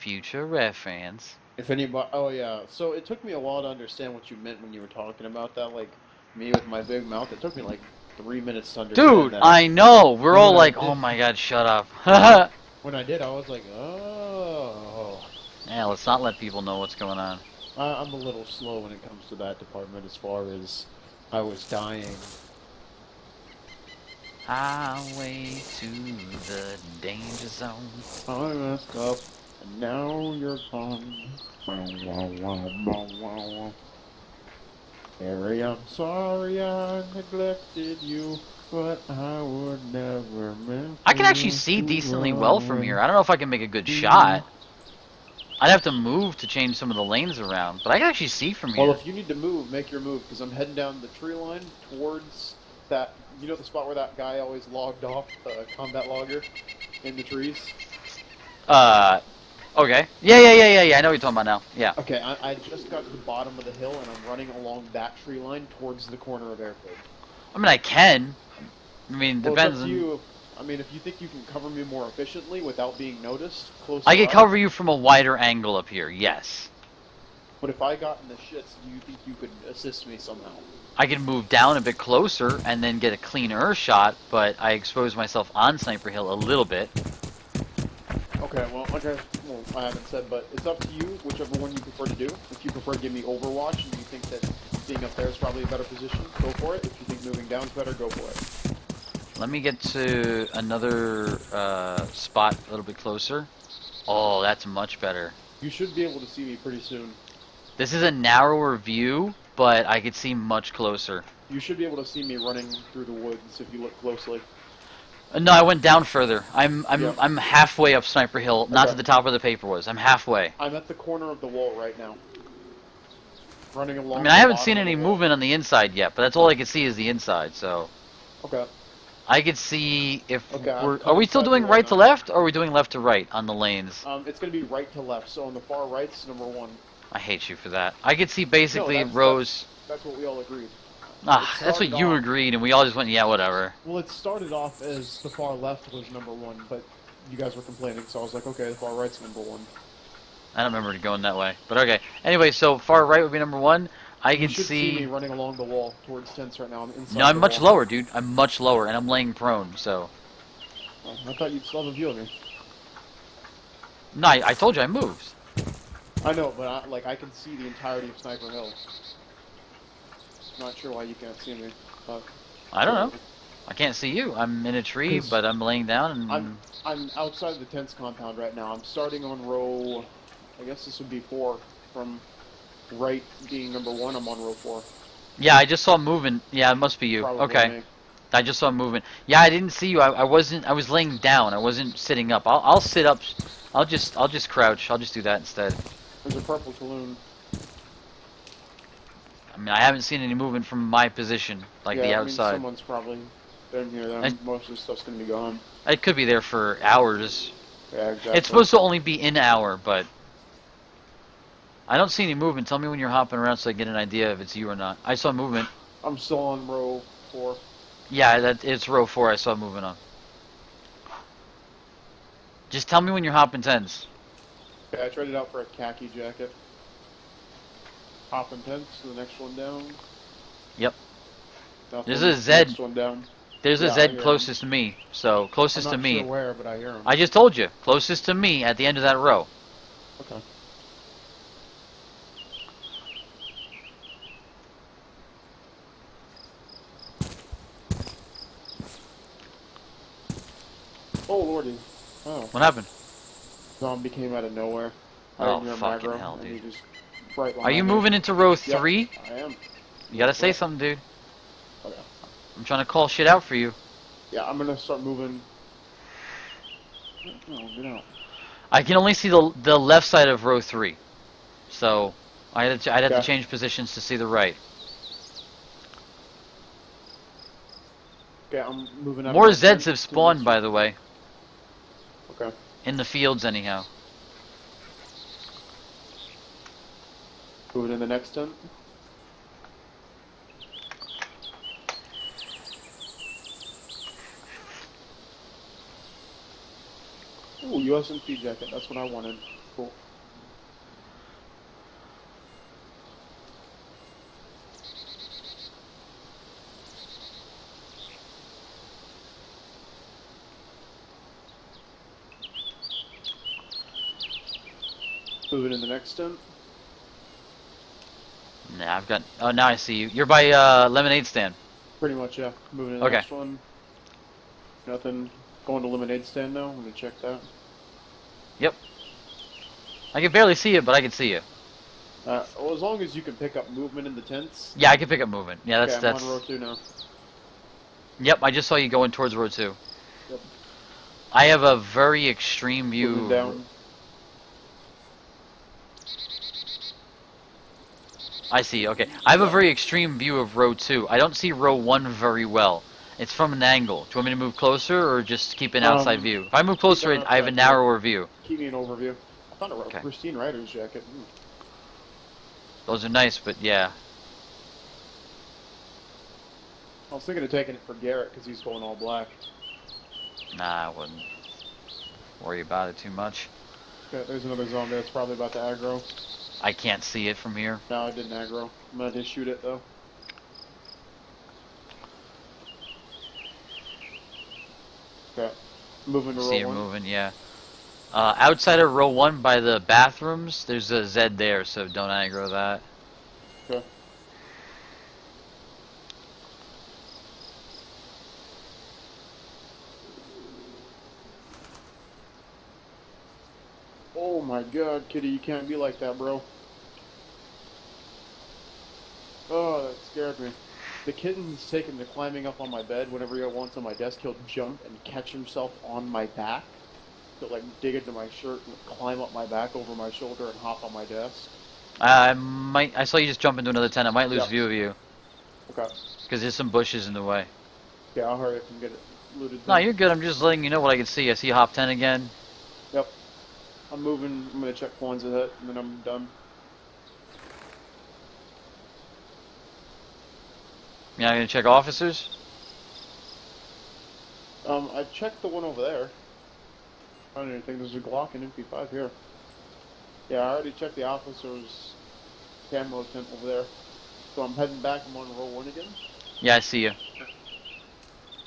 Future reference. If anybody, oh yeah. So it took me a while to understand what you meant when you were talking about that. Like me with my big mouth, it took me like 3 minutes to understand Dude, that. I know. We're And all when I like, oh did, my god, shut up. when I did, I was like, oh. Yeah, let's not let people know what's going on. I'm a little slow when it comes to that department as far as I was dying. Highway to the danger zone. I messed up, and now you're gone. Wow, wow, wow, wow, wow, wow. Harry, I'm sorry I neglected you, but I would never meant I can actually for see to decently run well from here. away. I don't know if I can make a good shot. I'd have to move to change some of the lanes around, but I can actually see from Well, here. if you need to move, make your move, because I'm heading down the tree line towards that. You know the spot where that guy always logged off, the combat logger, in the trees? Uh, okay. Yeah. I know what you're talking about now. Yeah. Okay, I just got to the bottom of the hill, and I'm running along that tree line towards the corner of airfield. I mean, I can. I mean, Well, it's up depends to on. you. I mean, if you think you can cover me more efficiently without being noticed I closer could up, cover you from a wider angle up here, yes. but if I got in the shits, do you think you could assist me somehow? I could move down a bit closer and then get a cleaner shot, but I expose myself on Sniper Hill a little bit. Well, I haven't said, but it's up to you, whichever one you prefer to do. If you prefer to give me Overwatch and you think that being up there is probably a better position, go for it. If you think moving down is better, go for it. Let me get to another spot a little bit closer. Oh, that's much better. You should be able to see me pretty soon. This is a narrower view, but I could see much closer. You should be able to see me running through the woods if you look closely. No, I went down further. I'm I'm Yep. I'm halfway up Sniper Hill, not to Okay. the top where the paper was. I'm halfway. I'm at the corner of the wall right now, running I mean, along I the haven't bottom seen of the any wall. movement on the inside yet, but that's all I can see is the inside. So Okay. I could see if Okay, I'm we're. cut Are we still inside the doing wall right to now. left, or are we doing left to right on the lanes? It's gonna be right to left. So on the far right's number one. I hate you for that. I could see No, basically rows. that's what we all agreed. It Ah, that's what started you off. agreed, and we all just went, yeah, whatever. Well, it started off as the far left was number one, but you guys were complaining, so I was like, okay, the far right's number one. I don't remember it going that way, but okay. Anyway, so far right would be number one. I You could should see me see. running along the wall towards tents right now. I'm No, inside I'm the much wall. lower, dude. I'm much lower, and I'm laying prone. So Oh, I thought you'd still have a view of me. no, I told you I moved. I know, but I can see the entirety of Sniper Hill. Not sure why you can't see me, but I don't know. whatever. I can't see you. I'm in a tree, Because but I'm laying down, I'm and I'm outside the tents compound right now. I'm starting on row. I guess this would be 4 from right being number one. I'm on row 4. yeah, I just saw movement. Yeah, it must be you. Probably Okay, me. I just saw movement. Yeah, I didn't see you. I wasn't. I was laying down. I wasn't sitting up. I'll sit up. I'll just crouch. I'll just do that instead. There's a purple balloon. I mean, I haven't seen any movement from my position, like the Yeah, I mean outside. someone's probably been here. I, Then most of the stuff's gonna be gone. it could be there for hours. Yeah, It's exactly. supposed to only be an hour, but I don't see any movement. Tell me when you're hopping around so I get an idea if it's you or not. I saw movement. I'm still on row 4. Yeah, it's row 4. I saw movement on. Just tell me when you're hopping tens. Yeah, I traded out for a khaki jacket. Hopping tents to the next one down. Yep. Nothing. There's a Next Z. one down. There's a Yeah, I Z hear him. closest to me. So I'm closest to not sure me. where, but I hear him. I just told you. Closest to me at the end of that row. Okay. Oh lordy. Oh. What happened? Zombie came out of nowhere. Right Oh, near fucking Magro, hell, and he dude. just right Are you behind me. moving into row Yep, 3? I am. You gotta say Yep. something, dude. Okay. I'm trying to call shit out for you. Yeah, I'm gonna start moving. No, get out. I can only see the left side of row 3. So I'd have to Okay. change positions to see the right. Okay, I'm moving out of More my Zeds tent have to spawned, this. by the way. Okay. In the fields, anyhow. Moving in the next tent. Ooh, USMC jacket. That's what I wanted. Cool. Moving in the next tent. Nah, I've got. Oh, now I see you. You're by lemonade stand. Pretty much, yeah. Moving to the Okay. next one. Nothing. Going to lemonade stand now. I'm gonna check that. Yep. I can barely see you, but I can see you. Well, as long as you can pick up movement in the tents. Yeah, I can pick up movement. Yeah, Okay, I'm that's. on row 2 now. Yep, I just saw you going towards road 2. Yep. I have a very extreme view. Moving down. I see. Okay, I have a very extreme view of row 2. I don't see row 1 very well. It's from an angle. Do you want me to move closer or just keep an outside view? If I move closer, an I have a outside narrower view. Keep me an overview. I found a Okay. pristine rider's jacket. Those are nice, but yeah. I was thinking of taking it for Garrett because he's going all black. Nah, I wouldn't worry about it too much. Okay, there's another zombie that's probably about to aggro. I can't see it from here. No, I didn't aggro. I'm gonna just shoot it though. Okay, moving to See row it 1. moving, yeah. Outside of row 1 by the bathrooms, there's a Z there, so don't aggro that. Okay. Oh my god, Kitty, you can't be like that, bro. Oh, that scared me. The kitten's taken to climbing up on my bed whenever he wants on my desk. He'll jump and catch himself on my back. He'll like dig into my shirt and climb up my back over my shoulder and hop on my desk. I saw you just jump into another tent. I might lose view of you. Okay. Because there's some bushes in the way. Yeah, I'll hurry up and get it looted. No, you're good. I'm just letting you know what I can see. I see hop 10 again. Yep. I'm moving. I'm gonna check coins of hit, and then I'm done. You're not going to check officers? I checked the one over there. I don't even think there's a Glock and MP5 here. Yeah, I already checked the officer's camo tent over there. So I'm heading back. I'm on row 1 again. Yeah, I see you.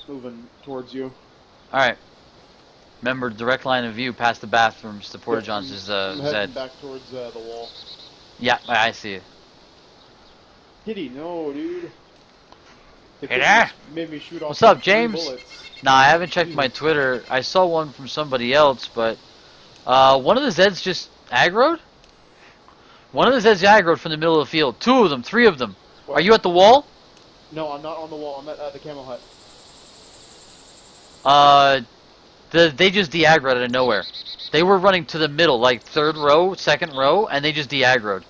Moving towards you. Alright. Remember, direct line of view past the bathrooms. The Porta Johns is I'm Z. heading back towards the wall. Yeah, I see you. Kitty, no, dude. The Hey kid there. just made me shoot off What's up, 3 James? bullets. Nah, I haven't checked my Twitter. I saw one from somebody else, but one of the Zeds just aggroed? One of the Zeds aggroed from the middle of the field. 2 of them, 3 of them. What? Are you at the wall? No, I'm not on the wall. I'm at the camo hut. They just de-aggroed out of nowhere. They were running to the middle, like 3rd row, 2nd row, and they just de-aggroed.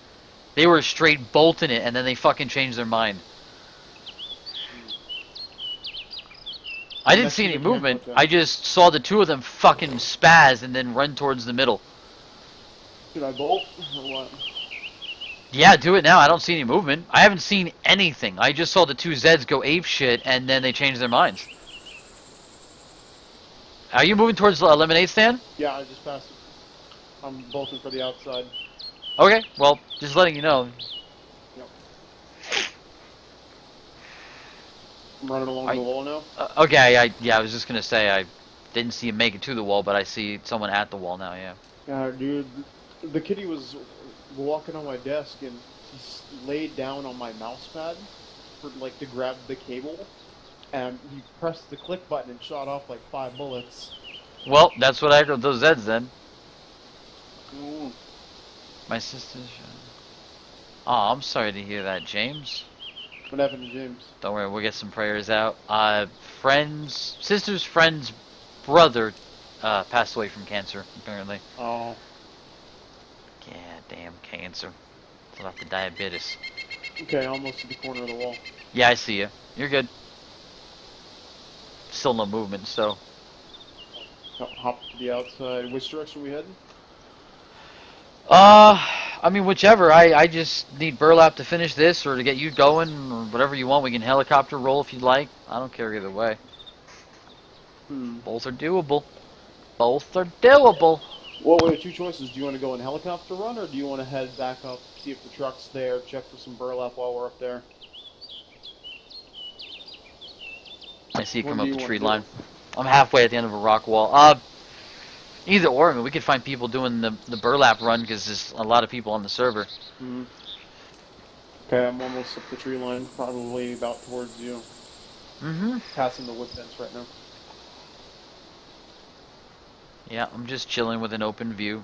They were straight bolting it, and then they fucking changed their mind. I didn't see any movement. I just saw the 2 of them fucking spaz and then run towards the middle. Should I bolt or what? Yeah, do it now. I don't see any movement. I haven't seen anything. I just saw the 2 Zeds go ape shit, and then they changed their minds. Are you moving towards the lemonade stand? Yeah, I just passed it. I'm bolting for the outside. Okay, well, just letting you know. Yep. I'm running along the wall now. Okay, I was just gonna say I didn't see him make it to the wall, but I see someone at the wall now. Yeah. Yeah, dude. The kitty was walking on my desk and he laid down on my mouse pad for like to grab the cable, and he pressed the click button and shot off like 5 bullets. Well, that's what I heard those Zeds then. Mm. My sister's. Oh, I'm sorry to hear that, James. What happened to James? Don't worry, we'll get some prayers out. Sister's friend's brother passed away from cancer, apparently. Oh. Yeah, damn cancer. It's off the diabetes. Okay, almost to the corner of the wall. Yeah, I see you. You're good. Still no movement, so. Hop to the outside. Which direction we heading? I mean, whichever. I just need Burlap to finish this or to get you going or whatever you want. We can helicopter roll if you'd like. I don't care either way. Both are doable. Both are doable. Well, we have two choices. Do you want to go in helicopter run, or do you want to head back up, see if the truck's there, check for some burlap while we're up there? I see it What come do up you the want tree to do? line. I'm halfway at the end of a rock wall. Either or. I mean, we could find people doing the burlap run because there's a lot of people on the server. Mm-hmm. Okay, I'm almost up the tree line, probably about towards you. Mm-hmm. Passing the wood fence right now. Yeah, I'm just chilling with an open view.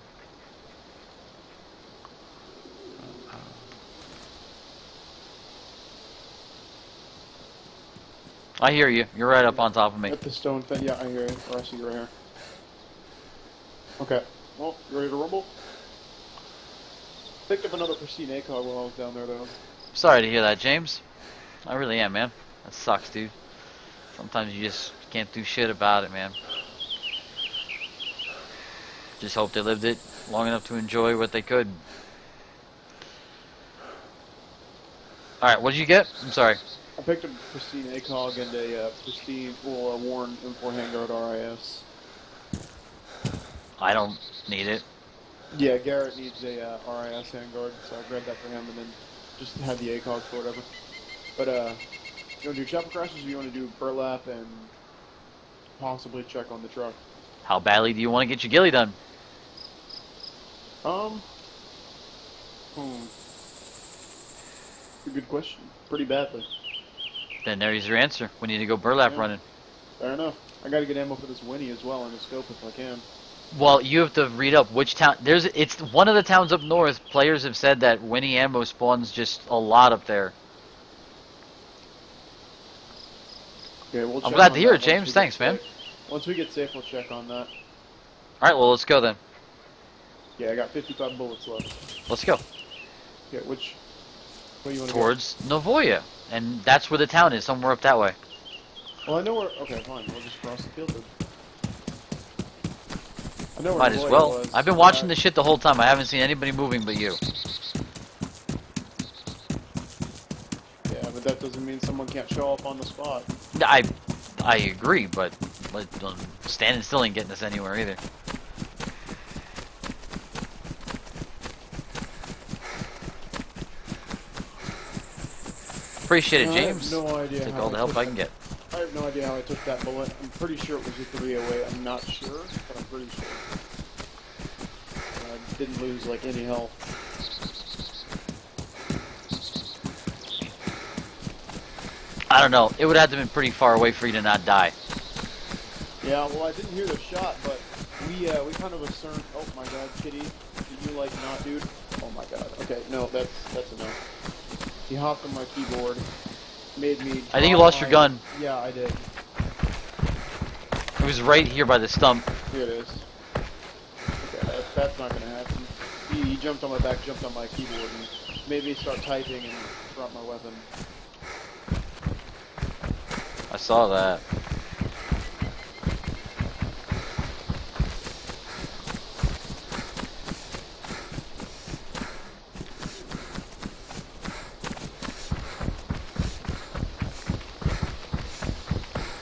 I hear you. You're right up on top of me. At the stone fence. Yeah, I hear you. Or I see you right here. Okay. Well, you ready to rumble? Picked up another pristine ACOG while I was down there, though. Sorry to hear that, James. I really am, man. That sucks, dude. Sometimes you just can't do shit about it, man. Just hope they lived it long enough to enjoy what they could. Alright, what did you get? I'm sorry. I picked up a pristine ACOG and a pristine, well, a worn M4 handguard RIS. I don't need it. Yeah, Garrett needs a RIS handguard, so I grabbed that for him and then just had the ACOG for whatever. But, you want to do chopper crashes or you want to do burlap and possibly check on the truck? How badly do you want to get your ghillie done? A good question. Pretty badly. Then there's your answer. We need to go burlap running. Fair enough. I gotta get ammo for this Winnie as well and a scope if I can. Well, you have to read up which town. It's one of the towns up north. Players have said that Winnie ammo spawns just a lot up there. Okay, we'll I'm check glad on to hear that it, James. once we Thanks, get man. safe. Once we get safe, we'll check on that. Alright, well, let's go then. Yeah, I got 55 bullets left. Let's go. Yeah, which way you want to Towards Novoya. And that's where the town is, somewhere up that way. go? Well, I know where. Okay, fine. We'll just cross the field then. I know where Might as Nagoya well. was. I've been watching this shit the whole time. I haven't seen anybody moving but you. Yeah, but that doesn't mean someone can't show up on the spot. I agree, but standing still ain't getting us anywhere either. Appreciate it, James. I have no idea Take how all the help I can get. I have no idea how I took that bullet. I'm pretty sure it was a 308. I'm not sure, but I'm pretty sure. I didn't lose like any health. I don't know. It would have to have been pretty far away for you to not die. Yeah, well, I didn't hear the shot, but we kind of assumed. Oh my God, Kitty, did you like not, dude? Oh my God. Okay, no, that's enough. He hopped on my keyboard, made me. I think you lost your gun. Yeah, I did. It was right here by the stump. Here it is. Okay, that's not gonna happen. He jumped on my back, jumped on my keyboard, and made me start typing and drop my weapon. I saw that.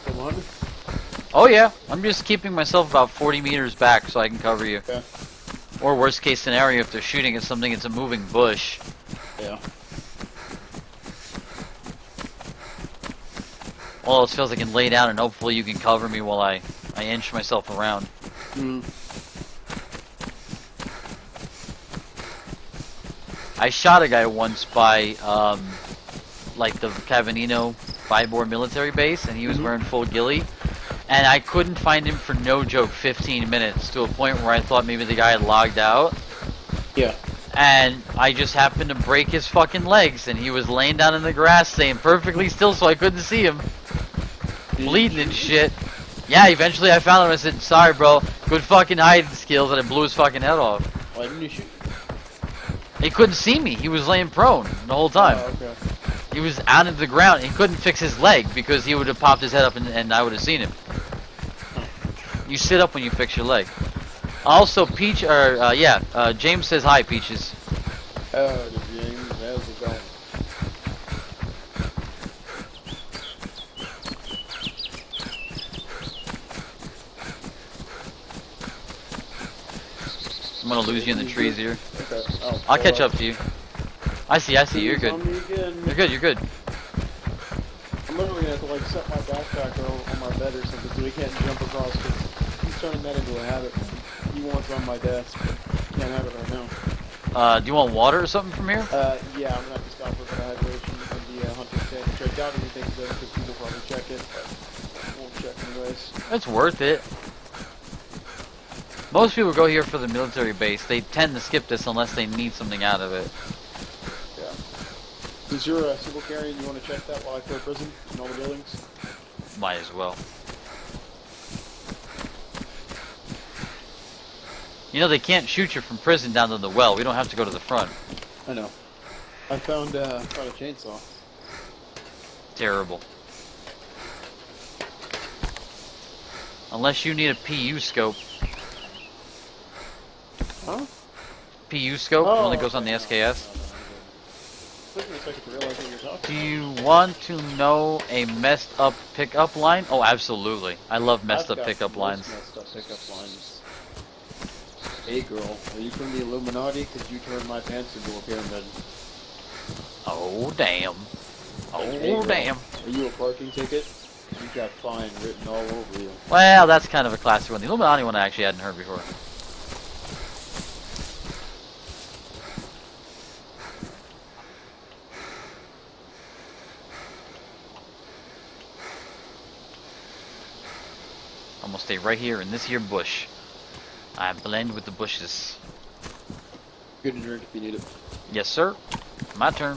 Come on. Oh yeah, I'm just keeping myself about 40 meters back so I can cover you. Yeah. Or worst case scenario, if they're shooting at something, it's a moving bush. Yeah. All else feels I can lay down and hopefully you can cover me while I inch myself around. Hmm. I shot a guy once by, like the Cavanino Vybor military base, and he was wearing full ghillie. And I couldn't find him for no joke 15 minutes, to a point where I thought maybe the guy had logged out. Yeah. And I just happened to break his fucking legs, and he was laying down in the grass staying perfectly still so I couldn't see him. Bleeding and shit. Yeah, eventually I found him. I said, sorry bro, good fucking hiding skills, and I blew his fucking head off. Why didn't you shoot? He couldn't see me. He was laying prone the whole time. Oh, okay. He was out into the ground. He couldn't fix his leg because he would have popped his head up and I would have seen him. You sit up when you fix your leg. Also, Peach, James says hi, Peaches. Oh, James, how's it going? I'm gonna lose you in the trees here. Okay. Oh, I'll catch up to you. I see you. You're good. On me again. You're good. I'm literally gonna have to like set my backpack on my bed or something so he can't jump across because he's turning that into a habit. He wants on my desk, but can't have it right now. Do you want water or something from here? Yeah, I'm gonna have to stop for hydration on the hunting stand, which I doubt anything's there because people probably check it, but I won't check anyways. It's worth it. Most people go here for the military base. They tend to skip this unless they need something out of it. Yeah. Is your civil carrying? You want to check that while I clear prison and all the buildings? Might as well. You know, they can't shoot you from prison down to the well. We don't have to go to the front. I know. I found a chainsaw. Terrible. Unless you need a PU scope. Huh? PU scope, the one that goes on the SKS. Took me a second to realize what you're talking Do you want to know a messed up pickup line? Oh, absolutely. I love messed up pickup lines. Messed up pickup lines. Hey girl, are you from the Illuminati? Because you turned my pants into a pyramid. Oh, damn. Oh, Hey girl, damn. Are you a parking ticket? You got fine written all over you. Well, that's kind of a classic one. The Illuminati one I actually hadn't heard before. I'm gonna stay right here in this here bush. I blend with the bushes. Good to drink if you need it. Yes, sir. My turn.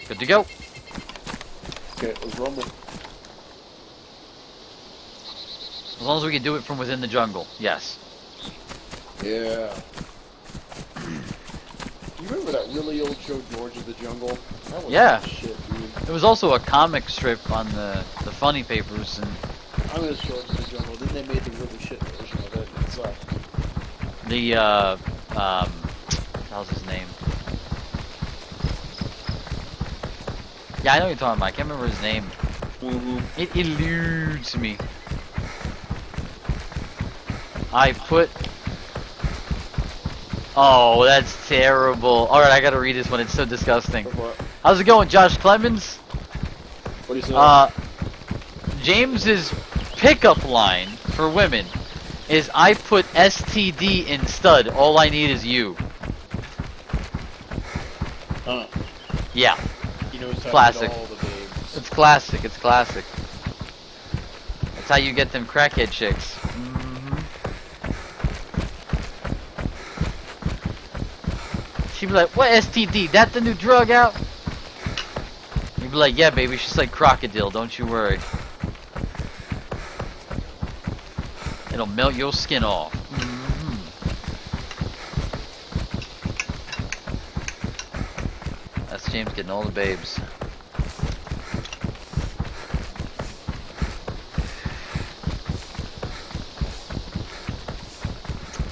Good to go. Okay, let's rumble. As long as we can do it from within the jungle. Yes. Yeah. You remember that really old show, George of the Jungle? That was Yeah. shit, dude. There was also a comic strip on the funny papers, and I miss George of the Jungle. Then they made the really shit version of it. It sucked. the how's his name? Yeah, I know what you're talking about. I can't remember his name. It eludes me. I put. Oh, that's terrible. Alright, I gotta read this one. It's so disgusting. How's it going, Josh Clemens? What do you say? James's pickup line for women is I put STD in stud. All I need is you. Huh. Yeah. He knows how Classic. to get all the babes. It's classic. It's classic. That's how you get them crackhead chicks. She'd be like, what STD? That the new drug out? You'd be like, yeah, baby, she's like crocodile, don't you worry. It'll melt your skin off. That's James getting all the babes.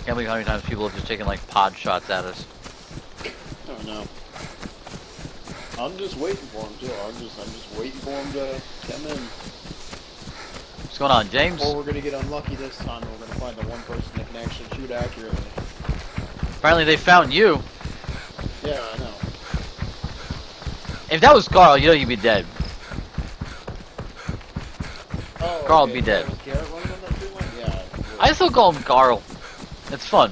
Can't believe how many times people have just taken like pod shots at us. Oh no. I'm just waiting for him too. I'm just waiting for him to come in. What's going on, James? Or we're gonna get unlucky this time and we're gonna find the one person that can actually shoot accurately. Apparently they found you. Yeah, I know. If that was Carl, you know you'd be dead. Oh, Carl okay. would be dead. Was Garrett running on that tree line? Yeah. I still call him Carl. It's fun.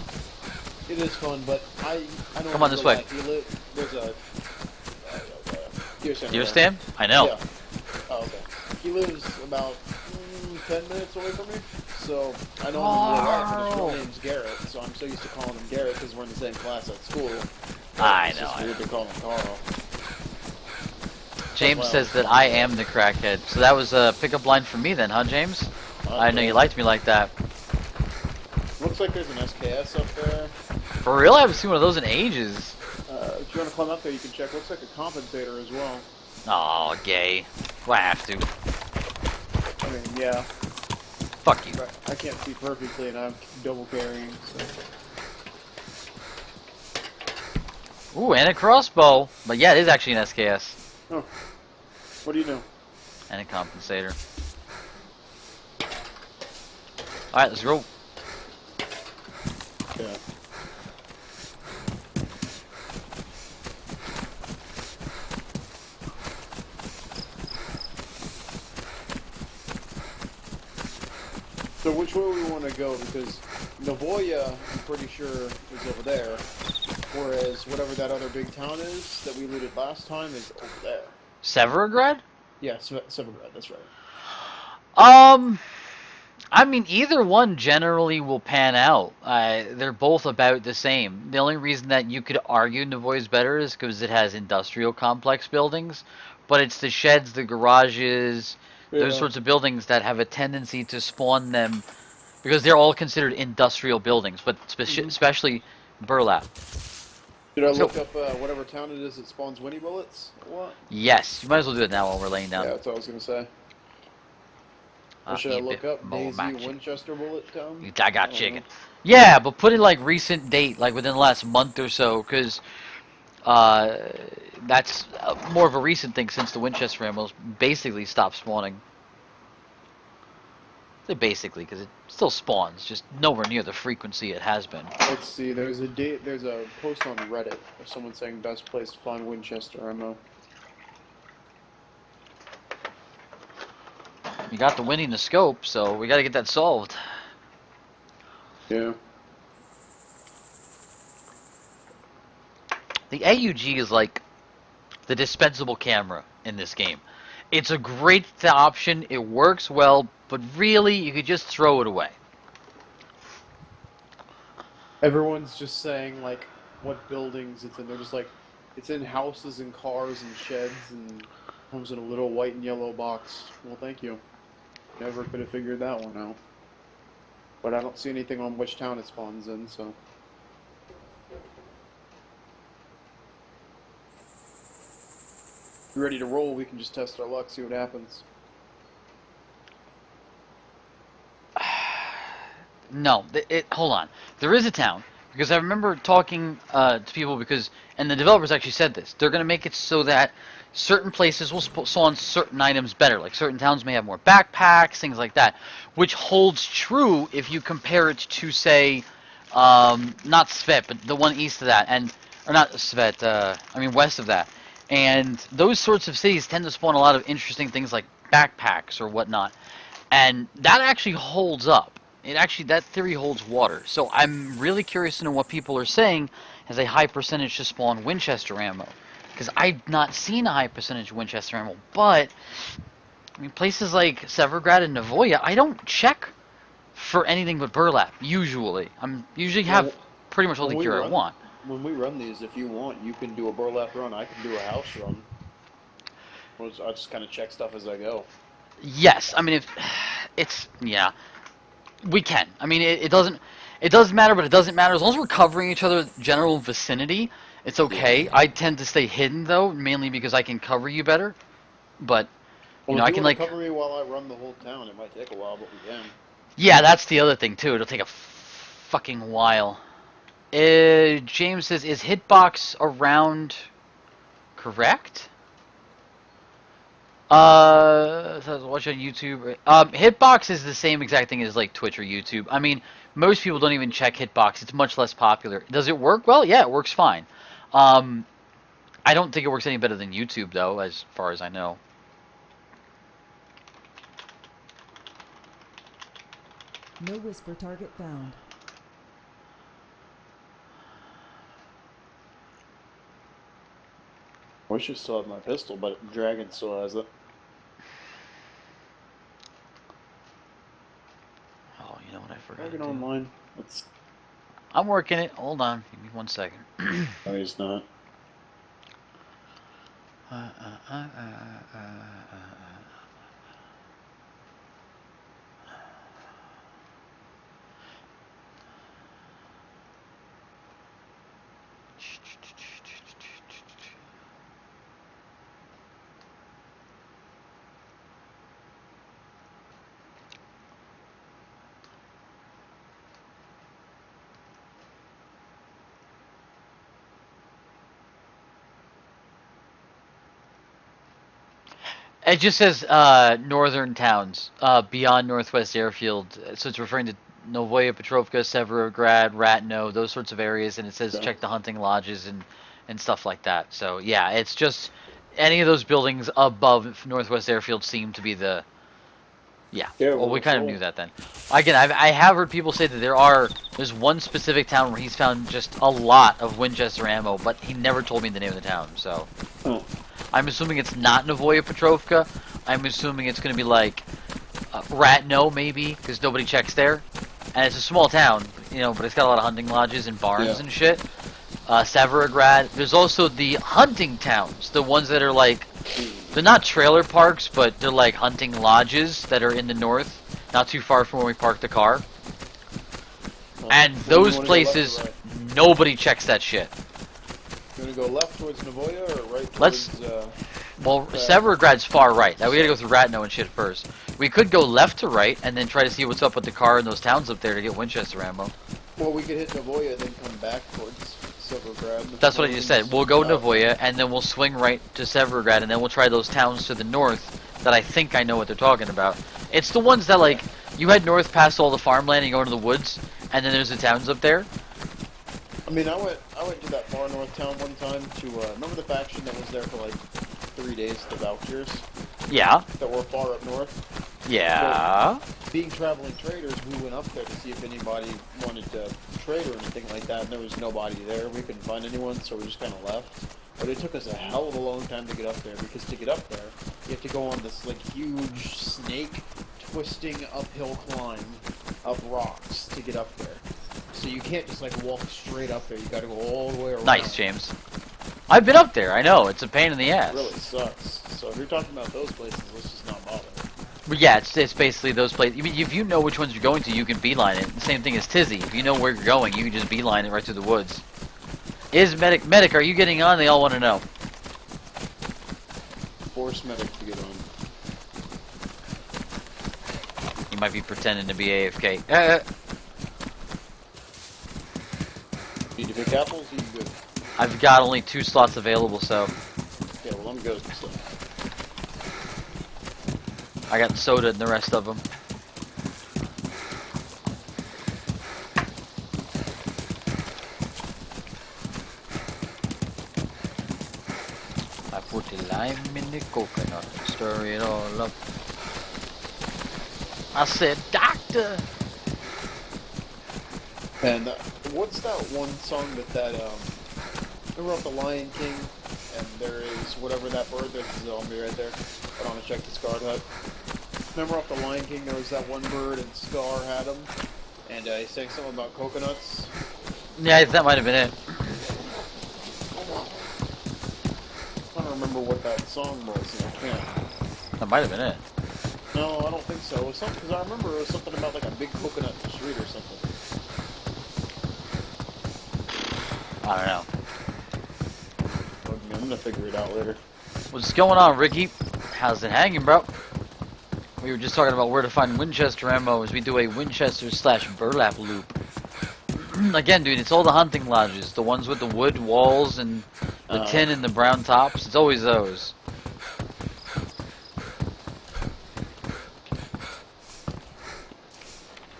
It is fun, but I don't. Come on this way. There's a deer stand. Deer there. stand? I know. Yeah. Oh, okay. He lives about 10 minutes away from me, so I know him in real life, and his real name's Garrett, so I'm so used to calling him Garrett because we're in the same class at school. I It's know. just weird to call him Carl. James says that I am the crackhead. So that was a pickup line for me then, huh, James? I know you liked me like that. Looks like there's an SKS up there. For real? I haven't seen one of those in ages. If you want to climb up there, you can check. Looks like a compensator as well. Aw, gay. Do I have to? I mean, yeah. Fuck you. But I can't see perfectly, and I'm double carrying, so. Ooh, and a crossbow. But yeah, it is actually an SKS. Oh. What do you know? and a compensator. Alright, let's go. Yeah. So which way we want to go? Because Navoya, I'm pretty sure, is over there. Whereas whatever that other big town is that we looted last time is over there. Severograd? Yeah, Severgrad, that's right. Um, I mean, either one generally will pan out. They're both about the same. The only reason that you could argue Navoy is better is because it has industrial complex buildings, but it's the sheds, the garages, those Yeah. sorts of buildings that have a tendency to spawn them because they're all considered industrial buildings, but Mm-hmm. especially burlap. Should I So, look up whatever town it is that spawns Winnie bullets? Or what? yes, you might as well do it now while we're laying Yeah, down. that's what I was gonna say. Or should I Eat a bit look up more Daisy mac chicken. Winchester bullet town? I I got don't know. chicken. Yeah, but put in like recent date, like within the last month or so, because uh, that's more of a recent thing since the Winchester ammo basically stopped spawning. I say basically because it still spawns, just nowhere near the frequency it has been. Let's see. There's a date. There's a post on Reddit of someone saying best place to find Winchester ammo. You got the winning the scope, so we got to get that solved. Yeah. The AUG is like the dispensable camera in this game. It's a great option. It works well, but really, you could just throw it away. Everyone's just saying like what buildings it's in. They're just like it's in houses and cars and sheds and comes in a little white and yellow box. Well, thank you. Never could have figured that one out. But I don't see anything on which town it spawns in, so. You ready to roll? We can just test our luck, see what happens. No, hold on. There is a town because I remember talking to people because, and the developers actually said this. They're going to make it so that certain places will spawn certain items better. Like certain towns may have more backpacks, things like that, which holds true if you compare it to, say, not Svet, but the one east of that, and or not Svet. I mean west of that. And those sorts of cities tend to spawn a lot of interesting things like backpacks or whatnot, and that actually holds up. It actually, that theory holds water. So I'm really curious to know what people are saying as a high percentage to spawn Winchester ammo, because I've not seen a high percentage Winchester ammo. But I mean, places like Severgrad and Navoya, I don't check for anything but burlap. Usually, I'm usually have Well, pretty much all when the we gear I run want. when we run these, if you want, you can do a burlap run. I can do a house run. I just kind of check stuff as I go. Yes, I mean if it's yeah. We can. I mean, it doesn't. It does matter, but it doesn't matter as long as we're covering each other's general vicinity. It's Yeah. okay. I tend to stay hidden though, mainly because I can cover you better. But Well, if I you can want to like. cover me while I run the whole town, it might take a while, but we can. Yeah, that's the other thing too. It'll take a fucking while. James says, "Is Hitbox around? Correct." Watch on YouTube. Hitbox is the same exact thing as like Twitch or YouTube. I mean, most people don't even check Hitbox. It's much less popular. Does it work well? Yeah, it works fine. Um, I don't think it works any better than YouTube though, as far as I know. No whisper target found. I wish I still had my pistol, but Dragon still has it. Oh, you know what I forgot Dragon to do? Online. It's I'm working it. Hold on, give me 1 second. no, he's not. uh, uh, uh, uh, uh, It just says northern towns beyond Northwest Airfield. So it's referring to Novoya Petrovka, Severograd, Ratno, those sorts of areas, and it says Okay. check the hunting lodges and stuff like that. So yeah, it's just any of those buildings above Northwest Airfield seem to be the yeah. Yeah, Well, we well, kind of so knew that then. Again, I have heard people say that there's one specific town where he's found just a lot of Winchester ammo, but he never told me the name of the town. So oh, I'm assuming it's not Novoya Petrovka. I'm assuming it's going to be like Ratno maybe, because nobody checks there, and it's a small town, you know, but it's got a lot of hunting lodges and barns Yeah. and shit. Severograd. There's also the hunting towns, the ones that are like they're not trailer parks, but they're like hunting lodges that are in the north, not too far from where we parked the car. And so you those wanna go places, left or right? nobody checks that shit. You want to go left towards Navoya or right towards? Let's- Well, Severograd's far right. Now we gotta go through Ratno and shit first. We could go left to right and then try to see what's up with the car in those towns up there to get Winchester ammo. Well, we could hit Navoya and then come back towards Silvergrad. That's what I just said. We'll go Novoya and then we'll swing right to Severograd and then we'll try those towns to the north that I think I know what they're talking about. It's the ones that like you head north past all the farmland and you go into the woods and then there's the towns up there. I mean, I went to that far north town one time to remember the faction that was there for like 3 days, the Valkyrs, Yeah. that were far up north. Yeah. Being traveling traders, we went up there to see if anybody wanted to trade or anything like that, and there was nobody there. We couldn't find anyone, so we just kind of left. But it took us a hell of a long time to get up there, because to get up there, you have to go on this like huge snake twisting uphill climb of rocks to get up there. So you can't just like walk straight up there. You got to go all the way around. Nice, James. I've been up there. I know it's a pain in the ass. It really sucks. So if you're talking about those places, let's just not bother. But yeah, it's basically those places. I mean, if you know which ones you're going to, you can beeline it. The same thing as Tizzy. If you know where you're going, you can just beeline it right through the woods. Is medic? Are you getting on? They all want to know. Force medic to get on. You might be pretending to be AFK. Need to pick apples? You good? I've got only 2 slots available, so Yeah, well I'm good. So. I got soda and the rest of them. I put the lime in the coconut and stir it all up. I said, doctor! And what's that one song that remember off the Lion King, and there is whatever that bird, there's a zombie right there. I want to check the Scar hut. Remember off the Lion King, there was that one bird, and Scar had him, and he sang something about coconuts. Yeah, that might have been it. I don't remember what that song was, and I can't. That might have been it. No, I don't think so. It was something, because I remember it was something about like a big coconut in the street or something. I don't know. I'm gonna figure it out later. What's going on, Ricky? How's it hanging, bro? We were just talking about where to find Winchester ammo as we do a Winchester / burlap loop. Again, dude, it's all the hunting lodges. The ones with the wood walls and the tin and the brown tops. It's always those.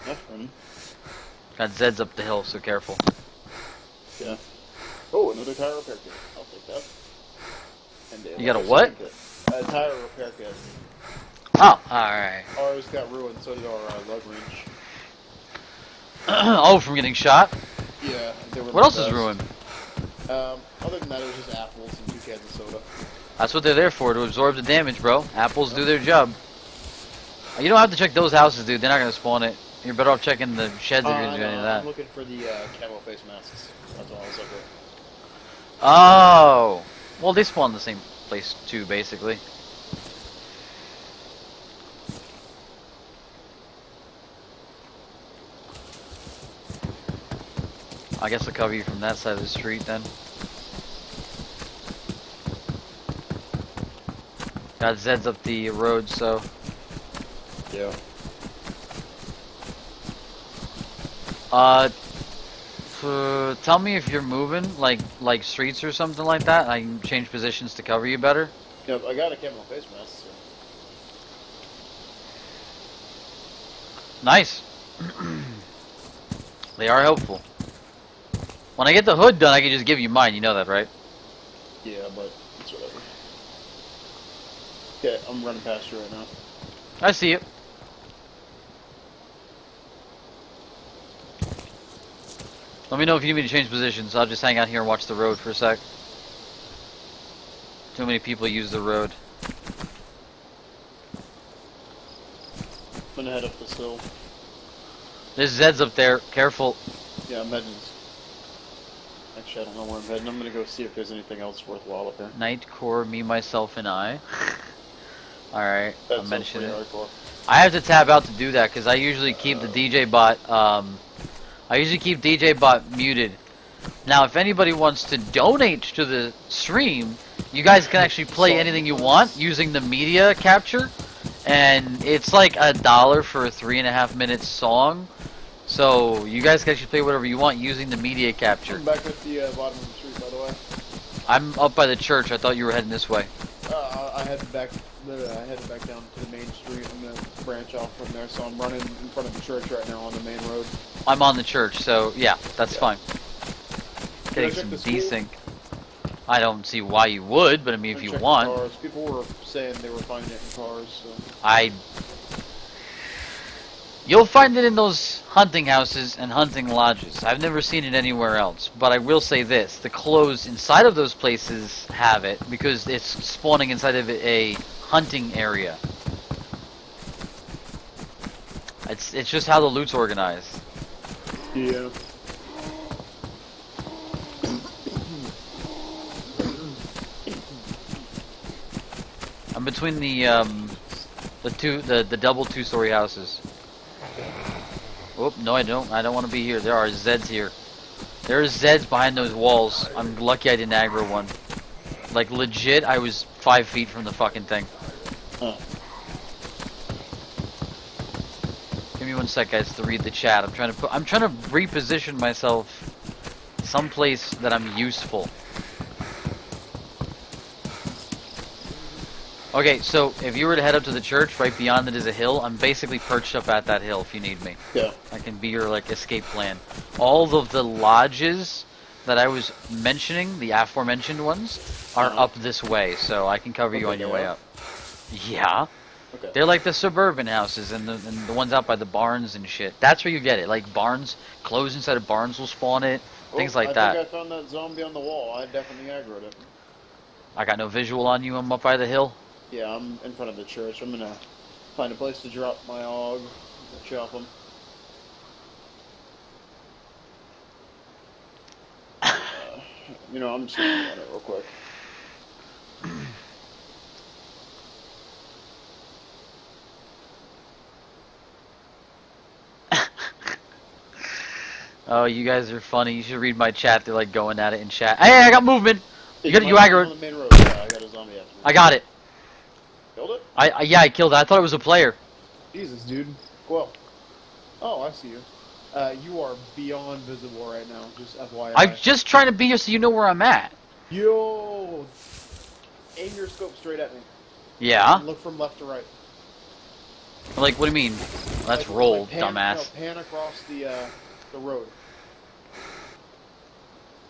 Nothing. Got Zeds up the hill, so careful. Yeah. Oh, another tire repair kit. I'll take that. And You got a what? A tire repair kit. Oh, alright. Ours got ruined, so did our lug wrench. Oh, from getting shot? Yeah. They were What else is ruined? Other than that, it was just apples and 2 cans of soda. That's what they're there for, to absorb the damage, bro. Apples do their job. You don't have to check those houses, dude. They're not going to spawn it. You're better off checking the sheds if you're going to do any of I'm that. looking for the camo face masks. That's all I was looking for. Oh! Well, they spawn in the same place, too, basically. I guess I'll cover you from that side of the street, then. Got Zeds up the road, so... Yeah. Tell me if you're moving, like streets or something like that. I can change positions to cover you better. Yep, I got a camo face mask. So. Nice. They are helpful. When I get the hood done, I can just give you mine. You know that, right? Yeah, but it's whatever. Okay, I'm running past you right now. I see it. Let me know if you need me to change positions. I'll just hang out here and watch the road for a sec. Too many people use the road. I'm gonna head up this hill. There's Zeds up there. Careful. Yeah, I'm heading. Actually, I don't know where I'm heading. I'm gonna go see if there's anything else worthwhile up here. Nightcore, me, myself, and I. Alright, That I'll sounds mention pretty it. hardcore. I have to tab out to do that because I usually keep the DJ bot. I usually keep DJ bot muted. Now, if anybody wants to donate to the stream, you guys can actually play anything you want using the media capture, and it's like $1 for a 3.5 minute song. So you guys can actually play whatever you want using the media capture. I'm back at the bottom of the street, by the way. I'm up by the church. I thought you were heading this way. I headed back. I headed back down to the main street. I'm gonna branch off from there, so I'm running in front of the church right now on the main road. I'm on the church, so yeah, that's fine. Can I Getting check some the school? desync. I don't see why you would, but I mean, if you Check the want, cars. People were saying they were finding it in cars. So. You'll find it in those hunting houses and hunting lodges. I've never seen it anywhere else, but I will say this: the clothes inside of those places have it because it's spawning inside of a hunting area. It's just how the loot's organized. Yeah. I'm between the double 2-story houses. Oh, no, I don't. I don't want to be here. There are Zeds here. There's Zeds behind those walls. I'm lucky I didn't aggro one. Like, legit, I was 5 feet from the fucking thing. Huh. Give me 1 sec, guys, to read the chat. I'm trying to reposition myself someplace that I'm useful. Okay, so if you were to head up to the church, right beyond it is a hill. I'm basically perched up at that hill if you need me. Yeah. I can be your, like, escape plan. All of the lodges that I was mentioning, the aforementioned ones, are up this way, so I can cover you on your way up. Yeah. Okay. They're like the suburban houses and the ones out by the barns and shit. That's where you get it. Like barns, clothes inside of barns will spawn it. Things like that. I think I found that zombie on the wall. I definitely aggroed it. I got no visual on you. I'm up by the hill. Yeah, I'm in front of the church. I'm gonna find a place to drop my og, chop him. You know, I'm just gonna run it real quick. Oh, you guys are funny. You should read my chat. They're like going at it in chat. Hey, I got movement. You aggroed. On the main road. Yeah, I got a zombie after me. I got it. Killed it? Yeah, I killed it. I thought it was a player. Jesus, dude. Well. Oh, I see you. You are beyond visible right now. Just FYI. I'm just trying to be here so you know where I'm at. Yo! Aim your scope straight at me. Yeah. And look from left to right. Like, what do you mean? Let's roll, dumbass. No, pan across the road.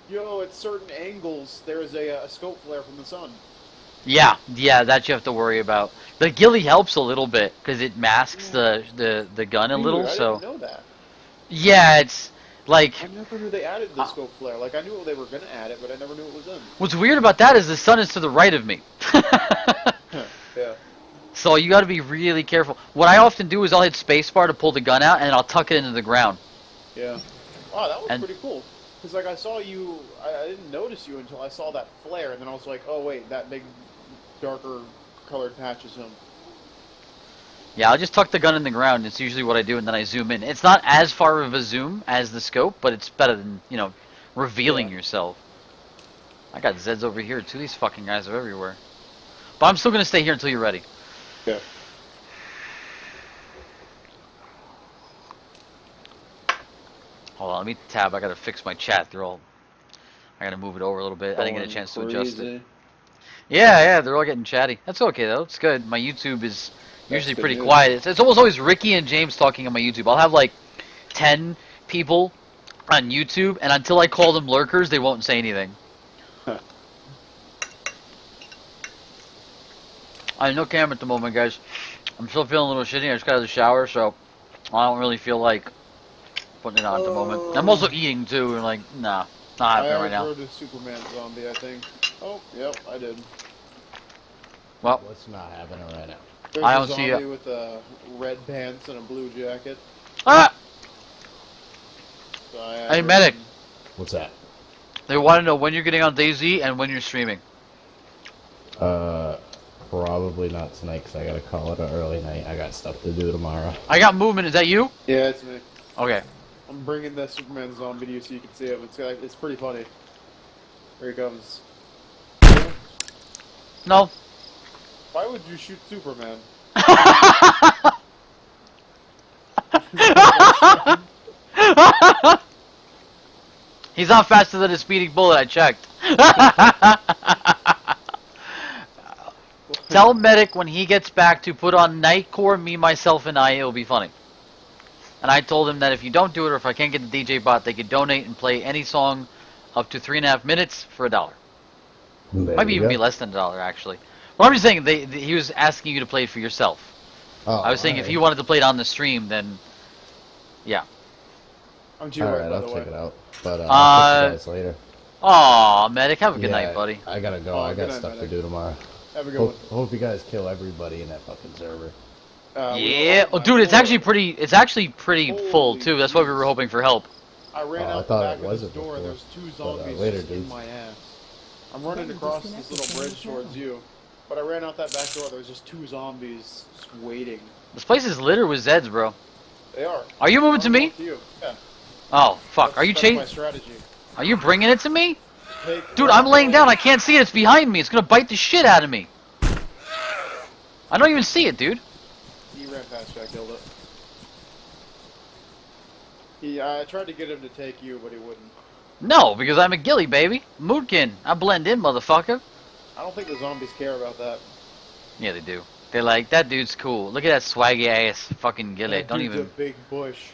Yo, at certain angles, there is a scope flare from the sun. Yeah, that you have to worry about. The ghillie helps a little bit because it masks the gun a little. I So didn't know that. yeah, it's like I never knew they added the scope flare. Like I knew they were gonna add it, but I never knew it was in. what's weird about that is the sun is to the right of me. Yeah. So you got to be really careful. What I often do is I'll hit spacebar to pull the gun out and I'll tuck it into the ground. Yeah. Oh, that was pretty cool. Because like I saw you, I didn't notice you until I saw that flare, and then I was like, oh wait, that big, darker colored patch is him. Yeah, I'll just tuck the gun in the ground. It's usually what I do, and then I zoom in. It's not as far of a zoom as the scope, but it's better than, you know, revealing yourself. I got Zeds over here, too. These fucking guys are everywhere. But I'm still going to stay here until you're ready. Yeah. Hold on, let me tab. I got to fix my chat. I got to move it over a little bit. I didn't get a chance to adjust it. Yeah, they're all getting chatty. That's okay, though. It's good. My YouTube is Usually good pretty news. quiet. It's almost always Ricky and James talking on my YouTube. I'll have like 10 people on YouTube, and until I call them lurkers, they won't say anything. Huh. I have no camera at the moment, guys. I'm still feeling a little shitty. I just got out of the shower, so I don't really feel like putting it on at the moment. I'm also eating too, and like, nah, not I happening right now. rode a Superman zombie, I think. Oh, yep, I did. Well, What's not happening right now? There's I a don't see zombie ya. with red pants and a blue jacket. ah! So I Hey, medic. What's that? They want to know when you're getting on DayZ and when you're streaming. Probably not tonight because I gotta call it an early night. I got stuff to do tomorrow. I got movement. Is that you? Yeah, it's me. Okay. I'm bringing the Superman zombie to you so you can see him. It's pretty funny. Here he comes. No. Why would you shoot Superman? He's not faster than a speeding bullet. I checked. Tell Medic when he gets back to put on Nightcore, me, myself, and I. It'll be funny. And I told him that if you don't do it, or if I can't get the DJ bot, they could donate and play any song up to 3.5 minutes for $1. Might even be less than $1, actually. Well, I'm just saying, he was asking you to play it for yourself. Oh, I was saying if you wanted to play it on the stream, then yeah. I'm to your right, Alright, by I'll the check way. it out. But I'll catch you guys later. Aw, Medic, have a good Yeah, night, buddy. I gotta go. Oh, I good got night, stuff medic. to do tomorrow. Have a good one. Hope you guys kill everybody in that fucking server. Yeah, oh, dude, it's actually pretty. It's actually pretty full Holy too. That's why we were Jesus. hoping for help. I ran Oh, I out thought the it back of wasn't this door and before. there's two But, zombies later, just in dudes. my ass. I'm running across this little bridge towards you, but I ran out that back door. There's just two zombies just waiting. This place is littered with Zeds, bro. They are. Are you moving to me? To you. Yeah. Oh, fuck. Are you That's my chasing? strategy. Are you bringing it to me? Dude, Take I'm laying down. I can't see it. It's behind me. It's gonna bite the shit out of me. I don't even see it, dude. He ran past you. I killed it. I tried to get him to take you, but he wouldn't. No, because I'm a Ghillie, baby. Moodkin. I blend in, motherfucker. I don't think the zombies care about that. Yeah, they do. They're like, that dude's cool. Look at that swaggy ass fucking Ghillie. That Don't dude's even. a big bush.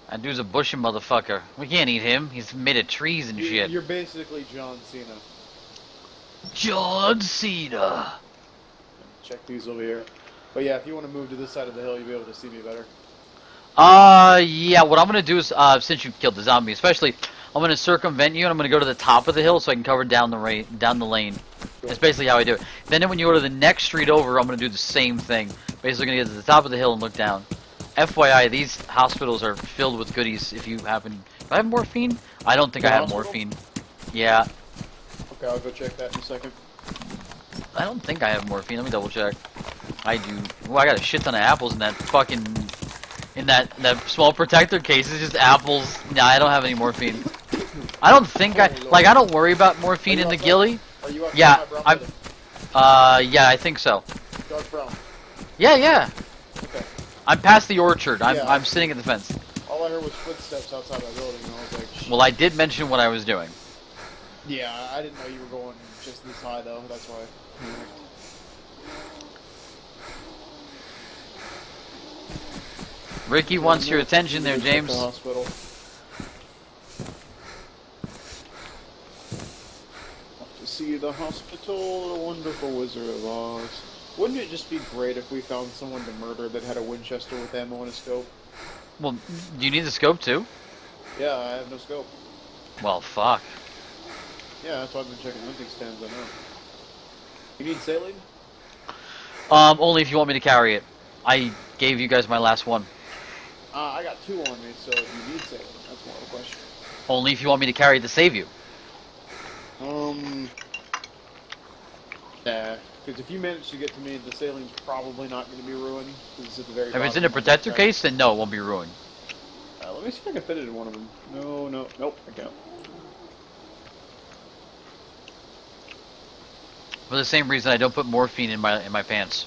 That dude's a bushy motherfucker. We can't eat him. He's made of trees and shit. You're basically John Cena. John Cena. Check these over here. But yeah, if you want to move to this side of the hill, you'll be able to see me better. Yeah, what I'm gonna do is, since you killed the zombie, especially, I'm gonna circumvent you and I'm gonna go to the top of the hill so I can cover down the lane. That's basically how I do it. Then when you go to the next street over, I'm gonna do the same thing. Basically gonna get to the top of the hill and look down. FYI, these hospitals are filled with goodies if you happen... Do I have morphine? I don't think I have Hospital? morphine. Yeah, Okay, I'll go check that in a second. I don't think I have morphine. Let me double check. I do. Well, I got a shit ton of apples in that fucking... In that small protector case. It's just apples. Nah, I don't have any morphine. I don't think I... Like, I don't worry about morphine in the Ghillie. Are you outside Yeah, my brown I'm... building? Yeah, I think so. Dark brown. Yeah. Okay. I'm past the orchard. Yeah. I'm sitting at the fence. All I heard was footsteps outside my building, and I was like, shit. Well, I did mention what I was doing. Yeah, I didn't know you were going just this high, though. That's why. Ricky wants your attention there, James. The hospital. Off to see the hospital, the wonderful Wizard of Oz. Wouldn't it just be great if we found someone to murder that had a Winchester with ammo and a scope? Well, do you need the scope too? Yeah, I have no scope. Well, fuck. Yeah, that's why I've been checking hunting stands, I know. You need saline? Only if you want me to carry it. I gave you guys my last one. I got two on me, so you need saline. That's more of a question. Only if you want me to carry it to save you. Nah. Because if you manage to get to me, the saline's probably not going to be ruined. 'Cause it's at the very If it's bottom in a of my protector backpack. case, then no, it won't be ruined. Let me see if I can fit it in one of them. Nope, I can't. For the same reason I don't put morphine in my pants.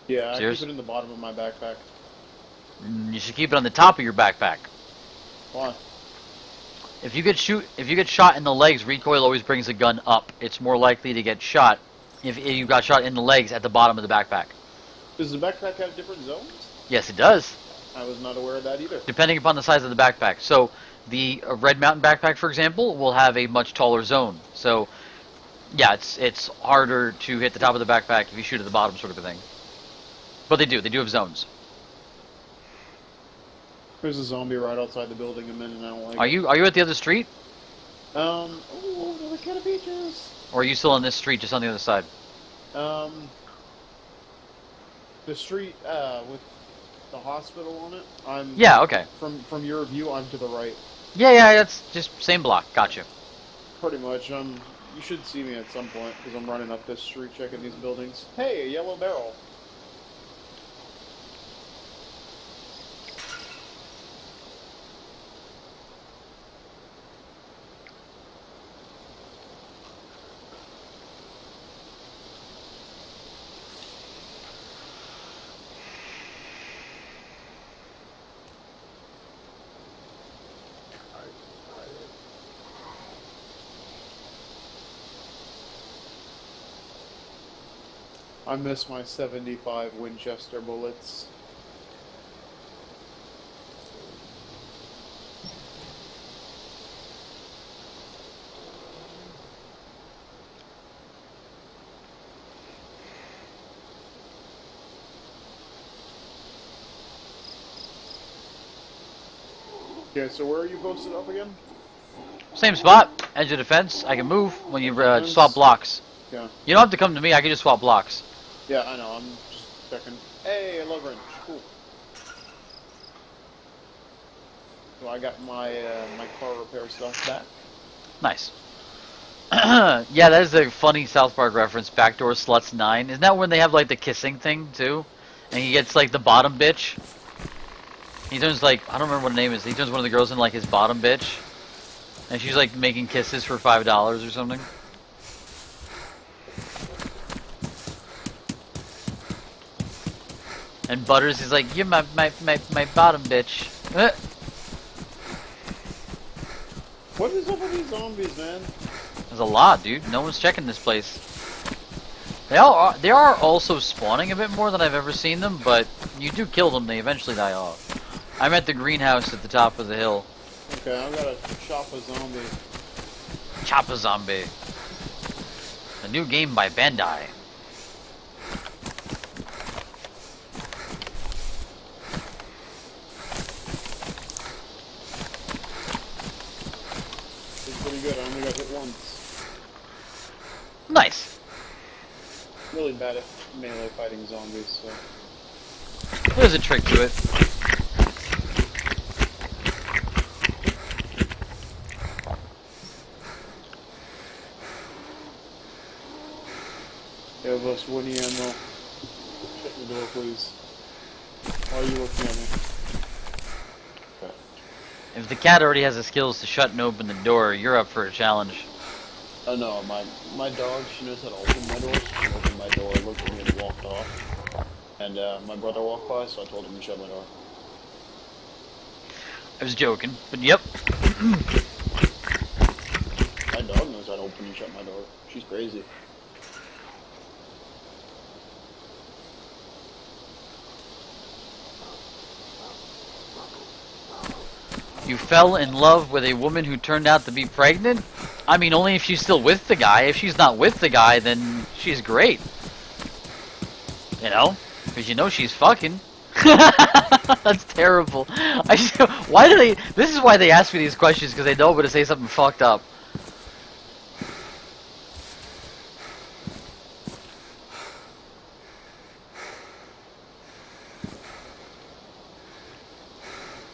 Yeah, I Serious? keep it in the bottom of my backpack. You should keep it on the top of your backpack. Why? If you get shot in the legs, recoil always brings a gun up. It's more likely to get shot if you got shot in the legs at the bottom of the backpack. Does the backpack have different zones? Yes, it does, I was not aware of that either. depending upon the size of the backpack. So the Red Mountain backpack, for example, will have a much taller zone. So yeah, it's harder to hit the top of the backpack if you shoot at the bottom, sort of a thing. But they do have zones. There's a zombie right outside the building a minute, and I don't like Are it. you at the other street, Ooh, another can of peaches. or are you still on this street, just on the other side? The street, with the hospital on it, I'm... Yeah, okay. From your view, I'm to the right. Yeah, that's just same block. Gotcha. Pretty much, you should see me at some point, because I'm running up this street checking these buildings. Hey, a yellow barrel. I miss my 75 Winchester bullets. Okay, so where are you posted up again? Same spot, edge of the fence. I can move when you swap blocks. Yeah. You don't have to come to me. I can just swap blocks. Yeah, I know, I'm just checking. Hey, a love wrench, cool. So I got my my car repair stuff back. Nice. Yeah, that is a funny South Park reference. Backdoor Sluts 9. Isn't that when they have like the kissing thing too? And he gets like the bottom bitch. He turns like, I don't remember what her name is. He turns one of the girls into like his bottom bitch. And she's like making kisses for $5 or something. And Butters is like, you're my bottom bitch. What is up with these zombies, man? There's a lot, dude. No one's checking this place. They are also spawning a bit more than I've ever seen them, but you do kill them, they eventually die off. I'm at the greenhouse at the top of the hill. Okay, I gotta chop a zombie. Chop a zombie. A new game by Bandai. It's pretty good, I only got hit once. Nice. Really bad at melee fighting zombies, so... There's a trick to it. Give us woody ammo. Shut the door, please. Why are you looking at me? Okay. If the cat already has the skills to shut and open the door, you're up for a challenge. Oh no, my dog, she knows how to open my door. She opened my door, looked at me, and walked off. And my brother walked by, so I told him to shut my door. I was joking, but yep. My dog knows how to open and shut my door. She's crazy. You fell in love with a woman who turned out to be pregnant? I mean, only if she's still with the guy. If she's not with the guy, then she's great. You know? Because you know she's fucking. That's terrible. Why do they... This is why they ask me these questions, because they know I'm going to say something fucked up.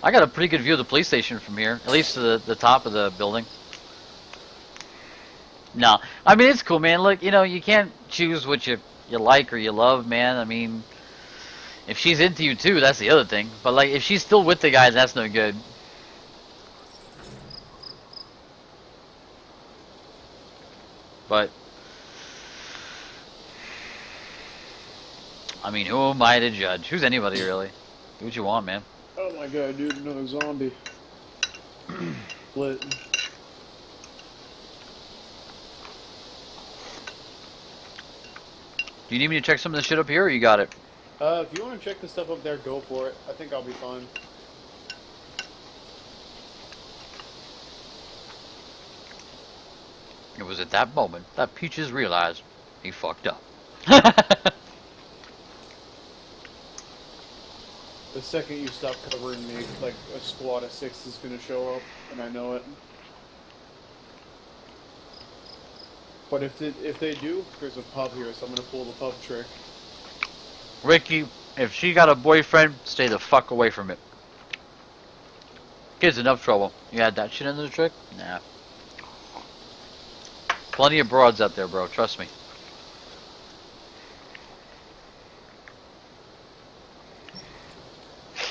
I got a pretty good view of the police station from here, at least to the top of the building. No, I mean, it's cool, man. Look, you know, you can't choose what you like or you love, man. I mean, if she's into you too, that's the other thing. But like, if she's still with the guy, that's no good. But I mean, who am I to judge? Who's anybody really? Do what you want, man. Oh my god, dude, another zombie. Lit. Do you need me to check some of the shit up here, or you got it? If you want to check the stuff up there, go for it. I think I'll be fine. It was at that moment that Peaches realized he fucked up. The second you stop covering me, like a squad of 6 is gonna show up, and I know it. But if they do, there's a pub here, so I'm gonna pull the pub trick. Ricky, if she got a boyfriend, stay the fuck away from it. Kid's enough trouble. You had that shit into the trick? Nah. Plenty of broads out there, bro. Trust me.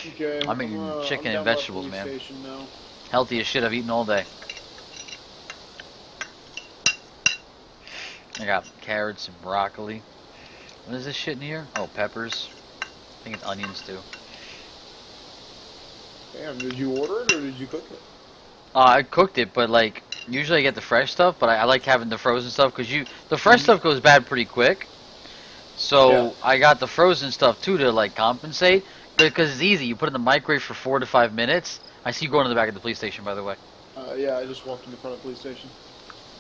Okay, I'm eating chicken and down by the vegetables, police man. station now. Healthiest shit I've eaten all day. I got carrots and broccoli. What is this shit in here? Oh, peppers. I think it's onions too. Damn, did you order it or did you cook it? I cooked it, but like usually I get the fresh stuff, but I like having the frozen stuff because the fresh stuff goes bad pretty quick. So Yeah. I got the frozen stuff too to like compensate because it's easy. You put it in the microwave for 4 to 5 minutes. I see you going to the back of the police station, by the way. Yeah, I just walked in the front of the police station.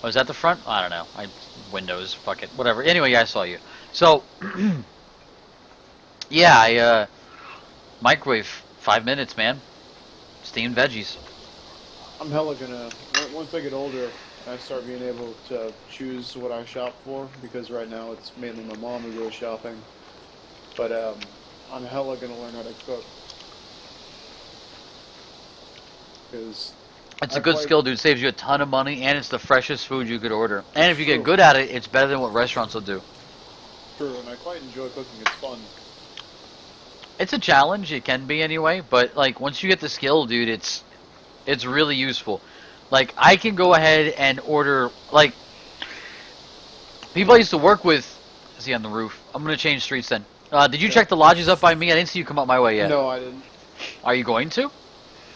Oh, is that the front? I don't know. Windows, fuck it, whatever. Anyway, yeah, I saw you. So, yeah, I microwave 5 minutes, man. Steamed veggies. I'm hella gonna, once I get older, I start being able to choose what I shop for, because right now it's mainly my mom who goes shopping. But I'm hella gonna learn how to cook. Because It's a good skill, dude. Saves you a ton of money, and it's the freshest food you could order. And if you get True. good at it, it's better than what restaurants will do. True, and I quite enjoy cooking. It's fun. It's a challenge. It can be anyway, but like once you get the skill, dude, it's really useful. Like I can go ahead and order like people I used to work with. Is he on the roof? I'm gonna change streets then. Did you check the lodges up by me? I didn't see you come up my way yet. No, I didn't. Are you going to?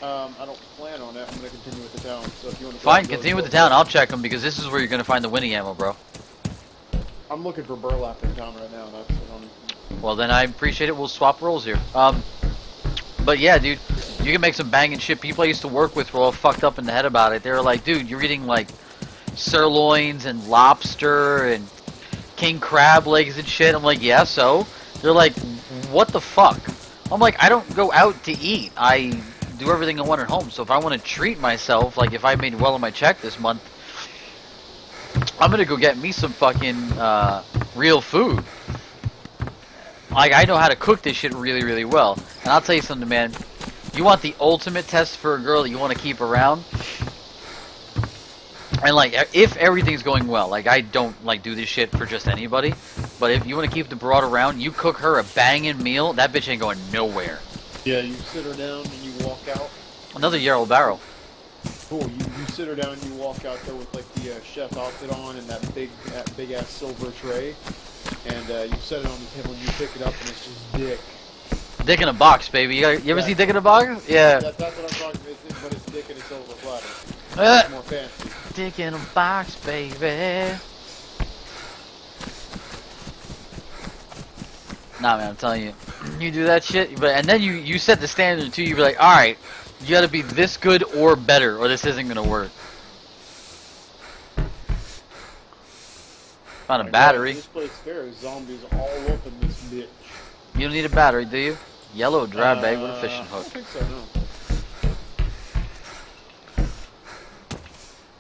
I don't plan on it. I'm gonna continue with the town. So if you want to Fine, continue with the town. I'll check them because this is where you're gonna find the winning ammo, bro. I'm looking for burlap in town right now. That's what I'm. Well, then I appreciate it. We'll swap roles here. But yeah, dude, you can make some banging shit. People I used to work with were all fucked up in the head about it. They were like, dude, you're eating like sirloins and lobster and king crab legs and shit. I'm like, yeah, so? They're like, what the fuck? I'm like, I don't go out to eat. I do everything I want at home. So if I want to treat myself, like if I made well on my check this month, I'm gonna go get me some fucking real food. Like I know how to cook this shit really, really well. And I'll tell you something, man. You want the ultimate test for a girl that you want to keep around. And like, if everything's going well, like I don't like do this shit for just anybody. But if you want to keep the broad around, you cook her a banging meal. That bitch ain't going nowhere. Yeah, you sit her down and you walk out. Another Yarrow barrel. Cool. You sit her down and you walk out there with like the chef outfit on and that big ass silver tray, and you set it on the table and you pick it up and it's just dick. Dick in a box, baby. You ever see Dick in a box? Yeah. That's what I'm talking about. But it's dick in a silver platter. Uh, It's more fancy. Dick in a box, baby. Nah, man, I'm telling you, you do that shit, and then you set the standard too. You be like, all right, you got to be this good or better, or this isn't gonna work. Found a battery. This place scares zombies all up in this bitch. You don't need a battery, do you? Yellow dry bag with a fishing I hook. don't think so, no.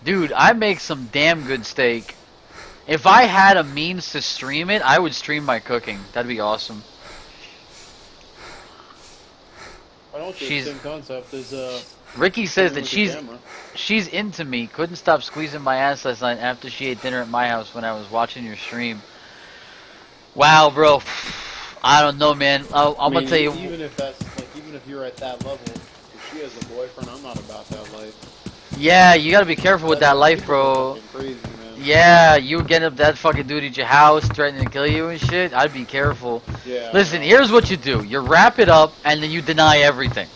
Dude, I make some damn good steak. If I had a means to stream it, I would stream my cooking. That'd be awesome. I don't think it's the same concept as Ricky says that with the camera. she's into me. Couldn't stop squeezing my ass last night after she ate dinner at my house when I was watching your stream. Wow, bro. I don't know, man. I'm gonna tell you. Even if that's like, even if you're at that level, if she has a boyfriend, I'm not about that life. Yeah, you gotta be careful with that life, bro. Crazy, man. Yeah, you get up that fucking dude at your house threatening to kill you and shit. I'd be careful. Yeah. Listen, here's what you do. You wrap it up and then you deny everything.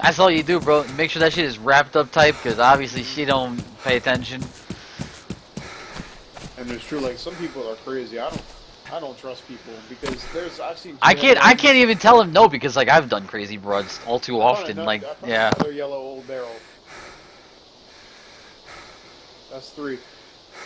That's all you do, bro. Make sure that shit is wrapped up tight because obviously she don't pay attention. And And it's true, like, some people are crazy. I don't trust people because I've seen. I can't even tell him no because like I've done crazy broads all too often. Like, I found yeah. another yellow old barrel. That's 3.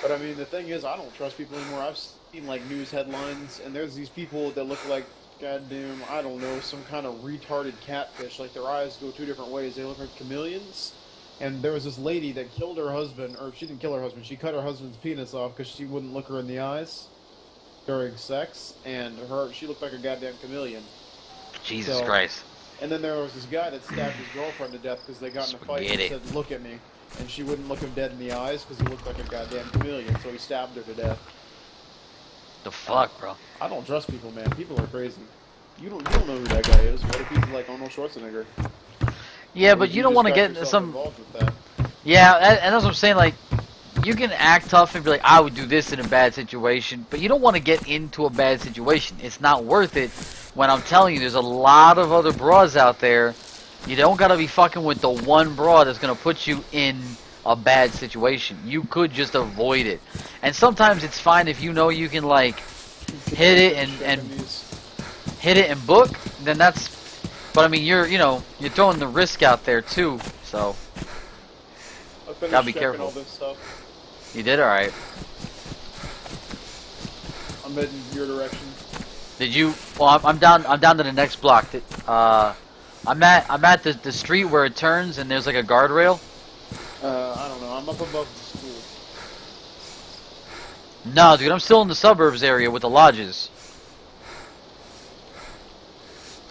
But I mean, the thing is, I don't trust people anymore. I've seen like news headlines, and there's these people that look like goddamn, I don't know, some kind of retarded catfish. Like their eyes go 2 different ways. They look like chameleons. And there was this lady that killed her husband, or she didn't kill her husband. She cut her husband's penis off because she wouldn't look her in the eyes during sex, and she looked like a goddamn chameleon. Jesus Christ. And then there was this guy that stabbed his girlfriend to death because they got in a fight and said, "Look at me," and she wouldn't look him dead in the eyes because he looked like a goddamn chameleon, so he stabbed her to death. The fuck, bro? I don't trust people, man. People are crazy. You don't know who that guy is. What if he's like Arnold Schwarzenegger? Yeah, but you don't want to get into some. Involved with that. Yeah, and that's what I'm saying. Like, you can act tough and be like, I would do this in a bad situation, but you don't want to get into a bad situation. It's not worth it. When I'm telling you, there's a lot of other broads out there. You don't gotta be fucking with the one broad that's gonna put you in a bad situation. You could just avoid it. And sometimes it's fine if you know you can like hit it and hit it and book. Then that's. But I mean, you're throwing the risk out there too. So gotta be careful. All this stuff. You did all right. I'm heading your direction. Did you? Well, I'm down. I'm down to the next block. I'm at the street where it turns and there's like a guardrail. I don't know. I'm up above the school. No, dude, I'm still in the suburbs area with the lodges.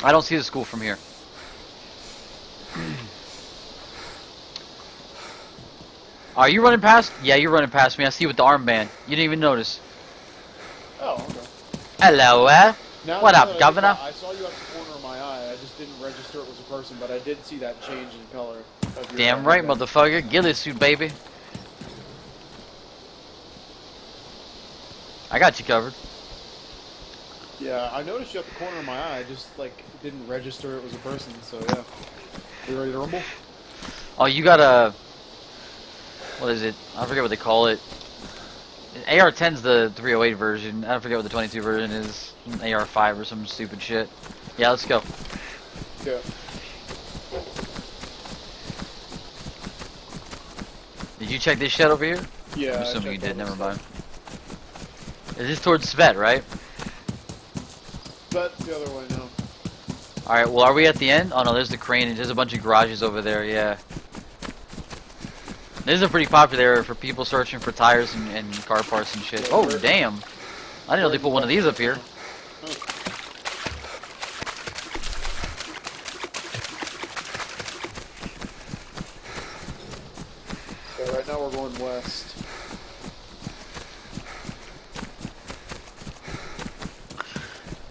I don't see the school from here. Are you running past? Yeah, you're running past me. I see you with the armband. You didn't even notice. Oh, okay. Hello, what up, Governor? I saw you at the corner of my eye. I just didn't register it was a person, but I did see that change in color. Damn right, motherfucker. Ghillie suit, baby. I got you covered. Yeah, I noticed you at the corner of my eye. I just, like, didn't register it was a person, so yeah. You ready to rumble? Oh, you got a... What is it? I forget what they call it. AR-10's the 308 version. I forget what the 22 version is. AR-5 or some stupid shit. Yeah, let's go. Yeah. Did you check this shit over here? Yeah, I'm assuming you did. Never mind. Is this towards Svet, right? But the other way, no. Alright, well, are we at the end? Oh, no, there's the crane. There's a bunch of garages over there, yeah. This is a pretty popular area for people searching for tires and car parts and shit. Oh, damn. I didn't know they put one of these up here. So right now we're going west.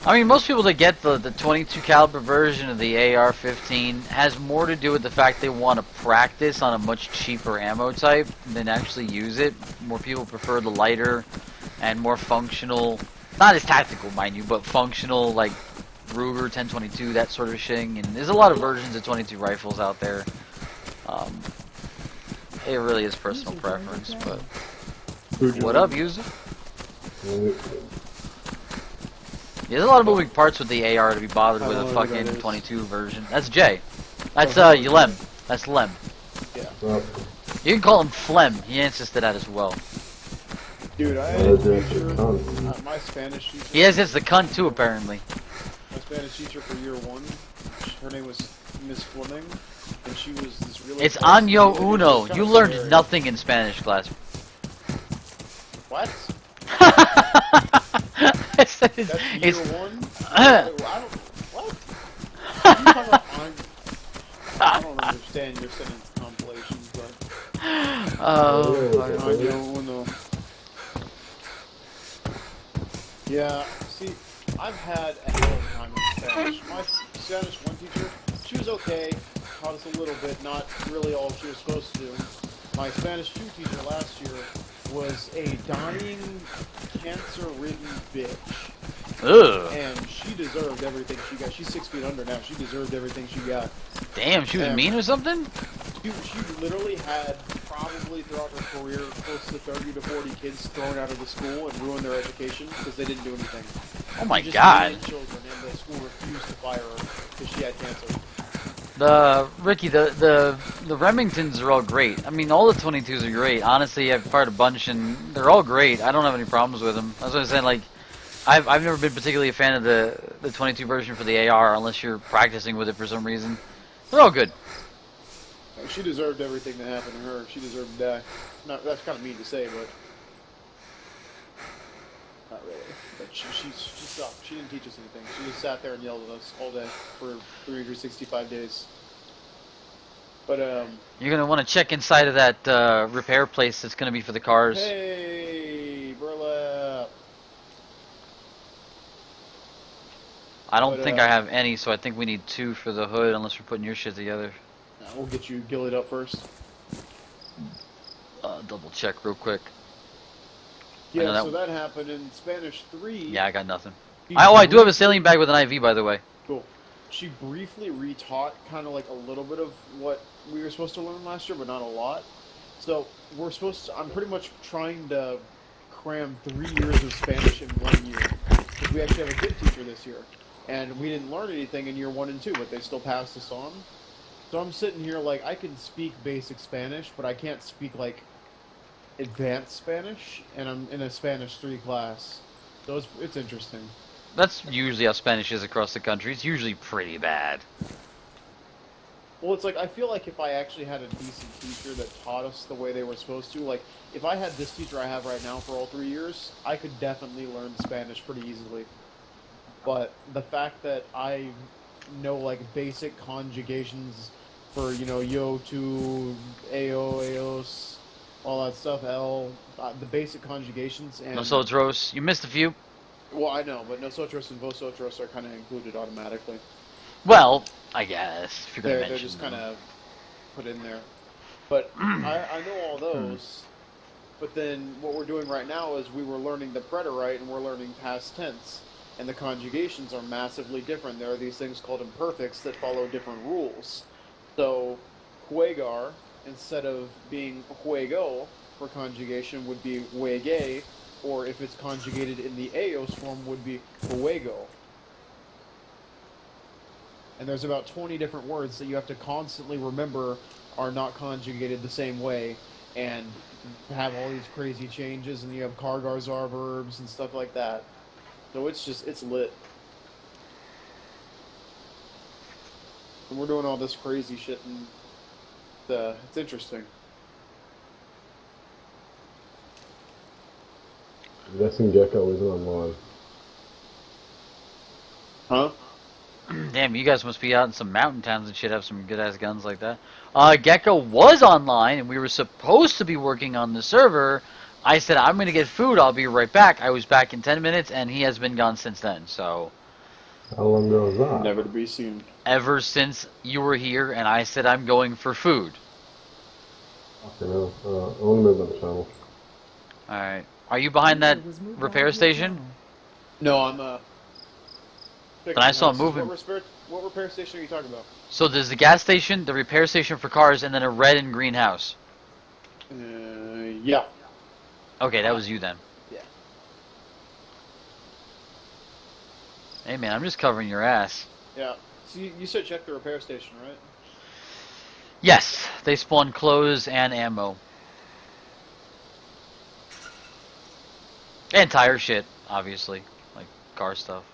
I mean, most people that get the 22 caliber version of the AR-15 has more to do with the fact they want to practice on a much cheaper ammo type than actually use it. More people prefer the lighter and more functional, not as tactical, mind you, but functional, like Ruger 1022, that sort of thing. And there's a lot of versions of 22 rifles out there. It really is personal preference, but what up, user? Yeah, there's a lot of moving parts with the AR to be bothered with a fucking 22 version. That's Jay. That's Lem. That's Lem. Yeah. You can call him Flem. He answers to that as well. Dude, I had a teacher, my Spanish teacher. He has the cunt too, apparently. My Spanish teacher for year 1, her name was Miss Fleming, and she was this really... It's Año Uno. You learned nothing in Spanish class. What? That's year 1? I What? I don't understand your sentence compilations, but... Oh, no. Yeah, see, I've had a hell of a time in Spanish. My Spanish 1 teacher, she was okay, taught us a little bit, not really all she was supposed to do. My Spanish 2 teacher last year was a dying, cancer-ridden bitch. Ugh. And she deserved everything she got. She's 6 feet under now. She deserved everything she got. Damn, she was mean or something? She literally had probably throughout her career close to 30 to 40 kids thrown out of the school and ruined their education because they didn't do anything. Oh my She just god. hated children, and the school refused to fire her because she had cancer. Ricky, the Remingtons are all great. I mean, all the 22s are great. Honestly, I've fired a bunch, and they're all great. I don't have any problems with them. That's what I'm saying. Like, I've never been particularly a fan of the 22 version for the AR, unless you're practicing with it for some reason. They're all good. She deserved everything that happened to her. She deserved to die. Not, that's kind of mean to say, but not really. But she sucked. She didn't teach us anything. She just sat there and yelled at us all day for 365 days. But You're gonna want to check inside of that repair place that's gonna be for the cars. hey, burlap. I don't But, think I have any, so I think we need 2 for the hood, unless we're putting your shit together. We'll get you Ghillied up first. Double check real quick. Yeah, so that happened in Spanish 3. Yeah, I got nothing. I do have a saline bag with an IV, by the way. Cool. She briefly retaught kind of like a little bit of what we were supposed to learn last year, but not a lot. So we're supposed to, I'm pretty much trying to cram 3 years of Spanish in 1 year. Because we actually have a good teacher this year. And we didn't learn anything in year 1 and 2, but they still passed us on. So I'm sitting here like, I can speak basic Spanish, but I can't speak like advanced Spanish, and I'm in a Spanish 3 class. So it's interesting. That's usually how Spanish is across the country. It's usually pretty bad. Well, it's like, I feel like if I actually had a decent teacher that taught us the way they were supposed to, like, if I had this teacher I have right now for all 3 years, I could definitely learn Spanish pretty easily. But the fact that I know, like, basic conjugations for, you know, yo, to, ao, aos, all that stuff, el, the basic conjugations, and... Nosotros. You missed a few. Well, I know, but nosotros and vosotros are kind of included automatically. Well, I guess, if you're going to mention They're just them. kind of put in there. But I know all those, but then what we're doing right now is we were learning the preterite and we're learning past tense. And the conjugations are massively different. There are these things called imperfects that follow different rules. So, juegar, instead of being juego for conjugation, would be juegue, or if it's conjugated in the eos form, would be juego. And there's about 20 different words that you have to constantly remember are not conjugated the same way, and have all these crazy changes, and you have cargars are verbs and stuff like that. So it's lit. And we're doing all this crazy shit, and it's interesting. I'm guessing Gecko isn't online. Huh? Damn, you guys must be out in some mountain towns and shit, have some good-ass guns like that. Gecko was online, and we were supposed to be working on the server. I said, I'm going to get food, I'll be right back. I was back in 10 minutes, and he has been gone since then, so... How long ago was that? Never to be seen. Ever since you were here, and I said, I'm going for food. Okay, no. I want to move on the channel. Alright. Are you behind that repair station? No, I'm But I saw moving. What repair station are you talking about? So there's the gas station, the repair station for cars, and then a red and green house. Yeah. Okay, that was you then. Yeah. Hey man, I'm just covering your ass. Yeah. So you said check the repair station, right? Yes, they spawn clothes and ammo. And tire shit, obviously. Like car stuff.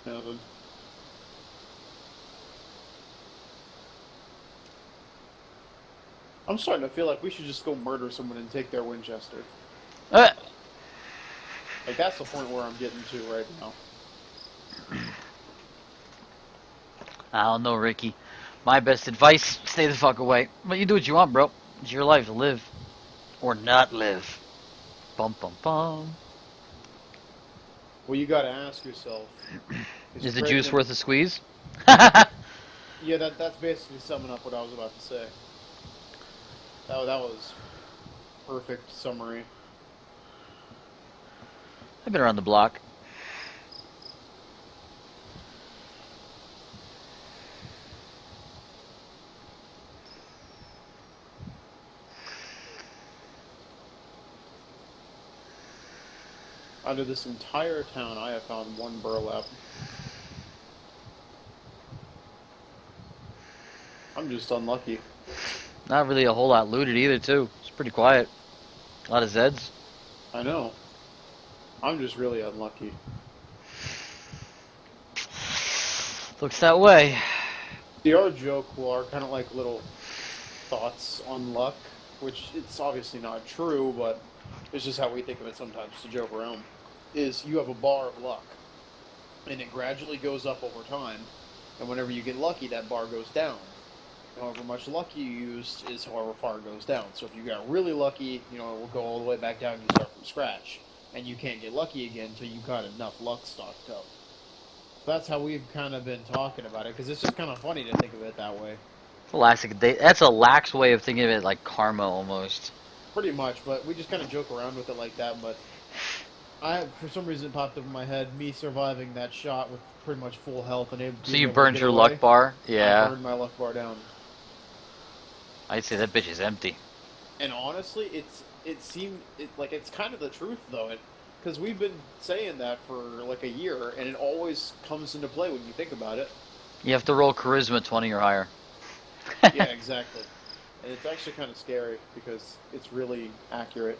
Nothing. I'm starting to feel like we should just go murder someone and take their Winchester. Like, that's the point where I'm getting to right now. I don't know, Ricky. My best advice, stay the fuck away. But you do what you want, bro. It's your life to live. Or not live. Bum bum bum. Well, you gotta ask yourself. Is the juice worth a squeeze? Yeah, that's basically summing up what I was about to say. That was perfect summary. I've been around the block. Out of this entire town, I have found one burlap. I'm just unlucky. Not really a whole lot looted either, too. It's pretty quiet. A lot of Zeds. I know. I'm just really unlucky. Looks that way. See, our joke, well, are kind of like little thoughts on luck, which it's obviously not true, but it's just how we think of it sometimes to joke around. Is you have a bar of luck, and it gradually goes up over time, and whenever you get lucky, that bar goes down. However much luck you used is however far it goes down. So if you got really lucky, it will go all the way back down and you start from scratch. And you can't get lucky again until you got enough luck stocked up. That's how we've kind of been talking about it, because it's just kind of funny to think of it that way. That's a lax way of thinking of it, like karma almost. Pretty much, but we just kind of joke around with it like that, but for some reason it popped up in my head, me surviving that shot with pretty much full health and able So you to burned get your away. luck bar? I Yeah. burned my luck bar down. I'd say that bitch is empty. And honestly, it's kind of the truth though, because we've been saying that for like a year, and it always comes into play when you think about it. You have to roll charisma 20 or higher. Yeah, exactly. And it's actually kind of scary because it's really accurate.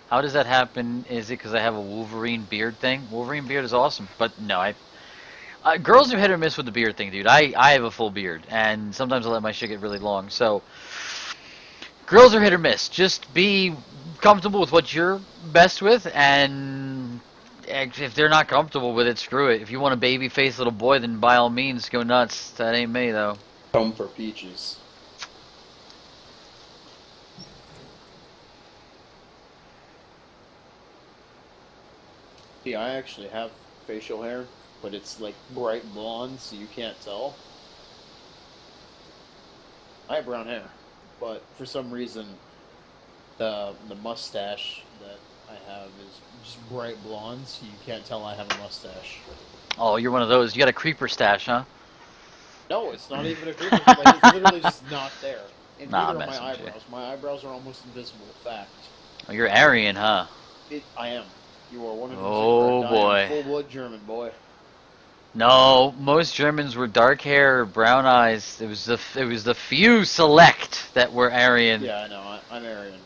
How does that happen? Is it because I have a Wolverine beard thing? Wolverine beard is awesome, but no, girls are hit or miss with the beard thing, dude. I have a full beard, and sometimes I let my shit get really long. So, girls are hit or miss. Just be comfortable with what you're best with, and if they're not comfortable with it, screw it. If you want a baby face little boy, then by all means, go nuts. That ain't me, though. Come for peaches. See, I actually have facial hair, but it's like bright blonde, so you can't tell. I have brown hair, but for some reason, the mustache that I have is just bright blonde, so you can't tell I have a mustache. Oh, you're one of those. You got a creeper stash, huh? No, it's not even a creeper. Like, it's literally just not there. And Nah, neither I'm are my messing with you. eyebrows. My eyebrows are almost invisible. Fact. Oh, you're Aryan, huh? I am. You are 100% Oh, correct. I boy. am full-blood German, boy. No, most Germans were dark hair, brown eyes. It was the few select that were Aryan. Yeah, I know. I'm Aryan.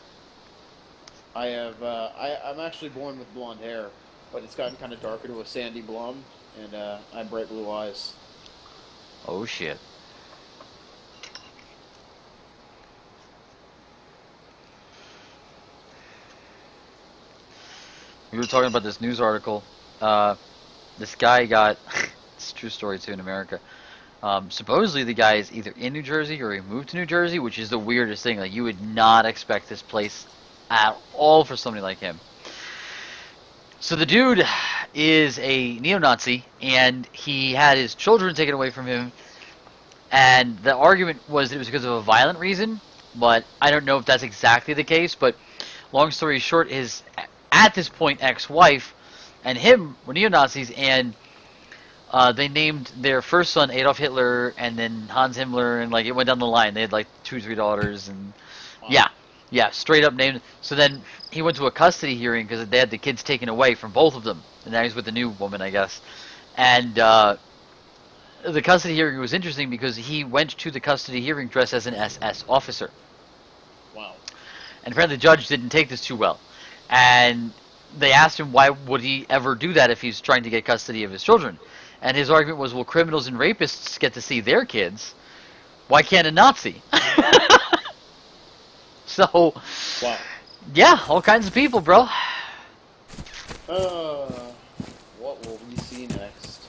I'm actually born with blonde hair, but it's gotten kind of darker to a sandy blonde, and I have bright blue eyes. Oh shit. We were talking about this news article. This guy got it's a true story too in America. Supposedly the guy is either in New Jersey or he moved to New Jersey, which is the weirdest thing. Like you would not expect this place at all for somebody like him. So the dude is a neo-Nazi, and he had his children taken away from him. And the argument was that it was because of a violent reason, but I don't know if that's exactly the case. But long story short, his at this point ex-wife and him were neo-Nazis, and they named their first son Adolf Hitler, and then Hans Himmler, and like it went down the line. They had like 2-3 daughters, and Wow. yeah, straight up named. So then he went to a custody hearing because they had the kids taken away from both of them, and now he's with the new woman, I guess. And the custody hearing was interesting because he went to the custody hearing dressed as an SS officer. Wow. And apparently the judge didn't take this too well. And they asked him why would he ever do that if he's trying to get custody of his children. And his argument was, well, criminals and rapists get to see their kids. Why can't a Nazi? So, Wow. yeah, all kinds of people, bro. What will we see next?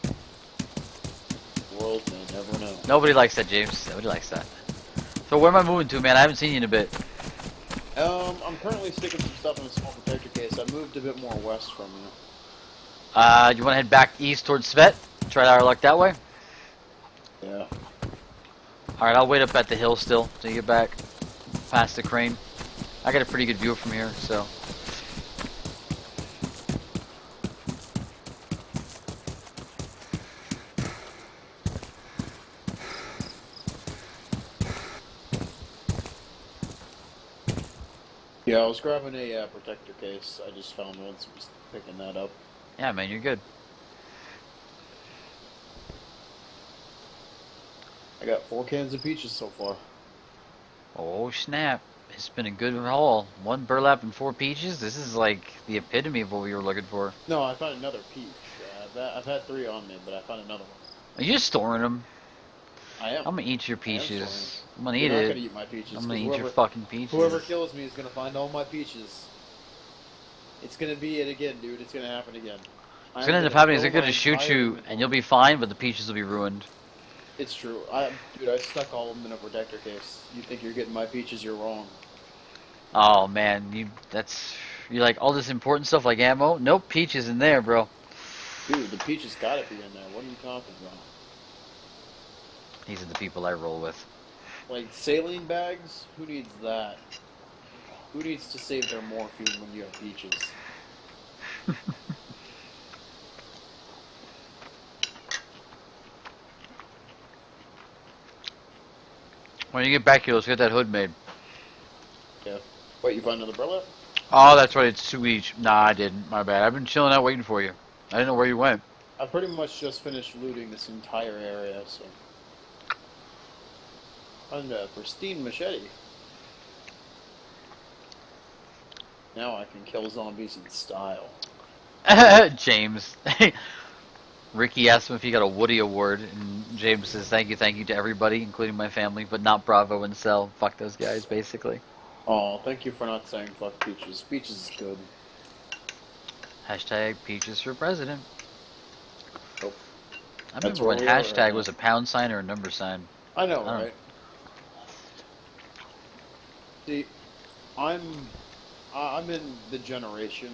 The world may never know. Nobody likes that, James. Nobody likes that. So where am I moving to, man? I haven't seen you in a bit. I'm currently sticking some stuff in a small protector case. I moved a bit more west from you. You want to head back east towards Svet? Try our luck that way? Yeah. Alright, I'll wait up at the hill still till you get back. Past the crane. I got a pretty good view from here, so. Yeah, I was grabbing a protector case. I just found one, so I was picking that up. Yeah, man, you're good. I got 4 cans of peaches so far. Oh snap! It's been a good haul. 1 burlap and 4 peaches. This is like the epitome of what we were looking for. No, I found another peach. I've had 3 on me, but I found another one. Are you storing them? I am. I'm gonna eat your storing peaches. them. I'm gonna You're eat not it. gonna eat my peaches. I'm gonna 'Cause eat your fucking peaches. Whoever kills me is gonna find all my peaches. It's gonna be it again, dude. It's gonna happen again. What's gonna end up happening is they're gonna shoot you, and you'll be fine, but the peaches will be ruined. It's true. Dude, I stuck all of them in a protector case. You think you're getting my peaches? You're wrong. Oh man, you're like all this important stuff like ammo. Nope, peaches in there, bro. Dude, the peaches gotta be in there. What are you talking about? These are the people I roll with. Like saline bags? Who needs that? Who needs to save their morphine when you have peaches? When you get back here, let's get that hood made. Yeah. Wait, you found another burlap? Oh, that's right, it's 2 each. Nah, I didn't. My bad. I've been chilling out waiting for you. I didn't know where you went. I pretty much just finished looting this entire area, so. Found a pristine machete. Now I can kill zombies in style. James. Ricky asked him if he got a Woody Award, and James says, thank you to everybody, including my family, but not Bravo and Cell. Fuck those guys, basically. Oh, thank you for not saying fuck peaches. Peaches is good. Hashtag Peaches for President. Oh. I That's remember when where we are hashtag right was now. a pound sign or a number sign. I know, I don't- right? See, I'm in the generation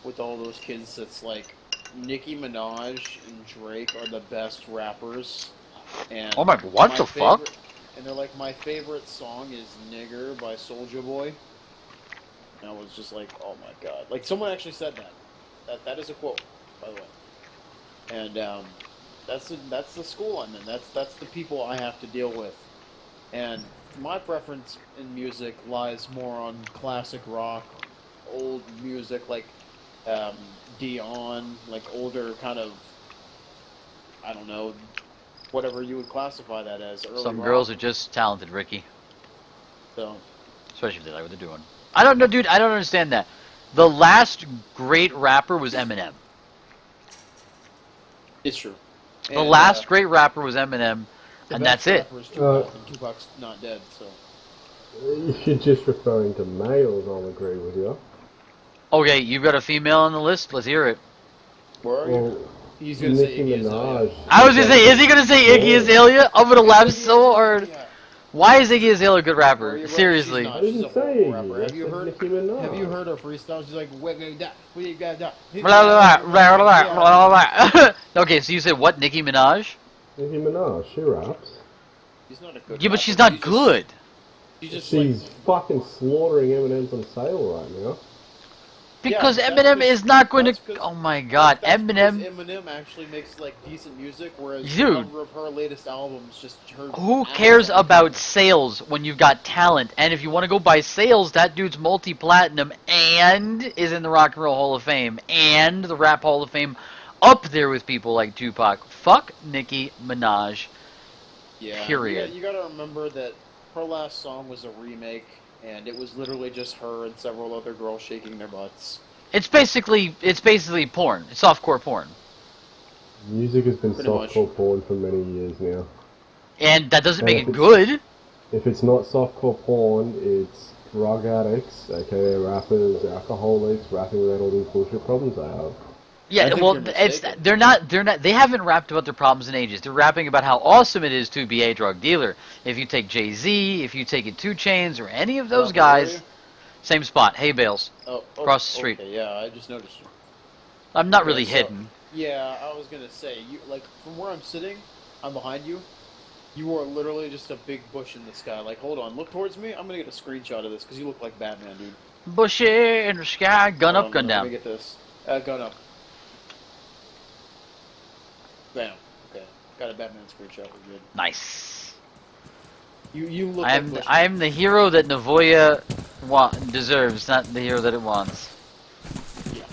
with all those kids that's like Nicki Minaj and Drake are the best rappers. And Oh my, what my the fuck? favorite- And they're like, my favorite song is Nigger by Soulja Boy. And I was just like, oh my god. Like, someone actually said that. That is a quote, by the way. And that's the school I'm in. That's the people I have to deal with. And my preference in music lies more on classic rock, old music like Dion, like older kind of, I don't know, whatever you would classify that as. Early Some rock. girls are just talented, Ricky. So, Especially if they like what they're doing. I don't know, dude. I don't understand that. The last great rapper was Eminem. it's true. The last great rapper was Eminem, and that's it. Tupac, and Tupac's not dead, so. If you're just referring to males, I'll agree with you. Okay, you've got a female on the list. Let's hear it. Where are Well, you? He's gonna say Nicki Iggy Azalea. Minaj. I was gonna say, is he gonna say Iggy Azalea? I'm gonna laugh so hard. Why is Iggy Azalea a good rapper? Seriously. She's not. I She's didn't a say horrible Iggy, rapper. I Have you said heard? Nicki Minaj. Have you heard her freestyle? She's like, we got that. Okay, so you said what? Nicki Minaj? Nicki Minaj, she raps. She's not a good. Yeah, but rapper. she's not good. She's just She's like, fucking slaughtering M&M's on sale right now. Because Yeah, Eminem that's is not going to. that's 'cause- Oh my God, that's because Eminem. Eminem actually makes like decent music, whereas Dude. the cover of her latest albums just her. Who ass cares on the about cover. sales when you've got talent? And if you want to go by sales, that dude's multi-platinum and is in the Rock and Roll Hall of Fame and the Rap Hall of Fame, up there with people like Tupac. Fuck Nicki Minaj. Yeah, Period. You gotta remember that her last song was a remake, and it was literally just her and several other girls shaking their butts. It's basically porn. It's softcore porn, Music has been Pretty much. softcore porn for many years now. and that doesn't make if it it's- good. If it's not softcore porn, it's drug addicts, aka rappers, alcoholics, rapping about all these bullshit problems they have. I Yeah, think well, you're it's mistaken. they haven't rapped about their problems in ages. They're rapping about how awesome it is to be a drug dealer. If you take Jay-Z, if you take it 2 Chainz, or any of those Rob, where are guys, you? same spot, hay bales. Oh, across the street. Okay, yeah, I just noticed you. I'm not Okay, really so- hidden. Yeah, I was gonna say, you like from where I'm sitting, I'm behind you. You are literally just a big bush in the sky. Like, hold on, look towards me. I'm gonna get a screenshot of this because you look like Batman, dude. Bushy in the sky, gun Hold up, on, gun Let me down. get this. Gun up. Bam. Okay, got a Batman screenshot. We're good. Nice. You look. I'm like Bush. I'm the hero that Navoya deserves, not the hero that it wants. Yeah.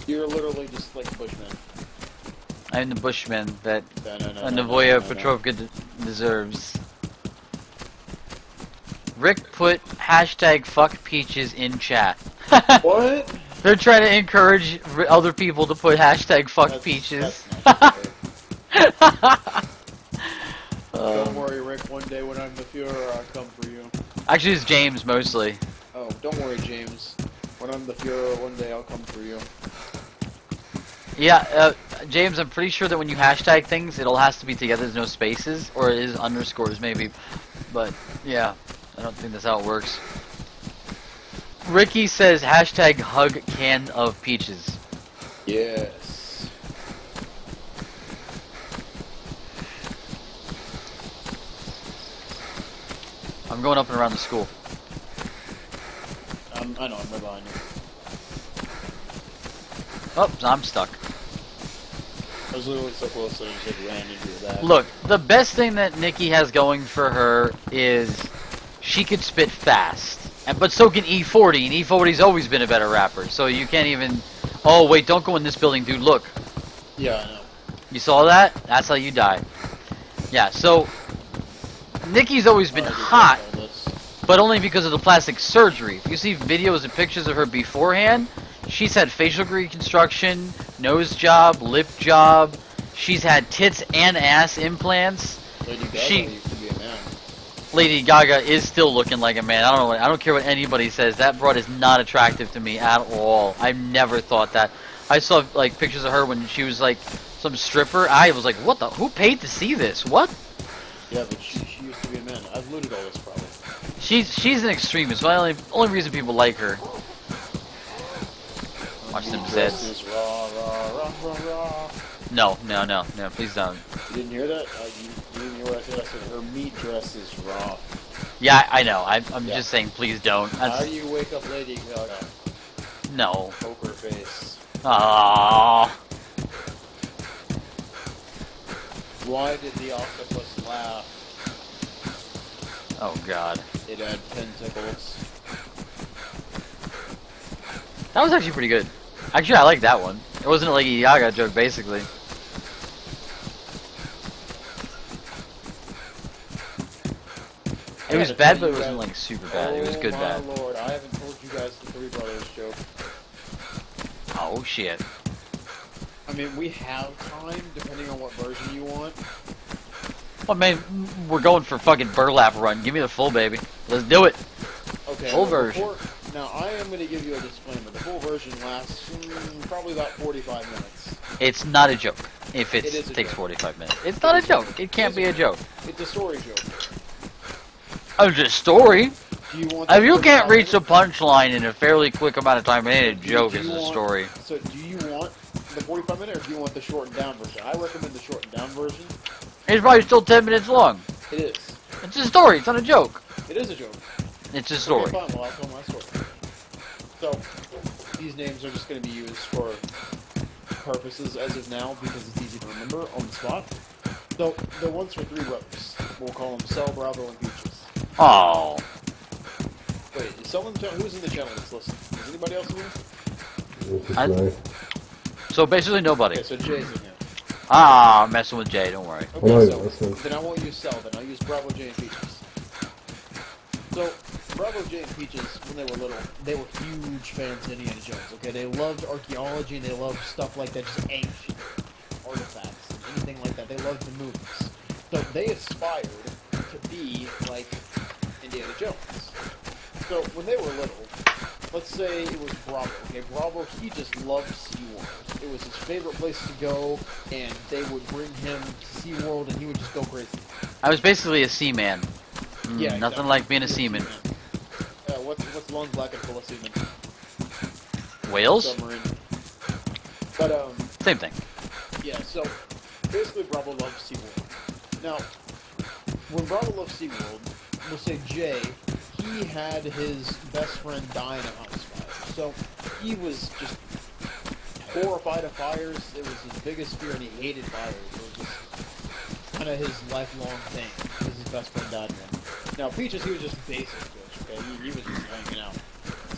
You're literally just like a bushman. I'm the bushman that No. Novoya Petrovka deserves. Rick put hashtag fuck peaches in chat. What? They're trying to encourage other people to put hashtag fuck peaches. That's don't worry, Rick. One day when I'm the Fuhrer, I'll come for you. Actually, it's James mostly. Oh, don't worry, James. When I'm the Fuhrer, one day I'll come for you. Yeah, James, I'm pretty sure that when you hashtag things, it all has to be together. There's no spaces, or it is underscores maybe. But yeah, I don't think that's how it works. Ricky says hashtag hug can of peaches. Yes. I'm going up and around the school. I know, I'm right behind you. Oh, I'm stuck. I was literally so close that I just like ran into that. Look, the best thing that Nikki has going for her is she could spit fast. But so can E40, and E40's always been a better rapper. So you can't even... Oh, wait, don't go in this building, dude. Look. Yeah, I know. You saw that? That's how you die. Yeah, so... Nikki's always been hot, but only because of the plastic surgery. If you see videos and pictures of her beforehand, she's had facial reconstruction, nose job, lip job. She's had tits and ass implants. Lady Gaga used to be a man. Lady Gaga is still looking like a man. I don't care what anybody says. That broad is not attractive to me at all. I've never thought that. I saw like pictures of her when she was like some stripper. I was like, what the? Who paid to see this? What? Yeah, but she used to be a man. I've looted all this probably. She's an extremist. So the only reason people like her. Watch them zeds. No, please don't. You didn't hear that? You didn't hear what I said? I said her meat dress is raw. Yeah, I know. I'm just saying, please don't. How do you wake up Lady Gaga? No. Poker face. Aww. Why did the octopus laugh? Oh God. It had tentacles. That was actually pretty good. Actually, I like that one. It wasn't a Lady Gaga joke, basically. It was bad, but it wasn't like super bad. It was good bad. Oh my lord, I haven't told you guys the Three Brothers joke. Oh shit. I mean, we have time, depending on what version you want. Well, man, we're going for fucking burlap run. Give me the full, baby. Let's do it. Okay. Full version. Now, I am going to give you a disclaimer. The full version lasts probably about 45 minutes. It's not a joke. If it takes joke. 45 minutes. It's not a joke. It can't be a joke. It's a story joke. Oh, just story? Do you want If you can't reach the punchline in a fairly quick amount of time, it ain't a joke, it's a want, story. So, do you want the 45 minute or do you want the shortened down version? I recommend the shortened down version. It's probably still 10 minutes long. It is. It's a story, it's not a joke. It is a joke. It's a story. Okay, fine, well, I'll tell my story. So, these names are just going to be used for purposes as of now because it's easy to remember on the spot. So, the ones for Three Brothers. We'll call them Cell, Bravo, and Peaches. Oh. Wait, is someone in the channel? Who's in the channel that's listening? Is anybody else in here? This is I- nice. So basically nobody. Okay, so Jay's in here. Ah, I'm messing with Jay, don't worry. Okay, Oh, yeah, so listen. then I won't use Cell, then I'll use Bravo, Jay, and Peaches. So, Bravo, Jay, and Peaches, when they were little, they were huge fans of Indiana Jones, okay? They loved archaeology, and they loved stuff like that, just ancient artifacts, and anything like that. They loved the movies. So they aspired to be like Indiana Jones. So when they were little, let's say it was Bravo, okay? Bravo, he just loved SeaWorld. It was his favorite place to go, and they would bring him to SeaWorld, and he would just go crazy. I was basically a seaman. Yeah, Nothing exactly. like being a seaman. What's long, black, and full of seamen? Whales? Submarine. But, Same thing. yeah, so basically Bravo loved SeaWorld. Now, when Bravo loved SeaWorld, we'll say Jay, he had his best friend die in a house fire. So he was just horrified of fires. It was his biggest fear, and he hated fires. It was just kind of his lifelong thing, because his best friend died in one. Now, Peaches, he was just basic bitch, okay? he was just hanging out.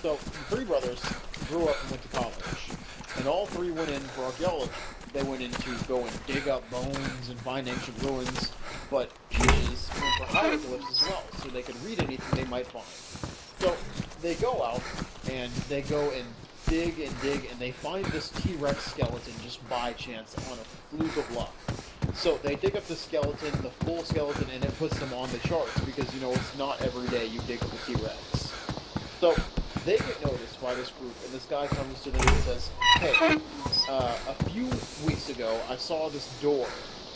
So the three brothers grew up and went to college, and all three went in for archaeology. They went in to go and dig up bones and find ancient ruins, but Jews went for hieroglyphs as well, so they could read anything they might find. So they go out and they go and dig, and they find this T-Rex skeleton just by chance on a fluke of luck. So they dig up the skeleton, the full skeleton, and it puts them on the charts because, you know, it's not every day you dig up a T-Rex. So they get noticed by this group, and this guy comes to them and says, hey, a few weeks ago I saw this door,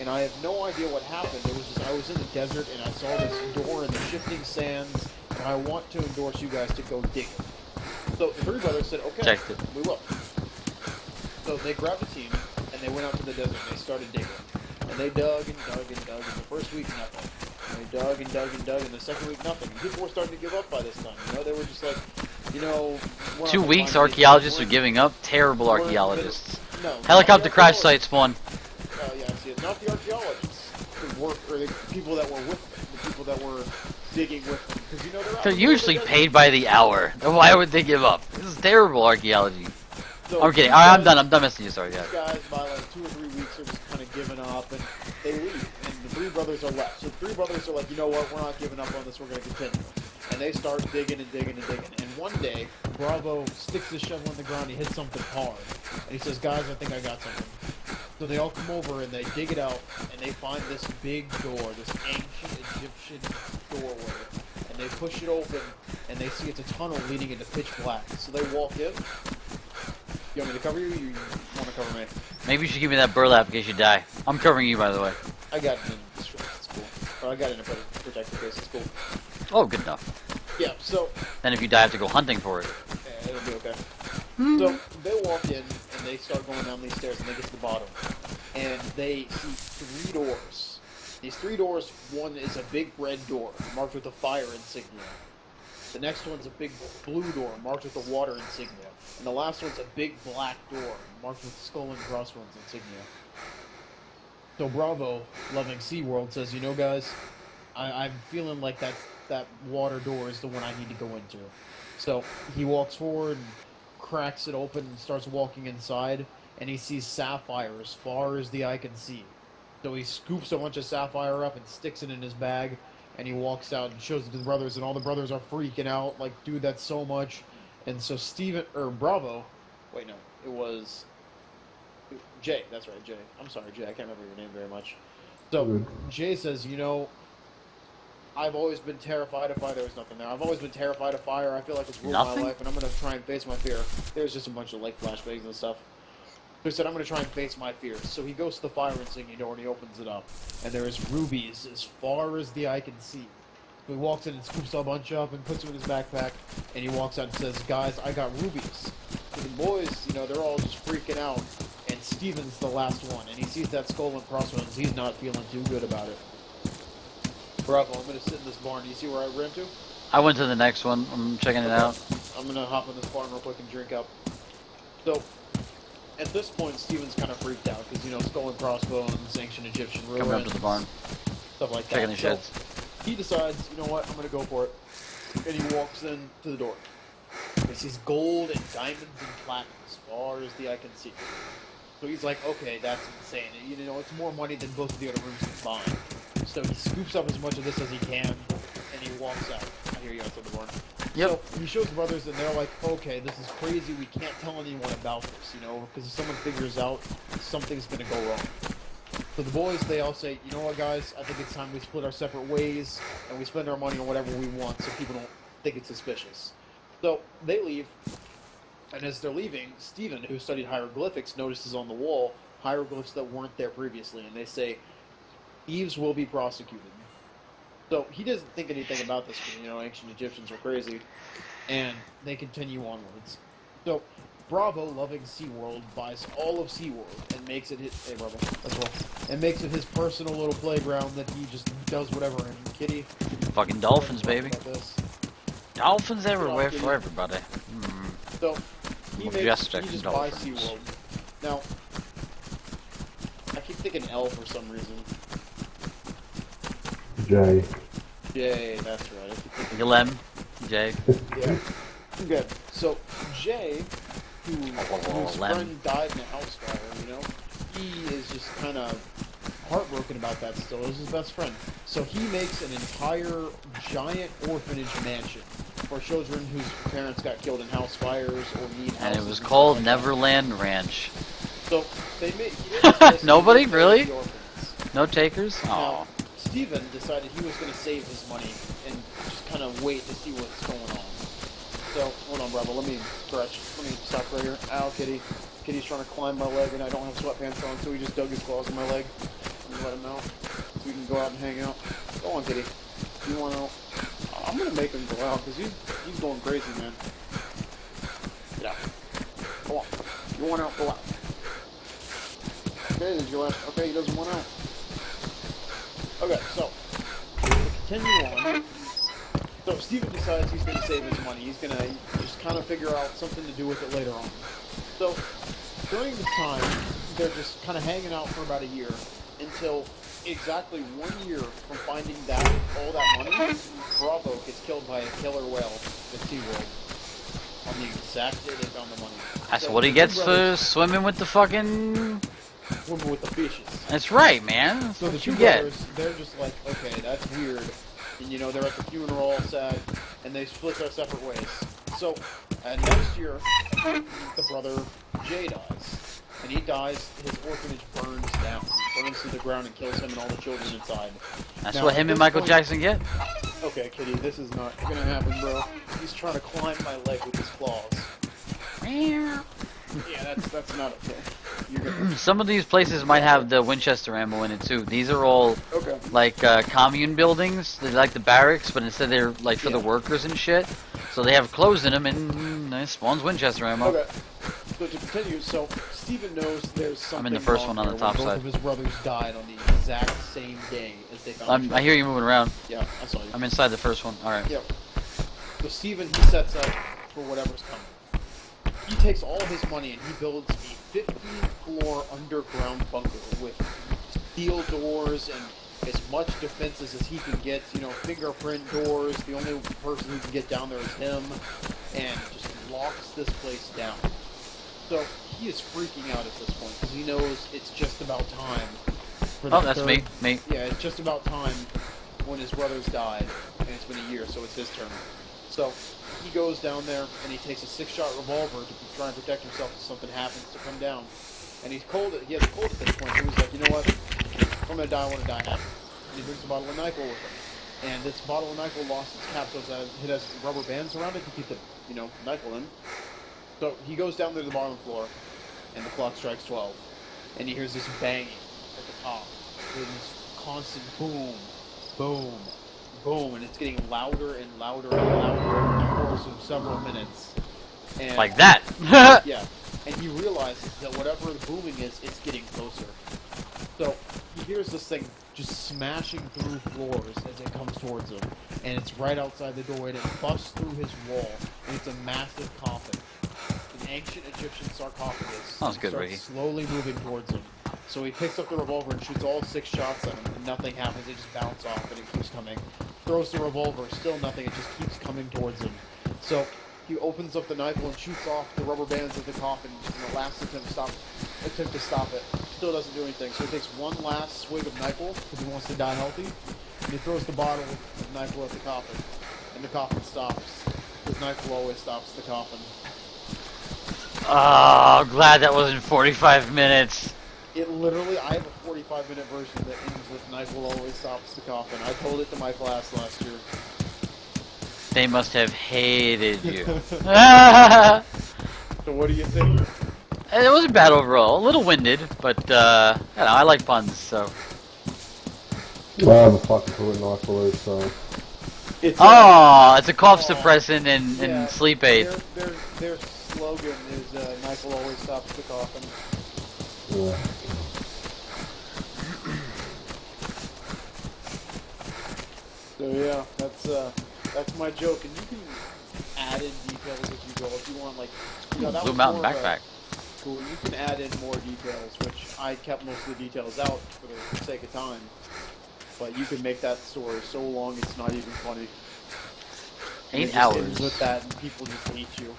and I have no idea what happened. It was just, I was in the desert, and I saw this door in the shifting sands, and I want to endorse you guys to go dig it. So the three brothers said, okay, we will. So they grabbed a team, and they went out to the desert, and they started digging. And they dug and dug and dug, and the first week, nothing. And they dug and dug and dug, and the second week, nothing. And people were starting to give up by this time, you know? They were just like, you know... 2 weeks, archaeologists are giving up? Terrible archaeologists. No, helicopter crash site spawn. Yeah, I see it. Not the archaeologists. Or the people that were with them. The people that were digging with them. Because, you know, they're usually paid by the hour. Why would they give up? This is terrible archaeology. So I'm kidding. Alright, I'm done messing you. Sorry, yeah. These guys, by like 2 or 3 weeks, are just kind of giving up, and they leave. And the three brothers are left. So the three brothers are like, you know what? We're not giving up on this. We're going to continue. And they start digging and digging and digging. And one day, Bravo sticks his shovel in the ground. He hits something hard. And he says, guys, I think I got something. So they all come over and they dig it out, and they find this big door, this ancient Egyptian doorway. And they push it open, and they see it's a tunnel leading into pitch black. So they walk in. You want me to cover you, or you want to cover me? Maybe you should give me that burlap in case you die. I'm covering you, by the way. I got it in the strip, it's cool. Or I got it in a protective case, it's cool. Oh, good enough. Yeah, so... Then if you die, I have to go hunting for it. Yeah, it'll be okay. So, they walk in, and they start going down these stairs, and they get to the bottom. And they see 3 doors. These 3 doors, one is a big red door, marked with a fire insignia. The next one's a big blue door, marked with the water insignia. And the last one's a big black door, marked with skull and crossbones insignia. So Bravo, loving SeaWorld, says, you know guys, I'm feeling like that water door is the one I need to go into. So he walks forward and cracks it open and starts walking inside, and he sees sapphire as far as the eye can see. So he scoops a bunch of sapphire up and sticks it in his bag, and he walks out and shows it to the brothers, and all the brothers are freaking out, like, dude, that's so much. And so Bravo, wait, no, it was Jay, that's right, Jay. I'm sorry, Jay, I can't remember your name very much. So, Jay says, you know, I've always been terrified of fire. There was nothing there. I've always been terrified of fire. I feel like it's ruined my life, and I'm going to try and face my fear. There's just a bunch of, like, flashbangs and stuff. So he said, I'm going to try and face my fears. So he goes to the fire insignia door, and he opens it up. And there is rubies as far as the eye can see. So he walks in and scoops a bunch up and puts them in his backpack. And he walks out and says, guys, I got rubies. So the boys, you know, they're all just freaking out. And Steven's the last one. And he sees that skull and crossbones. He's not feeling too good about it. Bravo, I'm going to sit in this barn. Do you see where I ran to? I went to the next one. I'm checking it out. I'm going to hop in this barn real quick and drink up. So, at this point, Steven's kind of freaked out because, you know, skull and crossbones, ancient Egyptian ruins. Coming up to the barn. Stuff like that. Checking the sheds. So, he decides, you know what, I'm going to go for it. And he walks in to the door. He sees gold and diamonds and platinum as far as the eye can see. So he's like, okay, that's insane. You know, it's more money than both of the other rooms combined. So he scoops up as much of this as he can, and he walks out. I hear you outside the barn. Yep. So he shows the brothers, and they're like, okay, this is crazy. We can't tell anyone about this, you know, because if someone figures out, something's going to go wrong. So the boys, they all say, you know what, guys, I think it's time we split our separate ways, and we spend our money on whatever we want so people don't think it's suspicious. So they leave, and as they're leaving, Steven, who studied hieroglyphics, notices on the wall hieroglyphs that weren't there previously, and they say, thieves will be prosecuted. So he doesn't think anything about this because, you know, ancient Egyptians are crazy, and they continue onwards. So Bravo, loving SeaWorld, buys all of SeaWorld and makes it his... Hey, Bravo, that's well. And makes it his personal little playground that he just does whatever in. Kitty. Fucking dolphins, baby. Dolphins everywhere for everybody. So he just buys SeaWorld. Now, I keep thinking L for some reason. Jay. Jay, that's right. Ghillie. Jay. Yeah. Okay. So Jay, whose Lem. friend died in a house fire, you know, he is just kind of heartbroken about that still. It was his best friend. So he makes an entire giant orphanage mansion for children whose parents got killed in house fires or need houses. And it was stuff called like that. Neverland Ranch. So they made. He did this Nobody? to feed Really? the orphans. No takers? Now, Oh. Steven decided he was going to save his money and just kind of wait to see what's going on. So, hold on, brother. Let me stop right here. Ow, kitty. Kitty's trying to climb my leg, and I don't have sweatpants on, so he just dug his claws in my leg. And let him out, so we can go out and hang out. Go on, kitty. You want out? I'm going to make him go out, because he's going crazy, man. Get out. Go on. You want out? Go out. Okay, there's your last. Okay, he doesn't want out. Okay, so continue on. So Steven decides he's going to save his money. He's going to just kind of figure out something to do with it later on. So during this time, they're just kind of hanging out for about a year until exactly 1 year from finding all that money, Bravo gets killed by a killer whale at SeaWorld on the exact day they found the money. That's So what he the gets two for brothers swimming with the fucking... swim with the fishes. That's right, man. That's So the what two you get. brothers, they're just like, okay, that's weird. And you know, they're at the funeral all sad, and they split their separate ways. So, next year, the brother Jay dies. And he dies, his orphanage burns down. He burns to the ground and kills him and all the children inside. That's Now, what at him and this Michael point- Jackson get. Okay, kitty, this is not gonna happen, bro. He's trying to climb my leg with his claws. Yeah, that's not okay. You're gonna... Some of these places might have the Winchester ammo in it too. These are all Okay. like commune buildings. They're like the barracks, but instead they're like for the Yeah. workers and shit. So they have clothes in them, and it spawns Winchester ammo. Okay. So to continue, so Steven knows there's something I'm in the first wrong one on the here top when side. both of his brothers died on the exact same day as they found each I hear other. you moving around. Yeah, I saw you. I'm inside the first one. All right. Yep. So Steven, he sets up for whatever's coming. He takes all of his money and he builds a 15-floor underground bunker with steel doors and as much defenses as he can get. You know, fingerprint doors. The only person who can get down there is him, and just locks this place down. So he is freaking out at this point because he knows it's just about time. For the Oh, that's me. Me. Yeah, it's just about time when his brothers died, and it's been a year, so it's his turn. So he goes down there and he takes a 6-shot revolver to try and protect himself if something happens to come down. And he's cold. He has a cold at this point, so he's like, you know what? If I'm gonna die, I want to die happy. And he brings a bottle of NyQuil with him. And this bottle of NyQuil lost its cap, so it has rubber bands around it to keep the NyQuil in. So he goes down there to the bottom floor, and the clock strikes 12. And he hears this banging at the top. There's this constant boom, boom, boom, and it's getting louder and louder and louder over the course of several minutes. And Like that. yeah, and he realizes that whatever the booming is, it's getting closer. So he hears this thing just smashing through floors as it comes towards him, and it's right outside the door, and it busts through his wall, and it's a massive coffin, an ancient Egyptian sarcophagus. Sounds good, starts Ricky. slowly moving towards him. So he picks up the revolver and shoots all 6 shots at him, and nothing happens. They just bounce off, and it keeps coming. Throws the revolver, still nothing. It just keeps coming towards him. So he opens up the NyQuil and shoots off the rubber bands of the coffin in the last attempt to stop it. Still doesn't do anything. So he takes one last swig of NyQuil because he wants to die healthy, and he throws the bottle of NyQuil at the coffin, and the coffin stops. Because NyQuil always stops the coffin. Oh, glad that wasn't 45 minutes. It literally, I have a 45-minute version that ends with NyQuil always stops the coffin. I told it to my class last year. They must have hated you. So what do you think? It wasn't bad overall. A little winded, but I don't know, I like puns, so. I have a fucking clue what NyQuil is, so... It's Oh, it's a cough suppressant and sleep aid. Their slogan is NyQuil always stops the coffin. Yeah. So yeah, that's my joke, and you can add in details as you go if you want. Like, that Blue was Mountain more of a- backpack. Cool. You can add in more details, which I kept most of the details out for the sake of time. But you can make that story so long it's not even funny. And it 8 just ends hours. with that, and people just hate you.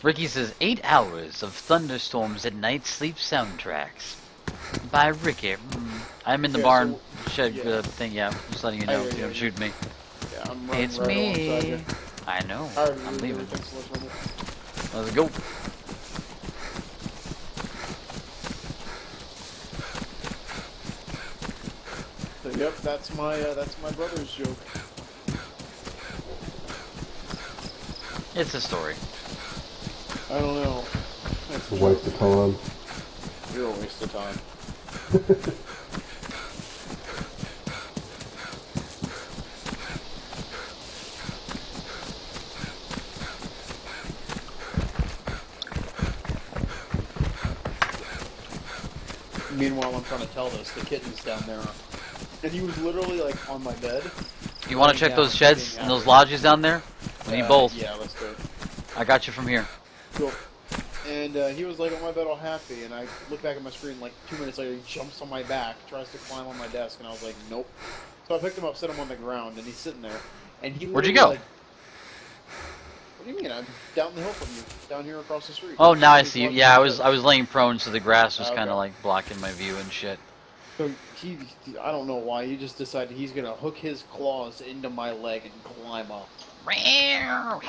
Ricky says 8 hours of thunderstorms at night sleep soundtracks by Ricky. I'm in the Yeah, barn so- shed yeah. thing. Yeah, just letting you I know hear if you you, don't shoot me. Yeah, I'm running It's right alongside you. me. I know. I already I'm moved leaving. everything, so let's run it. Let's go. So, yep, that's my brother's joke. It's a story. I don't know. That's A waste of time. You're a waste of time. Meanwhile, I'm trying to tell this, the kitten's down there. And he was literally, like, on my bed. You want to check those sheds and those lodges down there? We need both. Yeah, let's do it. I got you from here. Cool. And he was, like, on my bed all happy, and I look back at my screen, like, 2 minutes later, he jumps on my back, tries to climb on my desk, and I was like, nope. So I picked him up, set him on the ground, and he's sitting there. And he Where'd you literally, go? like, what do you mean? I'm down the hill from you, down here across the street. Oh, now I He's see you. watching Yeah, I my was bed. laying prone, so the grass was Okay. kind of like blocking my view and shit. So I don't know why, he just decided he's gonna hook his claws into my leg and climb up. No,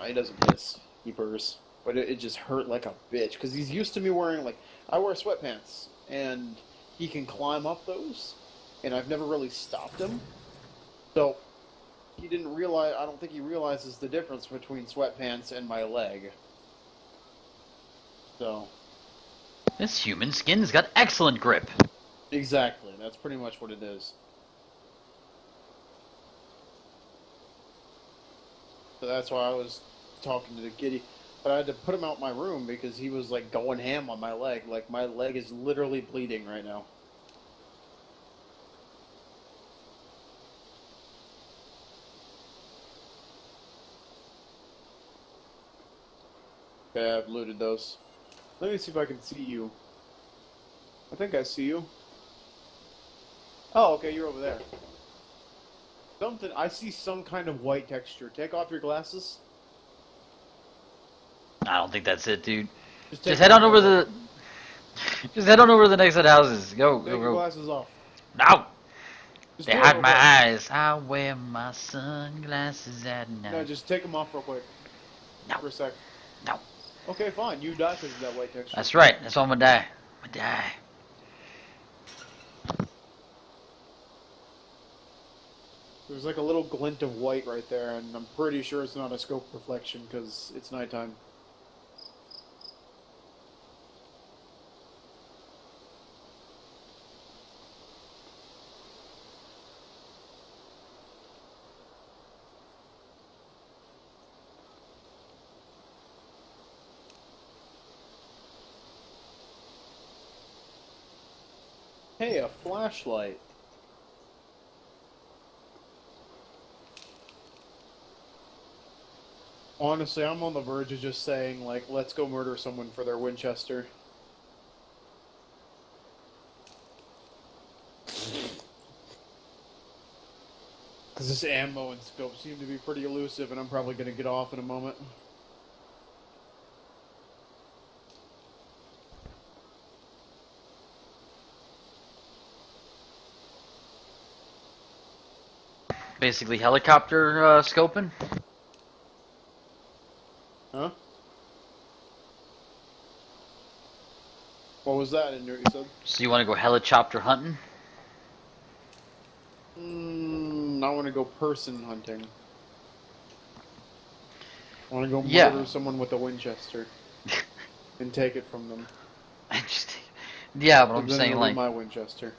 he doesn't miss. He purrs. But it just hurt like a bitch, because he's used to me wearing, like, I wear sweatpants, and he can climb up those, and I've never really stopped him. So, he didn't realize, I don't think he realizes the difference between sweatpants and my leg. So, This human skin's got excellent grip. exactly, that's pretty much what it is. So that's why I was talking to the kitty. But I had to put him out my room because he was like going ham on my leg. Like my leg is literally bleeding right now. Okay, I've looted those. Let me see if I can see you. I think I see you. Oh, okay, you're over there. Something, I see some kind of white texture. Take off your glasses. I don't think that's it, dude. Take Just head on them over off. the. Just head on over to the next set of houses. Go, Take go, your go. glasses off. No! Just They do it hide real my quick. eyes. I wear my sunglasses at night. No, just take them off real quick. No. For a sec. No. Okay, fine. You die because of that white texture. That's right. That's why I'm gonna die. I'm gonna die. There's like a little glint of white right there, and I'm pretty sure it's not a scope reflection because it's nighttime. Hey, a flashlight. Honestly, I'm on the verge of just saying, like, let's go murder someone for their Winchester. Because this ammo and scope seem to be pretty elusive, and I'm probably going to get off in a moment. Basically, helicopter scoping. Huh? What was that in there, you said? So you want to go helicopter hunting? I want to go person hunting. I want to go Yeah. murder someone with a Winchester and take it from them. I just. Yeah, but I'm Then saying it'll be like. my Winchester.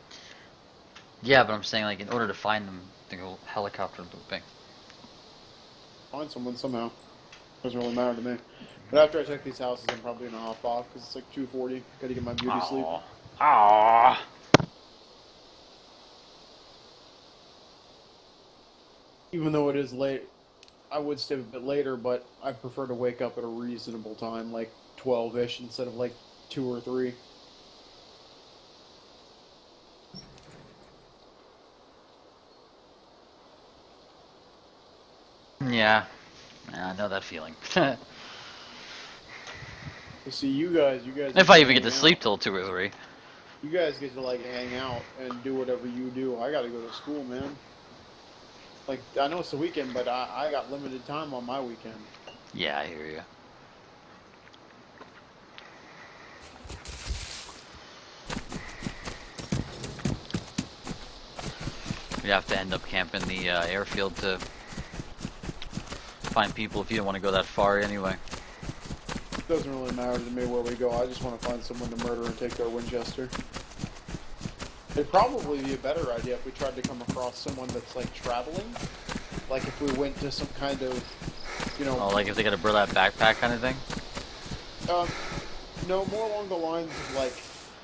Yeah, but I'm saying like in order to find them, to go helicopter looping. Find someone somehow. Doesn't really matter to me. But after I check these houses, I'm probably gonna hop off because it's like 2:40. Gotta get my beauty sleep. Aww. Even though it is late, I would stay a bit later, but I prefer to wake up at a reasonable time, like 12-ish instead of like 2 or 3. Yeah. I know that feeling. You see, you guys. If I even get to sleep till 2 or 3. You guys get to like hang out and do whatever you do. I gotta go to school, man. Like I know it's the weekend, but I got limited time on my weekend. Yeah, I hear you. You have to end up camping the airfield to find people if you don't want to go that far anyway. It doesn't really matter to me where we go. I just want to find someone to murder and take their Winchester. It'd probably be a better idea if we tried to come across someone that's like traveling. Like if we went to some kind of, you know. Oh, like if they got a burlap backpack kind of thing? No, more along the lines of like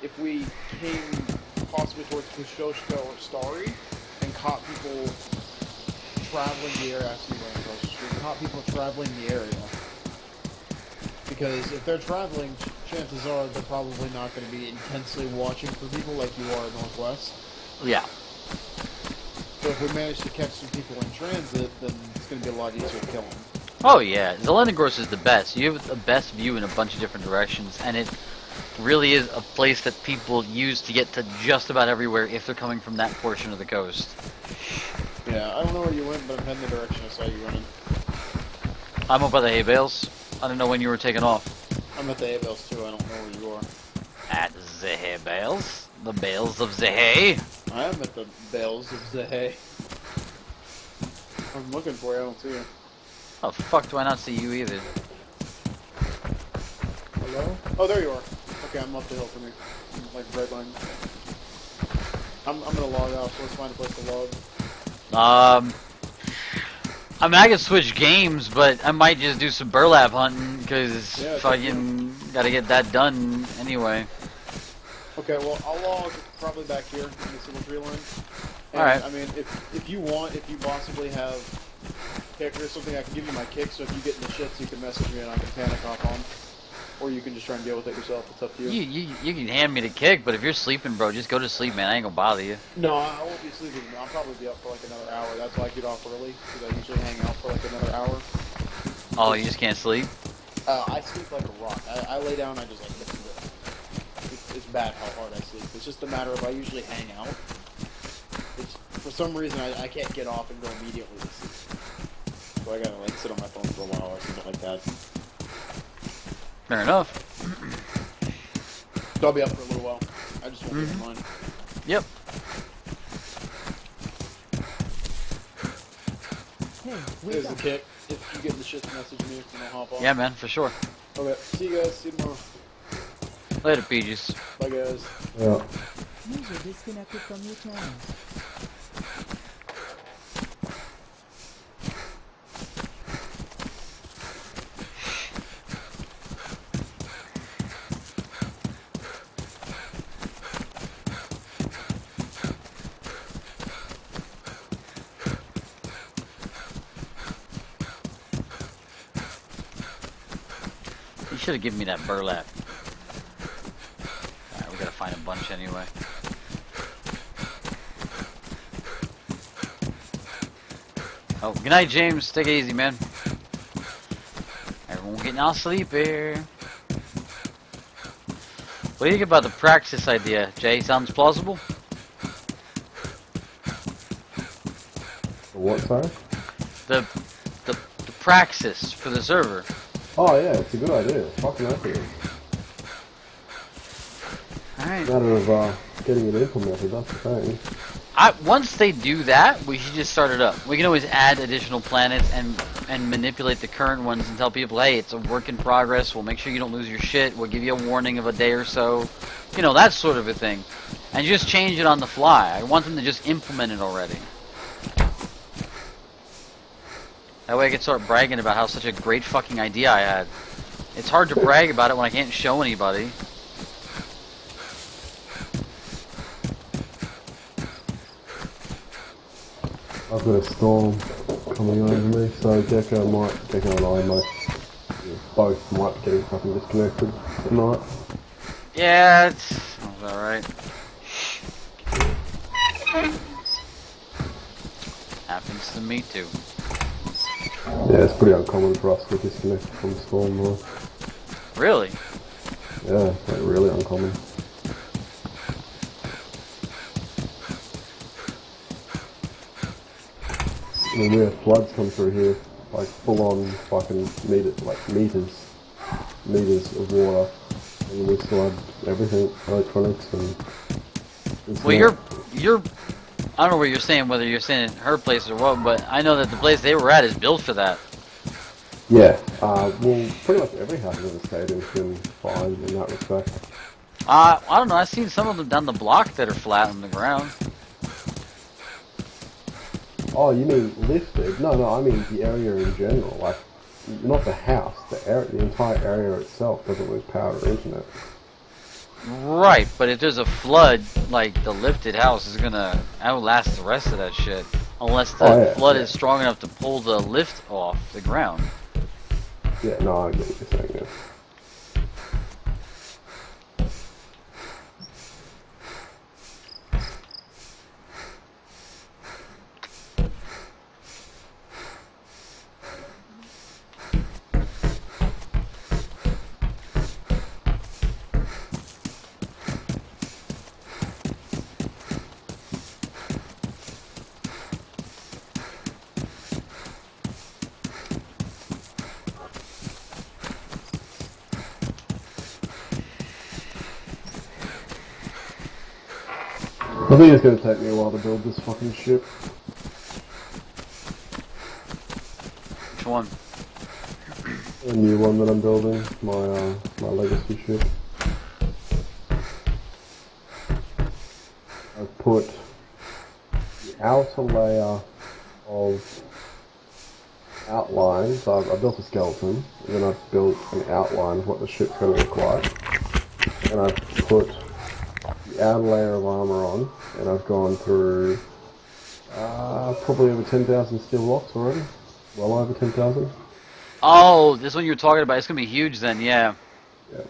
if we came possibly towards Kushoshka or Starry and caught people traveling the area. I see where across the street. Caught people traveling the area. Because if they're traveling, chances are they're probably not going to be intensely watching for people like you are in Northwest. Yeah. So if we manage to catch some people in transit, then it's going to be a lot easier to kill them. Oh yeah, Zelenogorsk is the best. You have the best view in a bunch of different directions, and it really is a place that people use to get to just about everywhere if they're coming from that portion of the coast. Yeah, I don't know where you went, but I'm heading the direction I saw you running. I'm up by the hay bales. I don't know when you were taking off. I'm at the hay bales too, I don't know where you are. At the hay bales? The bales of the hay? I am at the bales of the hay. I'm looking for you, I don't see you. Oh fuck, do I not see you either? Hello? Oh, there you are. Okay, I'm up the hill from you. I'm like red line. I'm gonna log off, so let's find a place to log. I mean, I could switch games, but I might just do some burlap hunting, because Yeah, fucking gotta get that done anyway. Okay, well, I'll log probably back here in the single tree line. And, Alright. I mean, if you want, if you possibly have kick or something, I can give you my kick, so if you get in the shits, you can message me and I can panic hop on. Or you can just try and deal with it yourself, it's up to you. You can hand me the kick, but if you're sleeping, bro, just go to sleep, man. I ain't gonna bother you. No, I won't be sleeping. I'll probably be up for like another hour. That's why I get off early, because I usually hang out for like another hour. Oh, you just can't sleep? I sleep like a rock. I lay down, I just like listen to it. It's bad how hard I sleep. It's just a matter of I usually hang out. It's, for some reason, I can't get off and go immediately to sleep. So I gotta like sit on my phone for a while or something like that. Fair enough. So I'll be up for a little while. I just won't be in mine. Yep. Hey, wake There's the up. kick. If you get in the shit, message me if you know hop on. Yeah, man, for sure. Okay, see you guys. See you tomorrow. Later, Peaches. Bye, guys. Yeah. User disconnected from your channel. You should have given me that burlap. Alright, we gotta find a bunch anyway. Oh, good night, James. Take it easy, man. Everyone getting all sleepy. What do you think about the Praxis idea, Jay? Sounds plausible? What, sorry? The Praxis for the server. Oh yeah, it's a good idea. Fucking accurate. Alright. Matter of getting it implemented, that's the thing. Once they do that, we should just start it up. We can always add additional planets and manipulate the current ones and tell people, hey, it's a work in progress. We'll make sure you don't lose your shit. We'll give you a warning of a day or so. You know, that sort of a thing. And just change it on the fly. I want them to just implement it already. That way I can start bragging about how such a great fucking idea I had. It's hard to brag about it when I can't show anybody. I've got a storm coming over me, so Gecko and I might both might be getting fucking disconnected tonight. Yeah, it's alright. Happens to me too. Yeah, it's pretty uncommon for us to disconnect from Storm though. Really? Yeah, like really uncommon. I mean, we had floods come through here, like full on fucking meters of water, and we still had everything, electronics and Well, internet. you're. I don't know what you're saying, whether you're saying her place or what, but I know that the place they were at is built for that. Yeah, well, pretty much every house in the state has been fine in that respect. I don't know. I've seen some of them down the block that are flat on the ground. Oh, you mean lifted? No, I mean the area in general, like, not the house, the entire area itself doesn't lose power or internet. Right, but if there's a flood, like the lifted house is gonna outlast the rest of that shit. Unless the Oh, yeah, flood yeah. is strong enough to pull the lift off the ground. Yeah, no, I get what you're saying, yeah. I think it's gonna take me a while to build this fucking ship. Which one? A new one that I'm building, my legacy ship. I've put the outer layer of outline, so I've built a skeleton, and then I've built an outline of what the ship's gonna look like. And I've put the outer layer of armor on, and I've gone through probably over 10,000 steel blocks already. Well over 10,000. Oh, this one you're talking about. It's gonna be huge then, yeah. Yeah.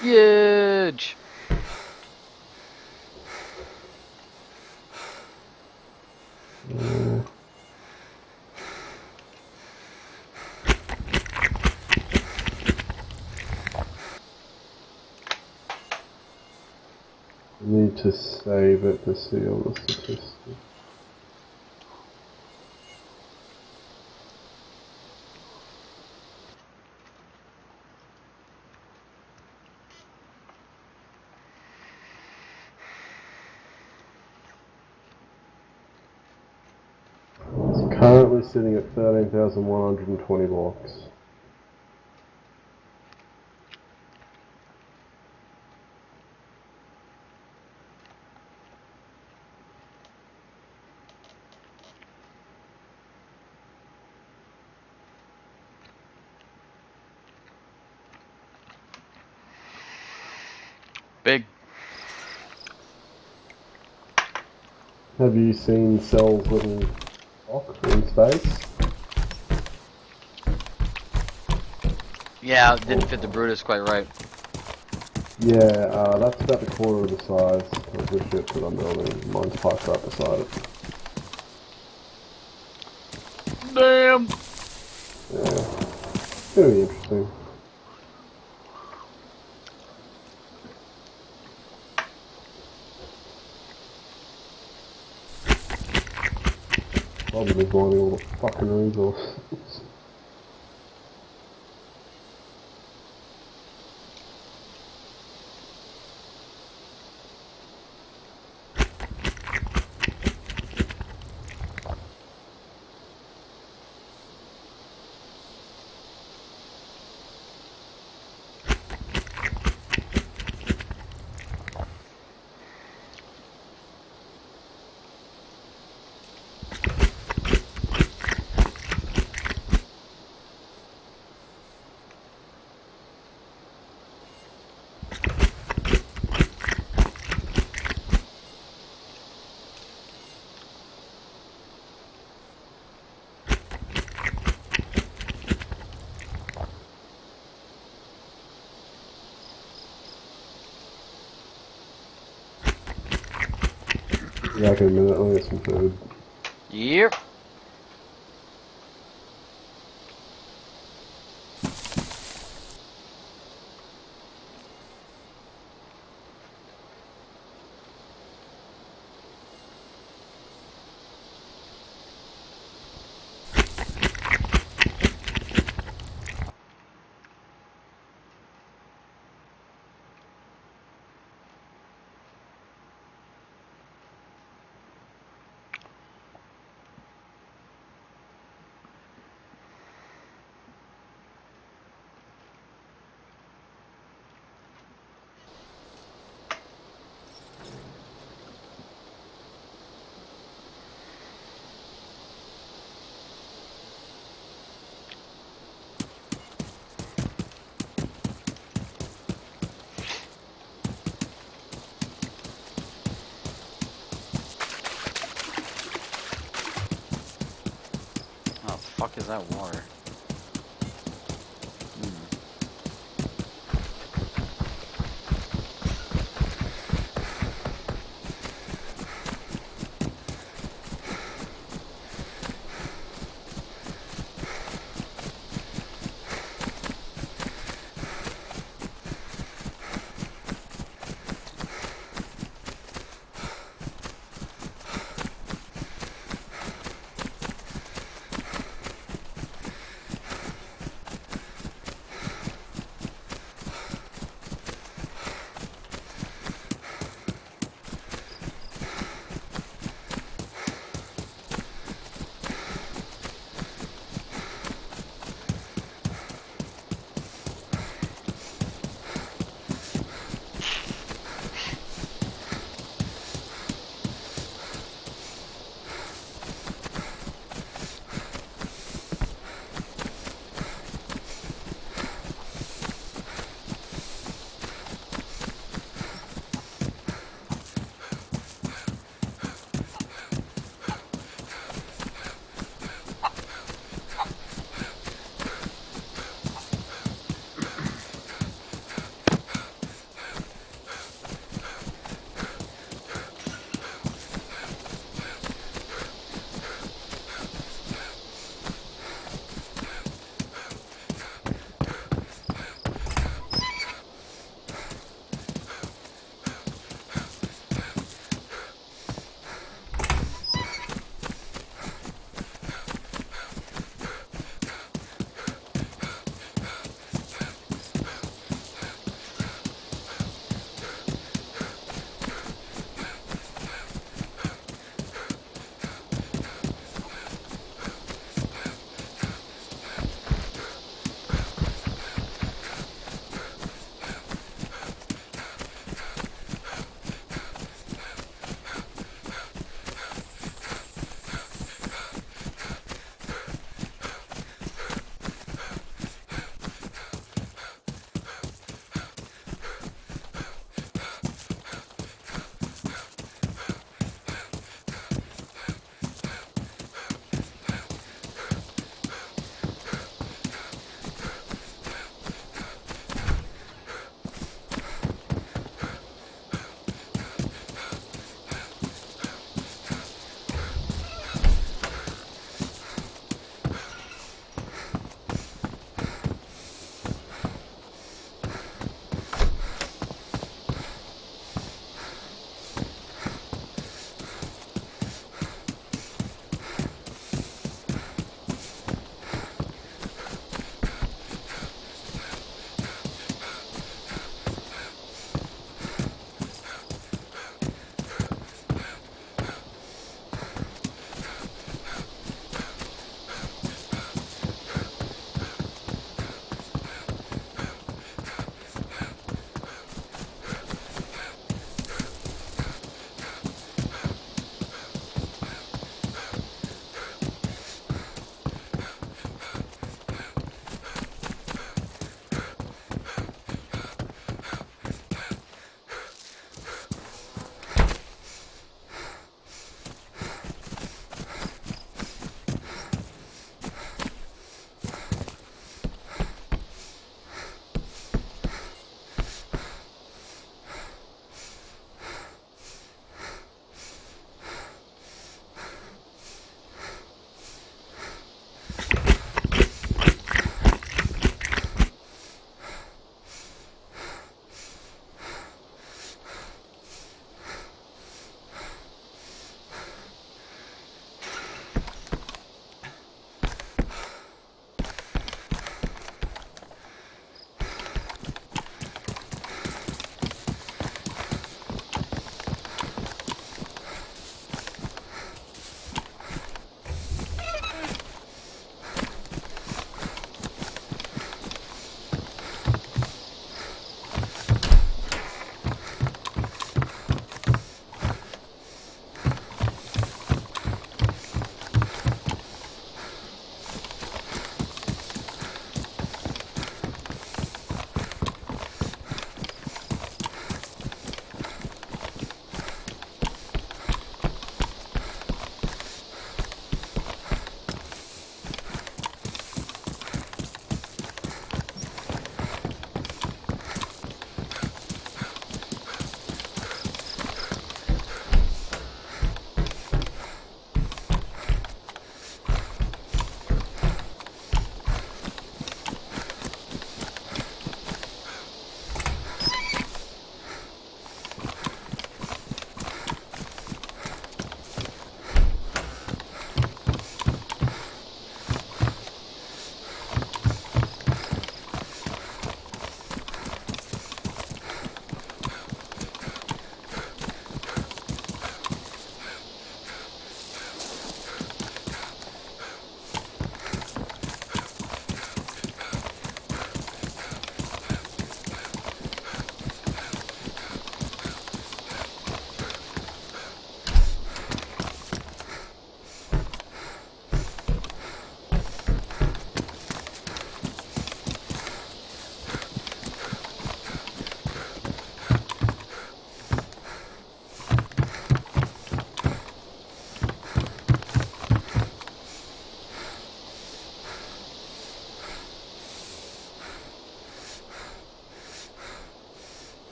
Huge. I need to save it to see all the statistics. It's currently sitting at 13,120 blocks. Big. Have you seen Cell's little block in space? Yeah, it didn't fit the Brutus quite right. Yeah, that's about the quarter of the size of the ship that I'm building. Mine's parked right beside it. Damn. Yeah. It's gonna be interesting. I'll be mining all the fucking resources. Yeah, okay, a minute, I'll get some food. Yep. is that water?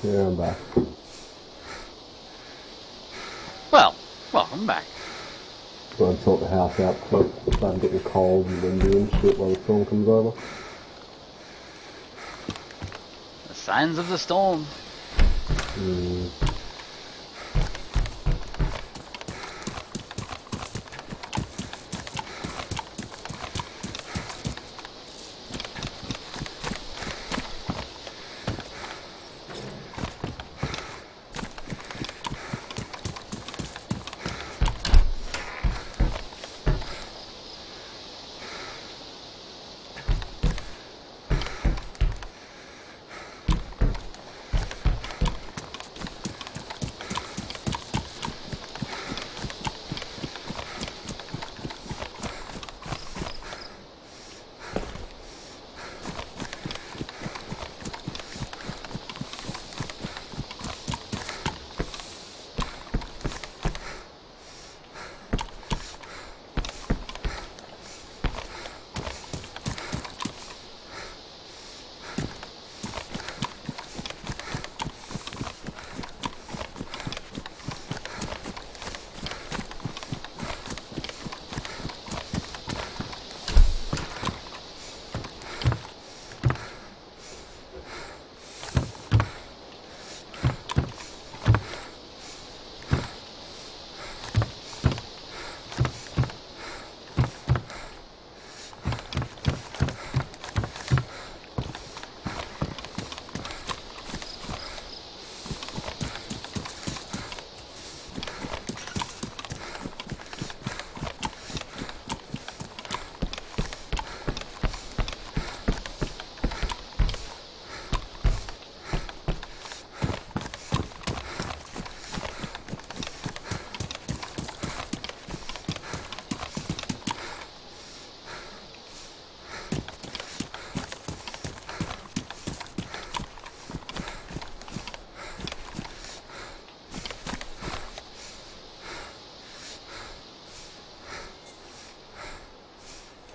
Yeah, I'm back. Well, welcome back. So I sort the house out quick. It's starting getting cold and windy and shit while the storm comes over. The signs of the storm. Mm.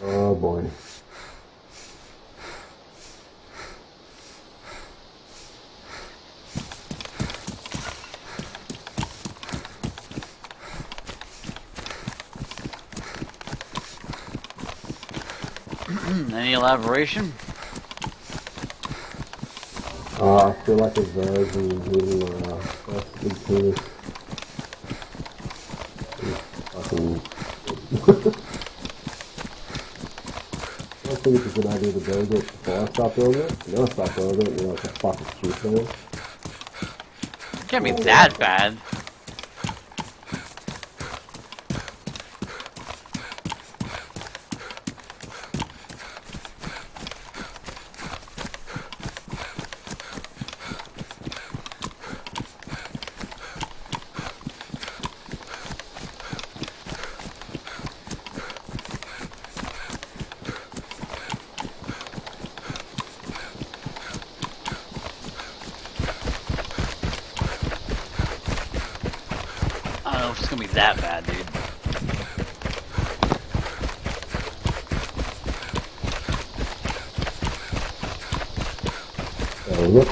Oh boy. Any elaboration? I feel like a virgin little big penis. Fucking. I think it's a good idea to build it before I start building it. And then I start building it, you know, it's a fucking stupid. It can't be that bad. I don't know if it's gonna be that bad, dude. Yep.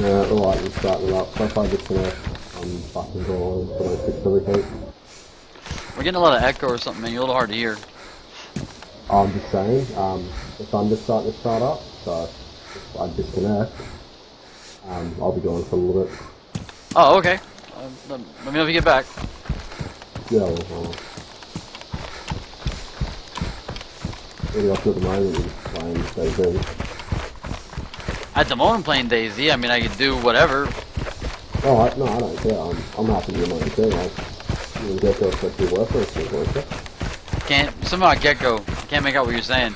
Yeah, the light was starting up, so if I disconnect, I'm fucking going, but I fix everything. We're getting a lot of echo or something, man. You're a little hard to hear. I'm just saying, the sun just starting to start up, so if I disconnect, I'll be going for a little bit. Oh, okay. Let me know if you get back. Yeah, well, really up to the moment is playing DayZ. At the moment, playing DayZ. I mean, I could do whatever. Oh, no, I don't care. I'm happy to do my own thing. You get there for your work or something. Can't somehow Gecko. Can't make out what you're saying.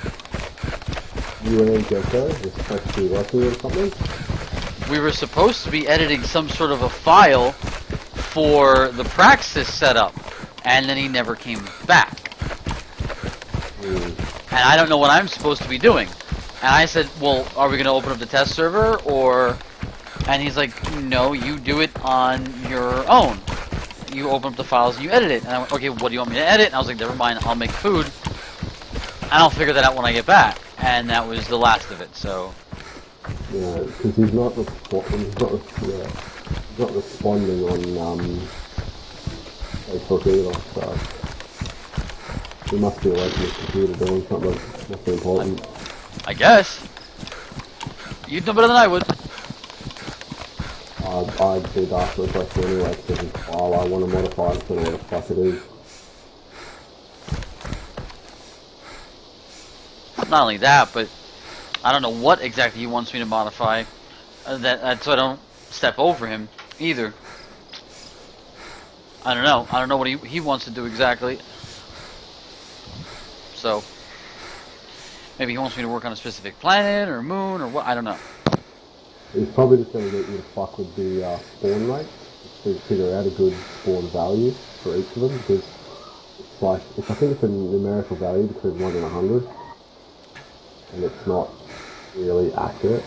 You and Gecko is supposed to be working or something? We were supposed to be editing some sort of a file for the Praxis setup, and then he never came back. And I don't know what I'm supposed to be doing. And I said, well, are we gonna open up the test server or? And he's like, no, you do it on your own. You open up the files and you edit it. And I went, okay, what do you want me to edit? And I was like, never mind, I'll make food. And I'll figure that out when I get back. And that was the last of it. So. Yeah, because he's not responding on Facebook either. So he must be away from his computer doing something. Must be important. I guess. You'd know better than I would. I'd be after the question anyway, because it's a file I want to modify it, so what the fuck it is. Not only that, but I don't know what exactly he wants me to modify. So I don't step over him either. I don't know. I don't know what he wants to do exactly. So maybe he wants me to work on a specific planet or moon or what. I don't know. He's probably just going to get you to fuck with the spawn rate to figure out a good spawn value for each of them, because it's like, I think it's a numerical value between 1 and 100, and it's not really accurate.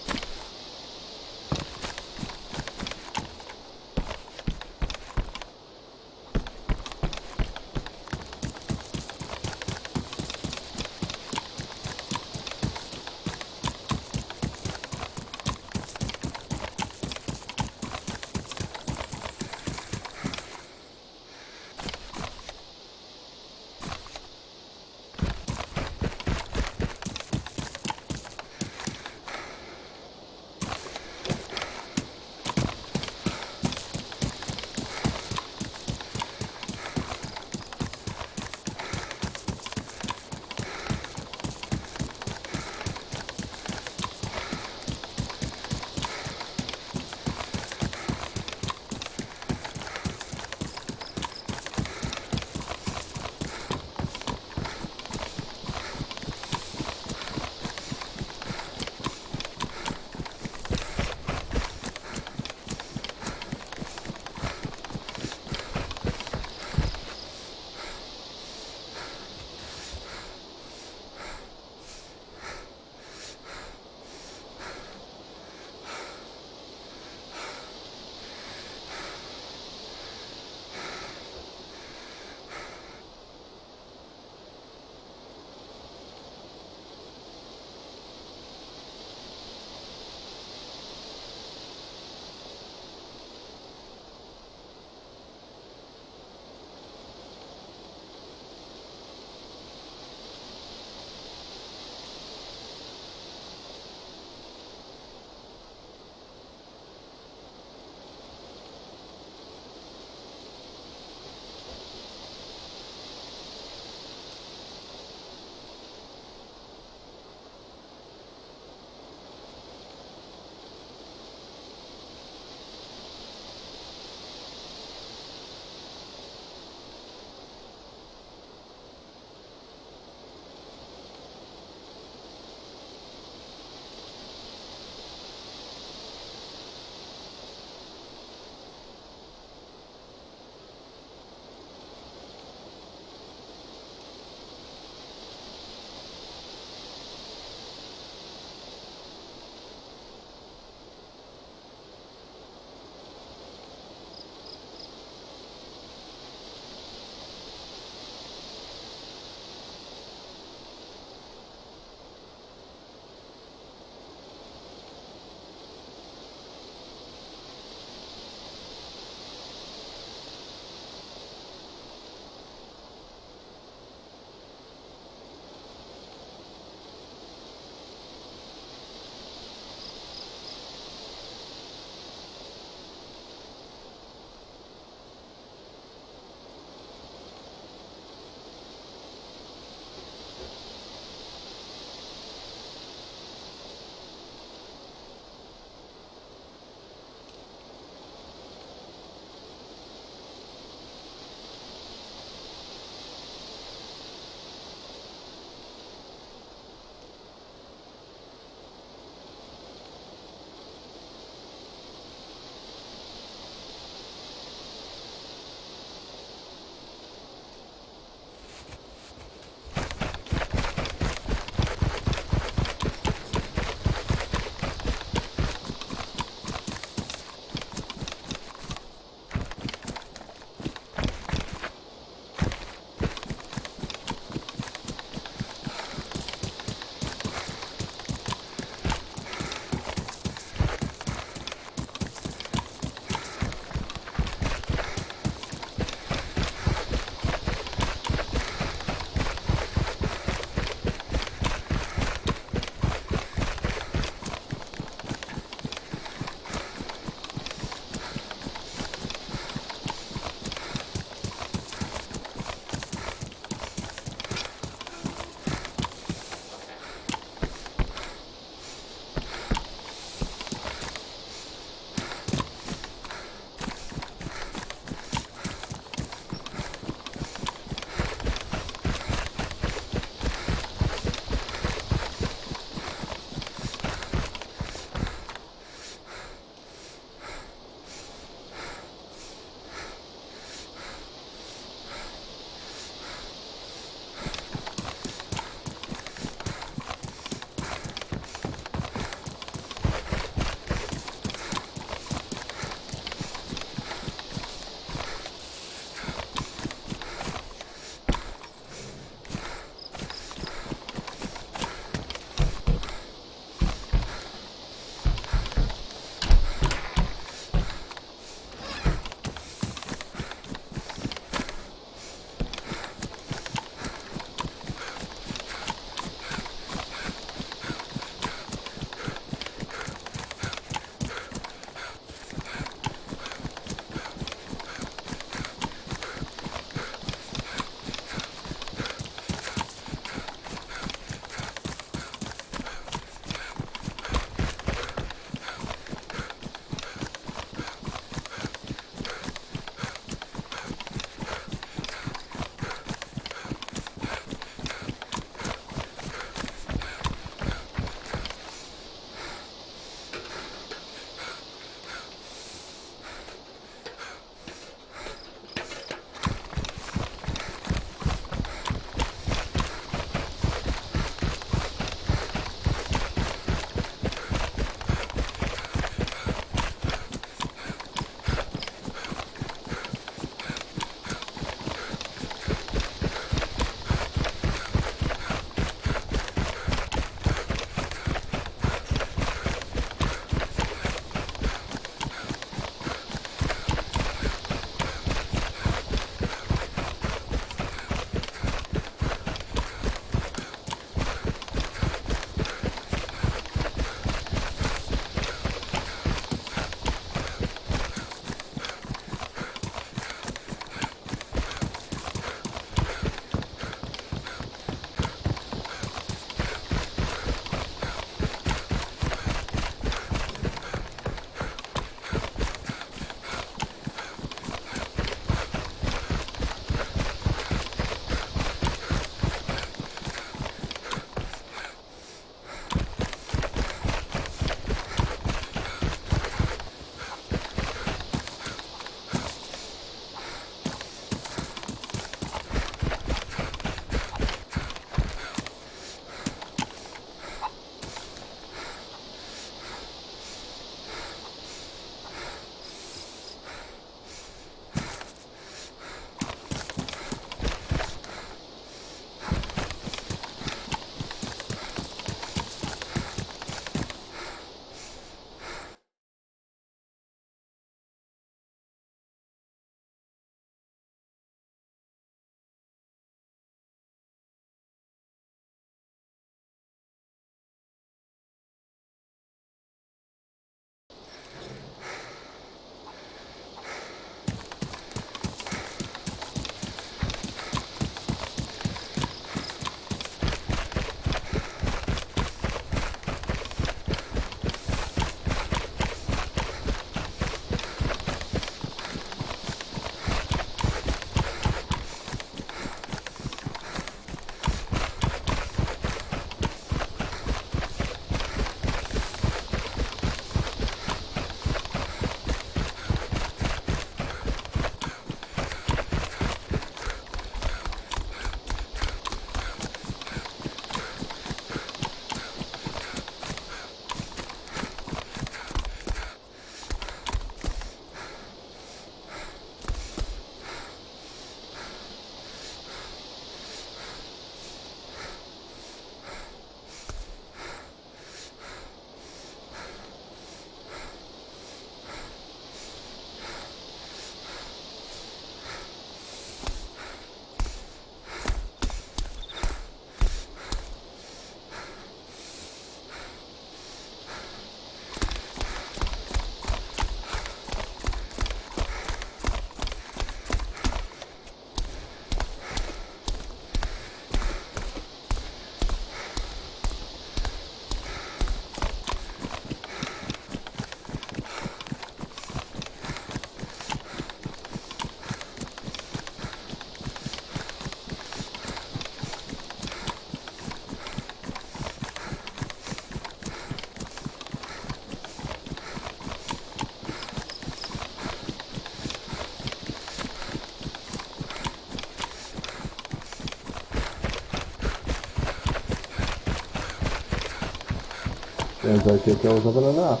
Turns out Gecko was having a nap.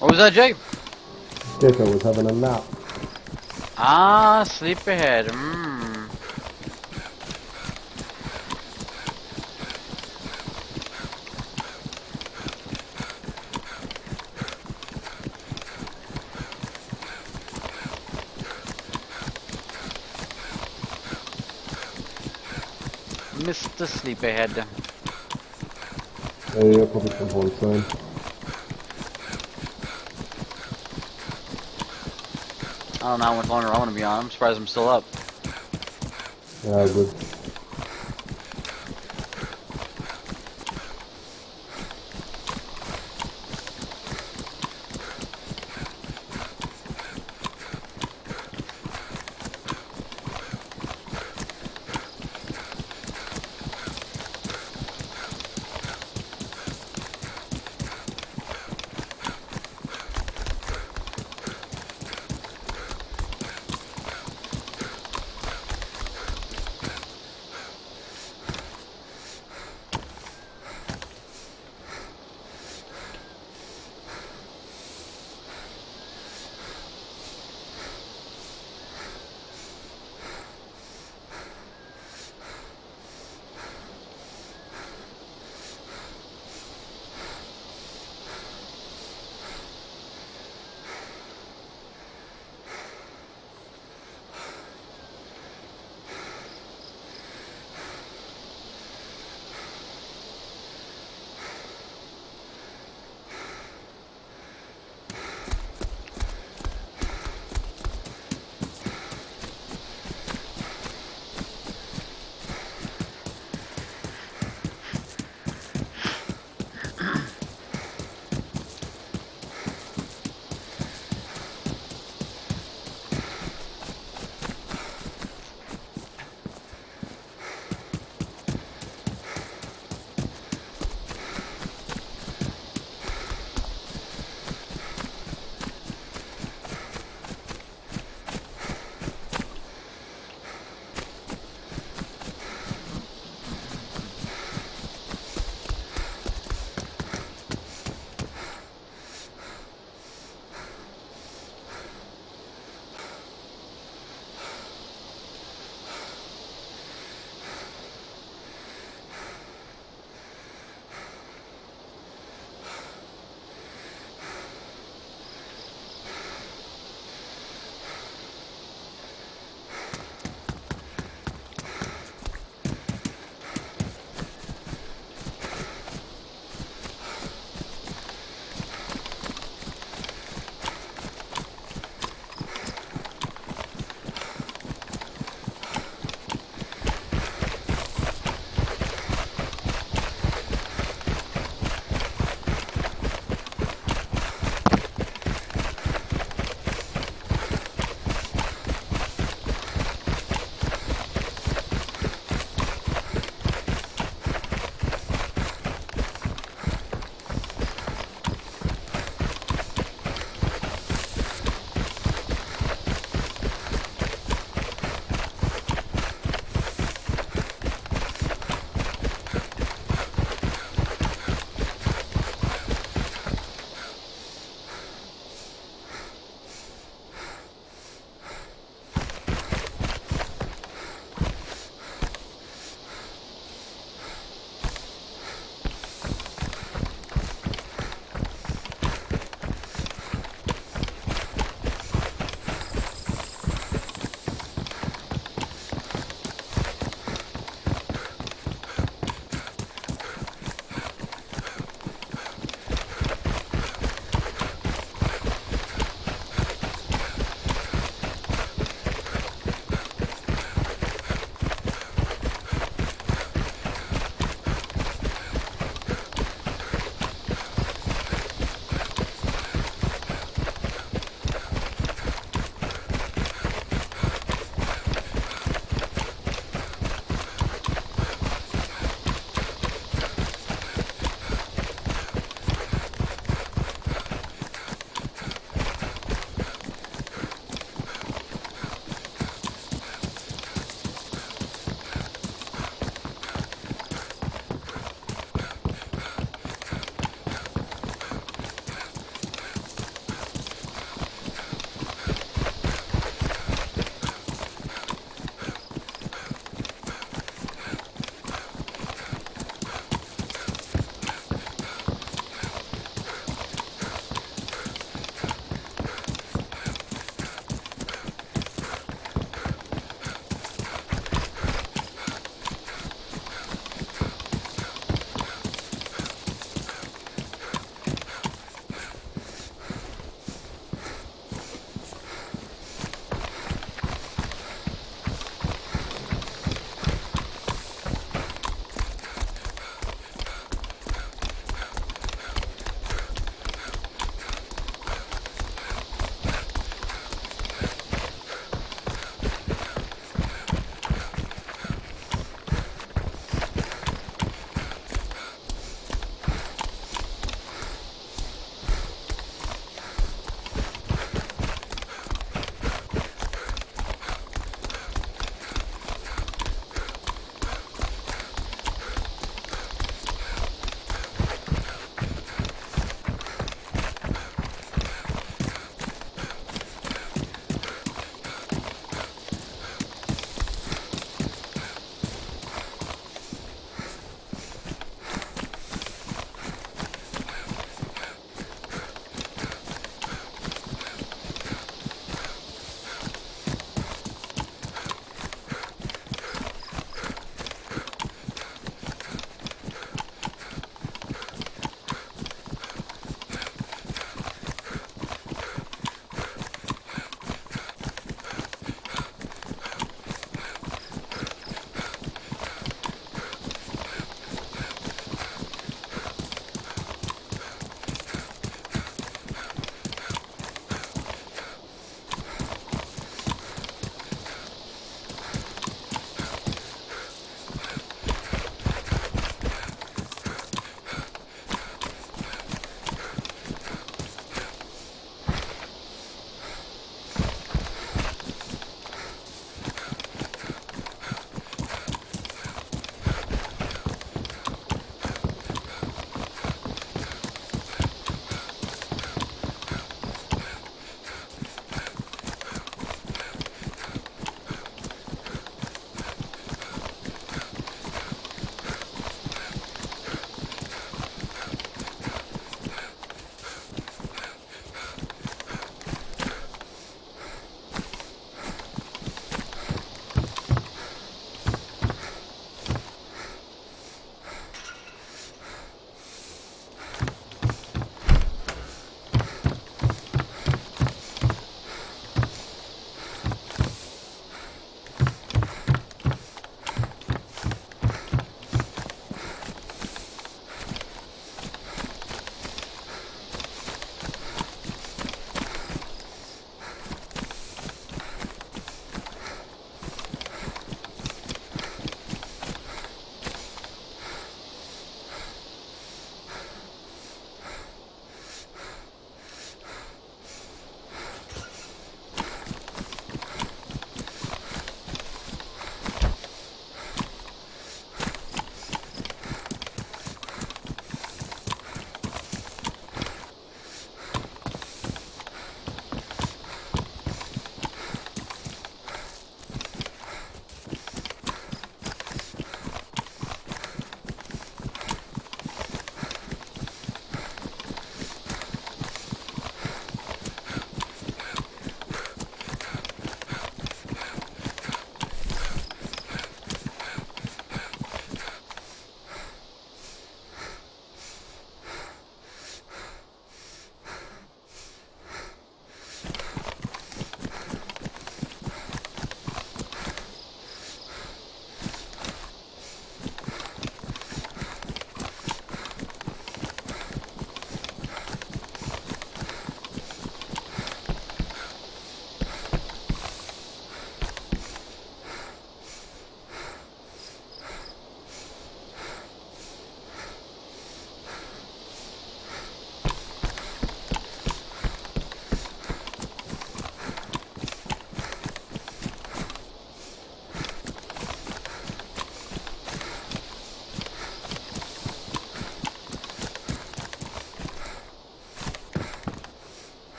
What was that, Jake? Gecko was having a nap. Ah, sleepyhead. Mmm. Mr. Sleepyhead. Yeah, probably jump on soon. I don't know how much longer I want to be on. I'm surprised I'm still up. Yeah, good.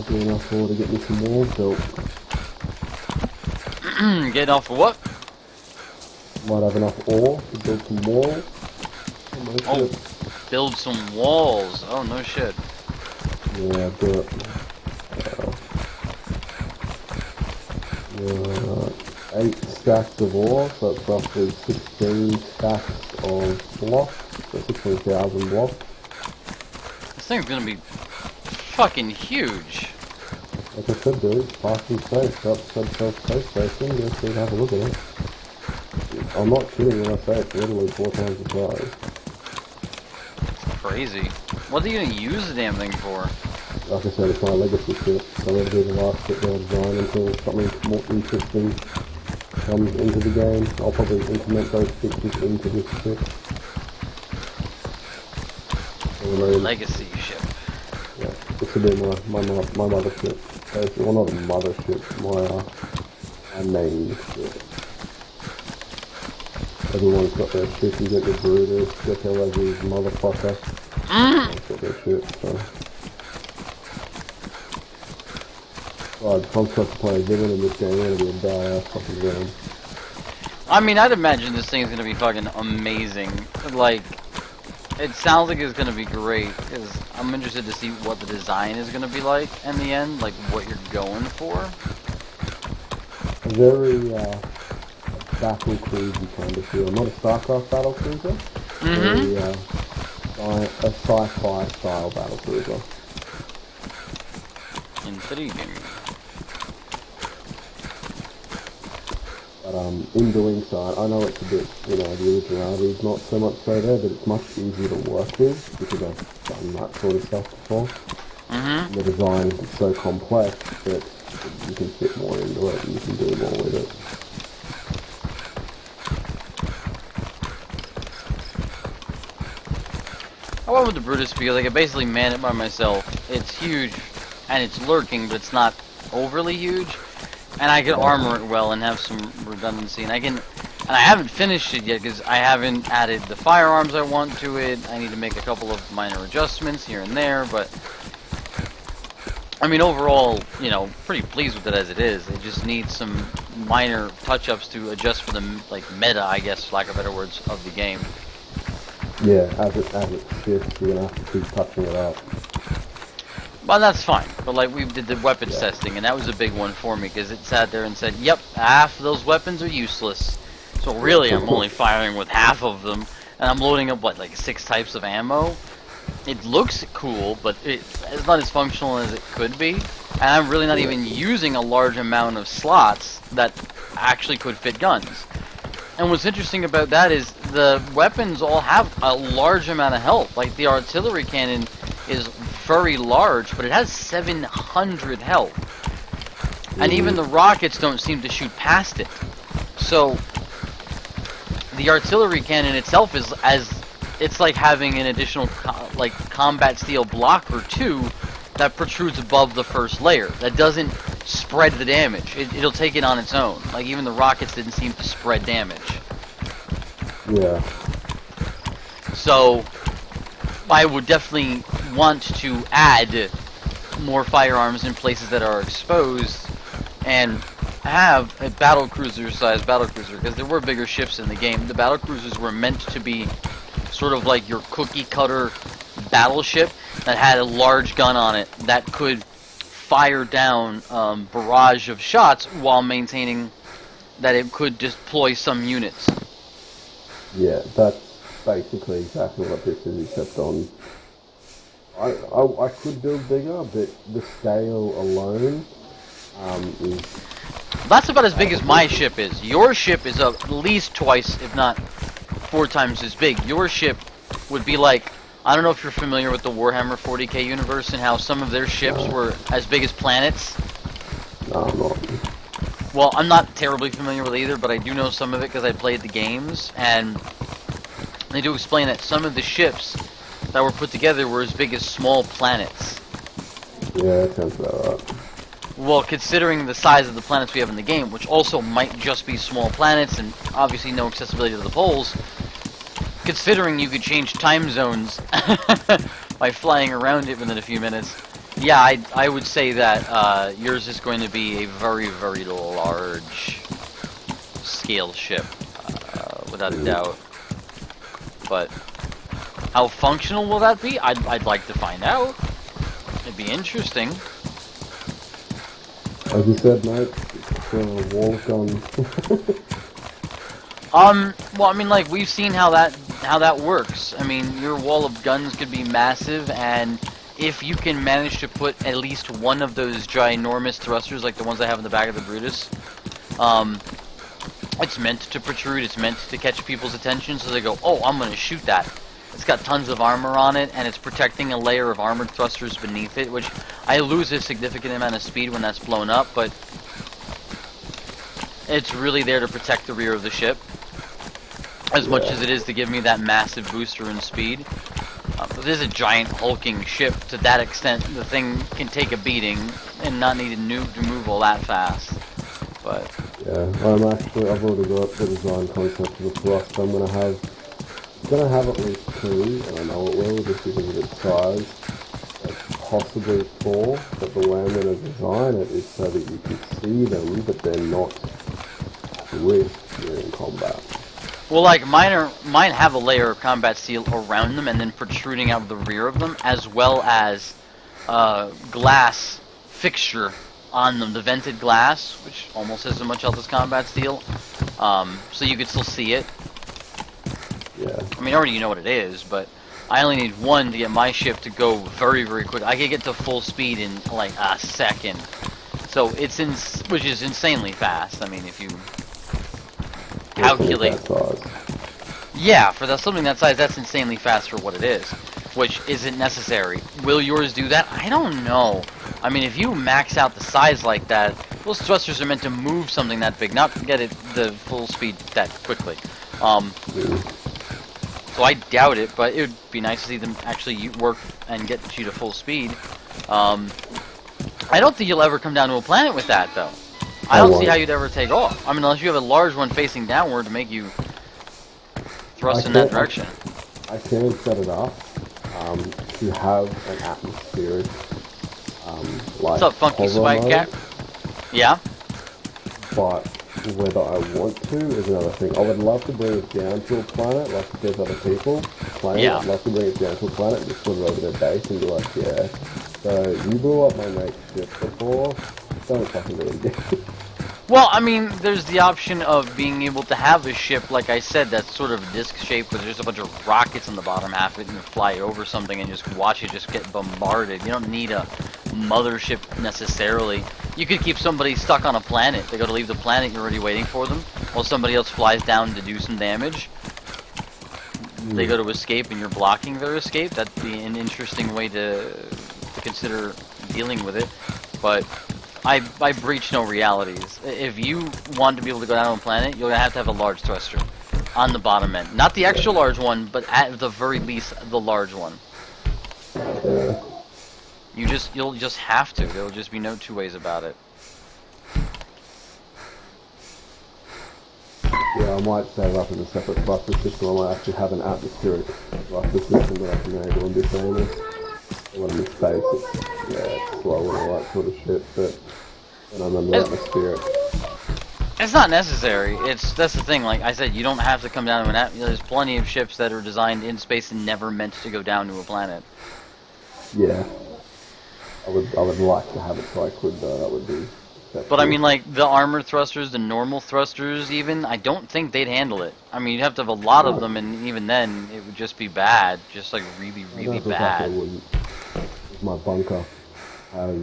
be enough ore to get me some walls built. Getting off of what? Might have enough ore to build some walls. Oh, build some walls. Oh, no shit. Yeah, I've got uh, 8 stacks of ore, so it's roughly 16 stacks of blocks, so 16,000 blocks. This thing's gonna be fucking huge. Like I said, dude, parking space, upside space station, go see have a look at it. I'm not kidding when I say it's literally 4 times the size. Crazy. What are you gonna use the damn thing for? Like I said, it's my legacy shit, so I'm going to do the last bit of design until something more interesting comes into the game. I'll probably implement those fixes into this shit. Legacy ship. Yeah, this will be my mothership. Basically, well, not a mothership, my main ship. Everyone's got their shit, you get the Brutus, get their Legacy's motherfucker. Everyone's got their shit, so. God, if I'm supposed to play a villain in this game, I'm gonna be a badass fucking villain. I mean, I'd imagine this thing is gonna be fucking amazing. Like, it sounds like it's gonna be great, because I'm interested to see what the design is gonna be like in the end, like what you're going for. A very, battle cruiser kind of feel. Not a StarCraft battle cruiser. Very, a sci-fi style battle cruiser. Intriguing. But, in doing so, I know it's a bit, the originality is not so much so there, but it's much easier to work with, because I've done that sort of stuff before. The design is so complex that you can fit more into it and you can do more with it. I went with the Brutus because I could basically man it by myself. It's huge, and it's lurking, but it's not overly huge. And I can armor it well and have some redundancy. And I haven't finished it yet because I haven't added the firearms I want to it. I need to make a couple of minor adjustments here and there, but I mean, overall, pretty pleased with it as it is. It just needs some minor touch-ups to adjust for the meta, I guess, for lack of better words, of the game. Yeah, as it shifts, you're gonna have to keep touching it up. Well, that's fine. But we did the weapons testing, and that was a big one for me because it sat there and said, "Yep, half of those weapons are useless." So really, I'm only firing with half of them, and I'm loading up 6 types of ammo. It looks cool, but it's not as functional as it could be, and I'm really not even using a large amount of slots that actually could fit guns. And what's interesting about that is the weapons all have a large amount of health. Like the artillery cannon is very large, but it has 700 health. And even the rockets don't seem to shoot past it. So the artillery cannon itself it's like having an additional combat steel block or 2 that protrudes above the first layer. That doesn't spread the damage. It'll take it on its own. Like even the rockets didn't seem to spread damage. Yeah. So I would definitely want to add more firearms in places that are exposed and have a battlecruiser-sized battlecruiser, because there were bigger ships in the game. The battlecruisers were meant to be sort of like your cookie-cutter battleship that had a large gun on it that could fire down barrage of shots while maintaining that it could deploy some units. Yeah, that's basically exactly what this is, except on... I could build bigger, but the scale alone is... That's about as big as my ship is. Your ship is at least twice, if not 4 times as big. Your ship would be like... I don't know if you're familiar with the Warhammer 40k universe and how some of their ships were as big as planets. No, I'm not. Well, I'm not terribly familiar with either, but I do know some of it because I played the games, and they do explain that some of the ships that were put together were as big as small planets. Yeah, that sounds about right. Well, considering the size of the planets we have in the game, which also might just be small planets and obviously no accessibility to the poles, considering you could change time zones by flying around it within a few minutes, Yeah, I would say that yours is going to be a very, very large scale ship, without a doubt. But how functional will that be? I'd like to find out. It'd be interesting. As you said, mate, it's a wall of guns. Well, I mean, like, we've seen how that works. I mean, your wall of guns could be massive, and if you can manage to put at least one of those ginormous thrusters, like the ones I have in the back of the Brutus, it's meant to protrude, it's meant to catch people's attention, so they go, oh, I'm gonna shoot that. It's got tons of armor on it, and it's protecting a layer of armored thrusters beneath it, which I lose a significant amount of speed when that's blown up, but it's really there to protect the rear of the ship, as much as it is to give me that massive booster in speed. It is a giant hulking ship. To that extent, the thing can take a beating and not need to move all that fast. But Yeah, I've already got the design concept for the thrust. I'm gonna have at least 2, and I know it will just because of its size. Possibly 4, but the way I'm gonna design it is so that you can see them, but they're not risked during combat. well, like mine have a layer of combat steel around them and then protruding out of the rear of them, as well as glass fixture on them, the vented glass, which almost has as much health as combat steel, so you could still see it. Yeah. I mean, already you know what it is, but I only need 1 to get my ship to go very, very quick. I can get to full speed in like a second, so it's which is insanely fast. I mean, if you calculate, yeah, for something that size, that's insanely fast for what it is, which isn't necessary. Will yours do that? I don't know. I mean, if you max out the size like that, those thrusters are meant to move something that big, not get it the full speed that quickly. So I doubt it, but it would be nice to see them actually work and get you to full speed. I don't think you'll ever come down to a planet with that, though. I don't see how you'd ever take off. I mean, unless you have a large one facing downward to make you thrust in that direction. I can set it up to have an atmospheric, like, What's up, Funky hover Spike mode, Cat? Yeah? but whether I want to is another thing. I would love to bring it down to a planet, like if there's other people playing. Yeah. I'd love to bring it down to a planet and just put it over their base and be like, yeah, so you blew up my mate's ship before, don't fucking do it again. Well, I mean, there's the option of being able to have a ship, like I said, that's sort of disc-shaped with just a bunch of rockets on the bottom half of it, and you fly over something and just watch it just get bombarded. You don't need a mothership necessarily. You could keep somebody stuck on a planet. They go to leave the planet, you're already waiting for them, while somebody else flies down to do some damage. They go to escape and you're blocking their escape. That'd be an interesting way to consider dealing with it. But I breach no realities. If you want to be able to go down on a planet, you're gonna have to have a large thruster on the bottom end. Not the extra large one, but at the very least the large one. Yeah. You'll just have to. There'll just be no 2 ways about it. Yeah, I might set it up in a separate thruster system. I might actually have an atmospheric thruster system that I can enable and be famous. When I'm in space, it's slow and all that sort of shit, but when I'm under atmospheric. It's not necessary. That's the thing. Like I said, you don't have to come down to an atmosphere. There's plenty of ships that are designed in space and never meant to go down to a planet. Yeah. I would like to have it so I could, that would be exceptional. But I mean, like, the armored thrusters, the normal thrusters even, I don't think they'd handle it. I mean, you'd have to have a lot of them, and even then, it would just be bad. Just, like, really, really bad. My bunker has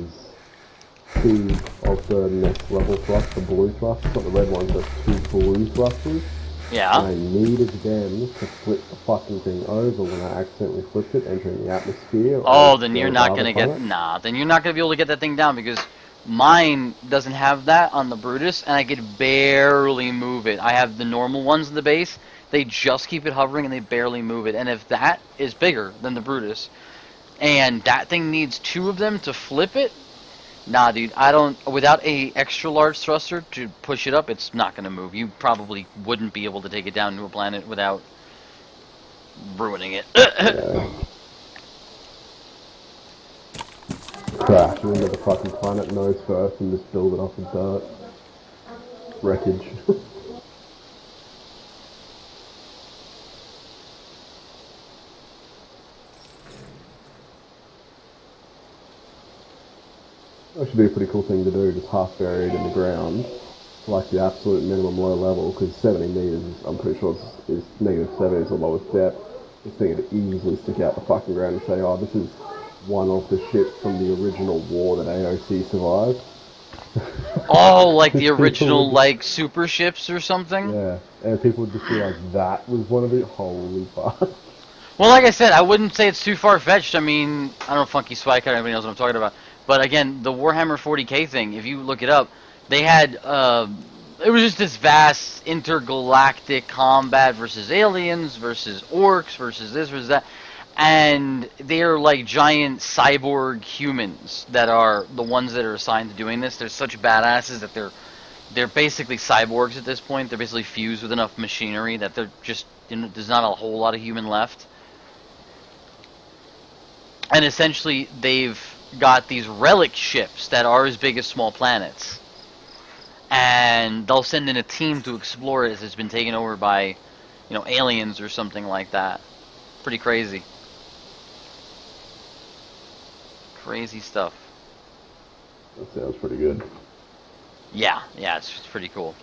2 of the next level thrust, the blue thrusters, not the red ones, but 2 blue thrusters. Yeah. And I needed them to flip the fucking thing over when I accidentally flipped it, entering the atmosphere. Oh, then you're not gonna get, then you're not gonna be able to get that thing down, because mine doesn't have that on the Brutus, and I could barely move it. I have the normal ones in the base, they just keep it hovering and they barely move it. And if that is bigger than the Brutus, and that thing needs 2 of them to flip it, nah, dude, I don't, without a extra large thruster to push it up, it's not gonna move. You probably wouldn't be able to take it down to a planet without ruining it. Yeah. crash into the fucking planet nose first and just build it off of dirt. Wreckage. That should be a pretty cool thing to do, just half buried in the ground, like the absolute minimum low level, because 70 meters, I'm pretty sure is negative 70 is the lowest depth. This thing would easily stick out the fucking ground and say, oh, this is one of the ships from the original war that AOC survived. Oh, like the original, like, super ships or something? Yeah, and people would just be like, that was one of the, holy fuck. Well, like I said, I wouldn't say it's too far-fetched. I mean, I don't know, Funky Spike, everybody knows what I'm talking about. But again, the Warhammer 40k thing, if you look it up, they had, it was just this vast intergalactic combat versus aliens, versus orcs, versus this, versus that. And they're like giant cyborg humans that are the ones that are assigned to doing this. They're such badasses that they're basically cyborgs at this point. They're basically fused with enough machinery that they're just, you know, there's not a whole lot of human left. And essentially, they've got these relic ships that are as big as small planets. And they'll send in a team to explore it as it's been taken over by, you know, aliens or something like that. Pretty crazy. Crazy stuff. That sounds pretty good. Yeah, it's pretty cool.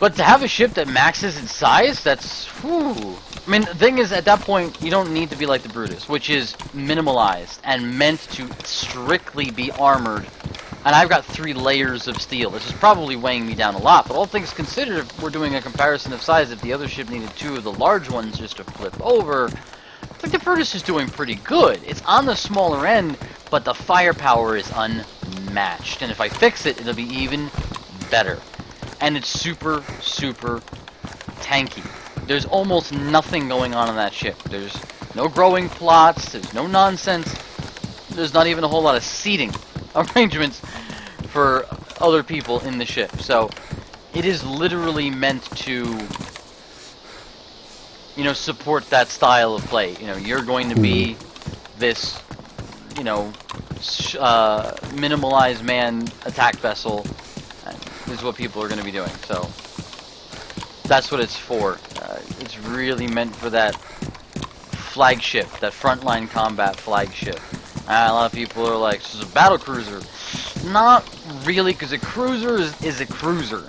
But to have a ship that maxes its size, that's, whew. I mean, the thing is, at that point, you don't need to be like the Brutus, which is minimalized and meant to strictly be armored. And I've got 3 layers of steel, which is probably weighing me down a lot. But all things considered, if we're doing a comparison of size, if the other ship needed 2 of the large ones just to flip over, I think the Brutus is doing pretty good. It's on the smaller end, but the firepower is unmatched. And if I fix it, it'll be even better. And it's super, super tanky. There's almost nothing going on that ship. There's no growing plots, there's no nonsense. There's not even a whole lot of seating arrangements for other people in the ship. So, it is literally meant to, you know, support that style of play. You know, you're going to be this, you know, minimalized man attack vessel. Is what people are going to be doing. So that's what it's for. It's really meant for that flagship, that frontline combat flagship. A lot of people are like, this is a battle cruiser. Not really, because a cruiser is a cruiser.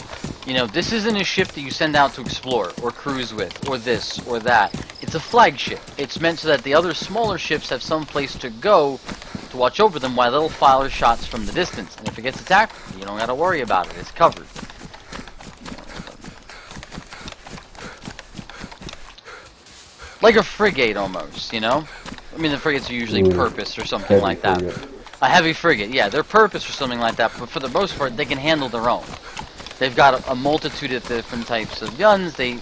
You know, this isn't a ship that you send out to explore or cruise with or this or that. It's a flagship. It's meant so that the other smaller ships have some place to go to watch over them while they'll fire shots from the distance. And if it gets attacked, you don't gotta worry about it. It's covered. Like a frigate almost, you know? I mean, the frigates are usually purposed or something Heavy like that. frigate. A heavy frigate, yeah, they're purposed for something like that, but for the most part, they can handle their own. They've got a multitude of different types of guns. They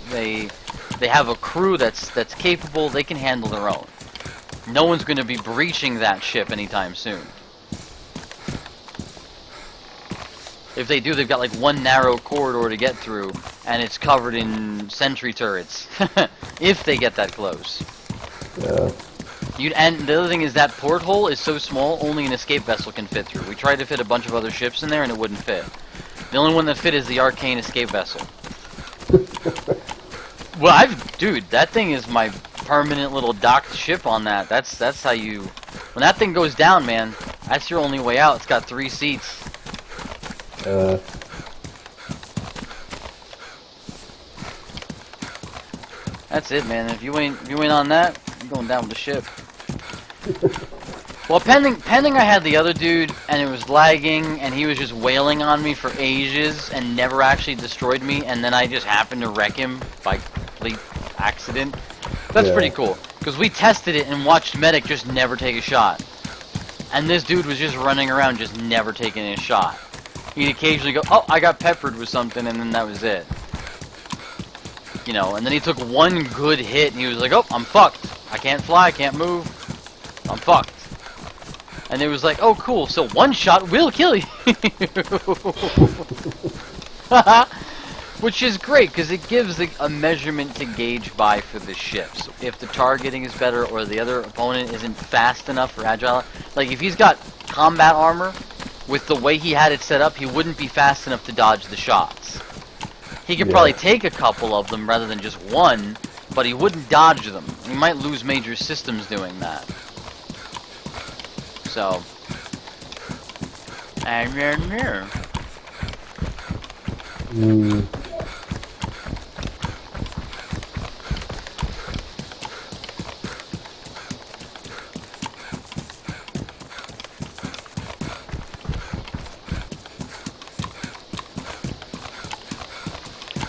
have a crew that's capable. They can handle their own. No one's going to be breaching that ship anytime soon. If they do, they've got like one narrow corridor to get through, and it's covered in sentry turrets. If they get that close. Yeah. And the other thing is that porthole is so small, only an escape vessel can fit through. We tried to fit a bunch of other ships in there, and it wouldn't fit. The only one that fit is the Arcane escape vessel. Well, dude, that thing is my permanent little docked ship on that. That's how you, when that thing goes down, man, that's your only way out. It's got 3 seats. That's it, man. If you ain't on that, you're going down with the ship. Well, pending I had the other dude, and it was lagging, and he was just wailing on me for ages, and never actually destroyed me, and then I just happened to wreck him by complete accident. That's pretty cool, because we tested it and watched Medic just never take a shot. And this dude was just running around just never taking a shot. He'd occasionally go, oh, I got peppered with something, and then that was it. You know, and then he took one good hit, and he was like, oh, I'm fucked. I can't fly, I can't move. I'm fucked. And it was like, oh, cool, so one shot will kill you. Which is great, because it gives a measurement to gauge by for the ships. If the targeting is better, or the other opponent isn't fast enough or agile. Like, if he's got combat armor, with the way he had it set up, he wouldn't be fast enough to dodge the shots. He could probably take a couple of them rather than just one, but he wouldn't dodge them. He might lose major systems doing that. So... And then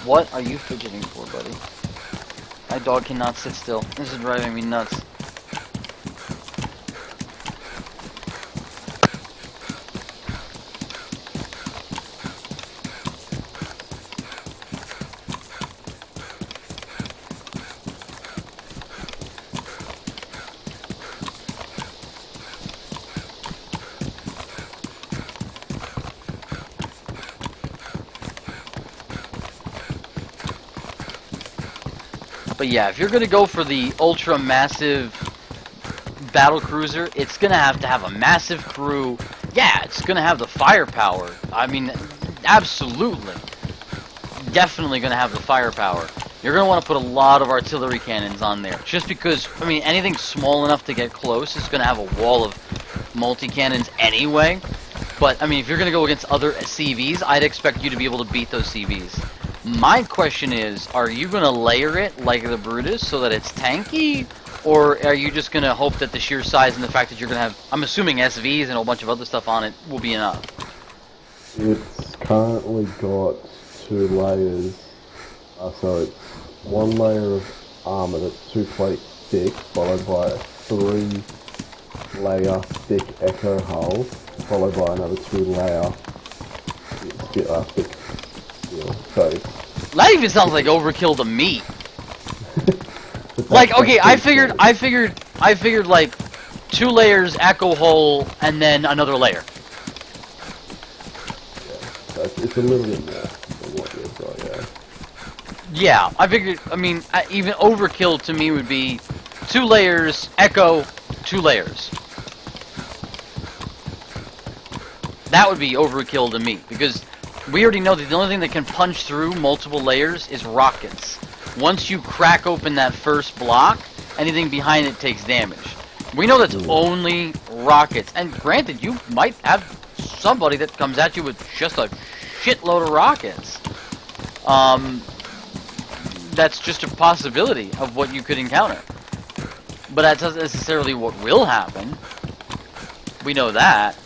What are you fidgeting for, buddy? My dog cannot sit still. This is driving me nuts. But yeah, if you're gonna go for the ultra massive battle cruiser, it's gonna have to have a massive crew. Yeah, it's gonna have the firepower. I mean, absolutely. Definitely gonna have the firepower. You're gonna want to put a lot of artillery cannons on there. Just because, I mean, anything small enough to get close is gonna have a wall of multi-cannons anyway. But, I mean, if you're gonna go against other CVs, I'd expect you to be able to beat those CVs. My question is, are you going to layer it like the Brutus so that it's tanky? Or are you just going to hope that the sheer size and the fact that you're going to have, I'm assuming SVs and a whole bunch of other stuff on it will be enough? It's currently got 2 layers. So it's 1 layer of armour that's 2 plate thick, followed by a 3 layer thick echo hull, followed by another 2 layer thick. So that even sounds like overkill to me. Like, okay, I figured like 2 layers echo hull and then another layer. Yeah, so it's a little bit more than what you've got, yeah. Yeah, I figured, I mean, even overkill to me would be 2 layers, echo, 2 layers. That would be overkill to me, because we already know that the only thing that can punch through multiple layers is rockets. Once you crack open that first block, anything behind it takes damage. We know that's only rockets. And granted, you might have somebody that comes at you with just a shitload of rockets. That's just a possibility of what you could encounter. But that's not necessarily what will happen. We know that.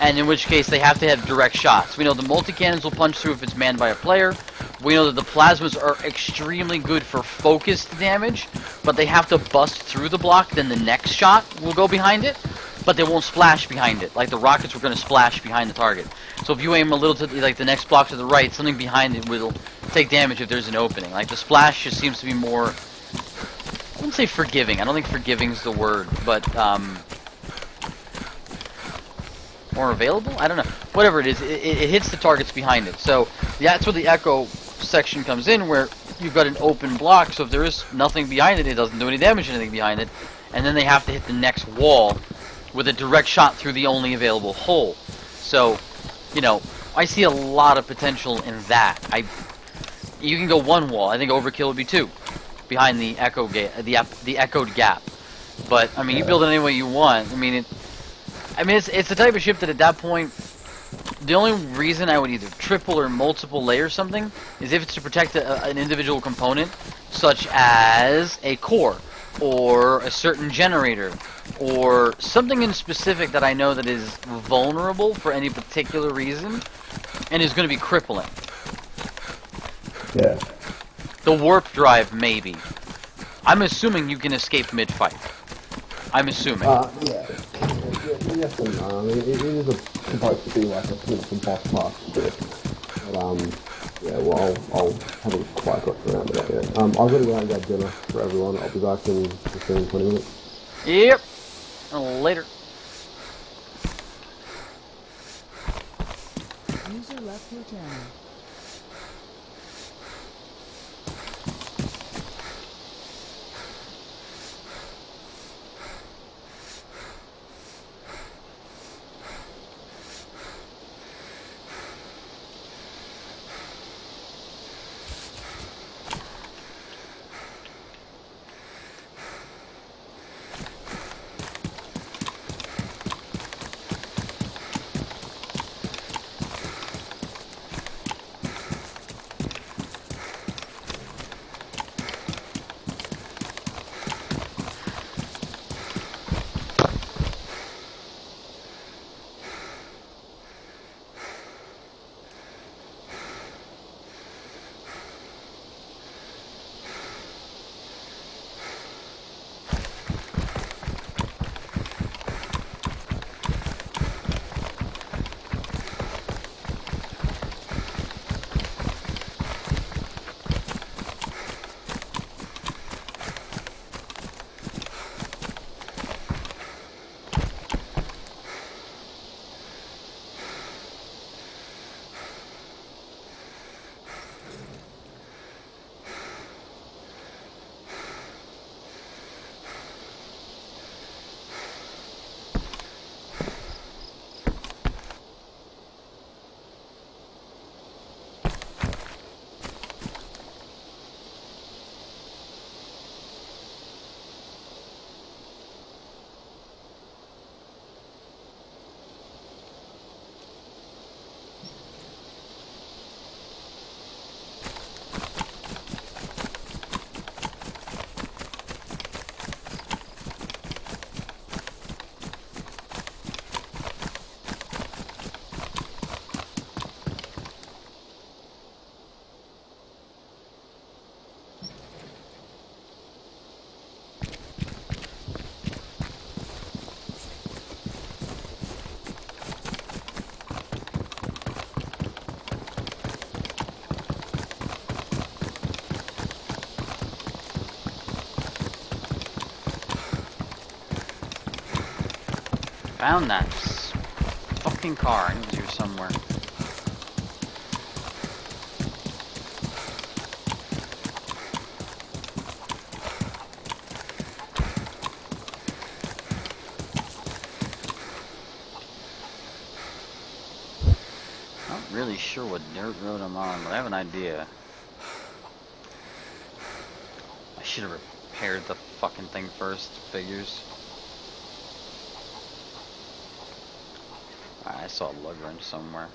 And in which case they have to have direct shots. We know the multi-cannons will punch through if it's manned by a player. We know that the plasmas are extremely good for focused damage, but they have to bust through the block, then the next shot will go behind it, but they won't splash behind it, like the rockets were going to splash behind the target. So if you aim a little to like the next block to the right, something behind it will take damage if there's an opening. Like the splash just seems to be more, I wouldn't say forgiving, I don't think forgiving is the word, but more available? I don't know. Whatever it is, it hits the targets behind it. So that's where the echo section comes in, where you've got an open block, so if there is nothing behind it, it doesn't do any damage to anything behind it. And then they have to hit the next wall with a direct shot through the only available hole. So, you know, I see a lot of potential in that. You can go 1 wall. I think overkill would be 2 behind the echo the echoed gap. But I mean, you build it any way you want. I mean, it's the type of ship that at that point, the only reason I would either triple or multiple layer something is if it's to protect an individual component, such as a core, or a certain generator, or something in specific that I know that is vulnerable for any particular reason, and is going to be crippling. Yeah. The warp drive, maybe. I'm assuming you can escape mid-fight. I'm assuming. Yeah. Yes and no. I mean, it is supposed to be like a sort of boss mark ship. But, yeah, well, I'll have a quite got around to that yet. I've got to go and get dinner for everyone. I'll be back in 15, 20 minutes. Yep. Later. User left your channel. Found that fucking car. It was here somewhere. Not really sure what dirt road I'm on, but I have an idea. I should have repaired the fucking thing first. Figures. I saw a lug wrench somewhere.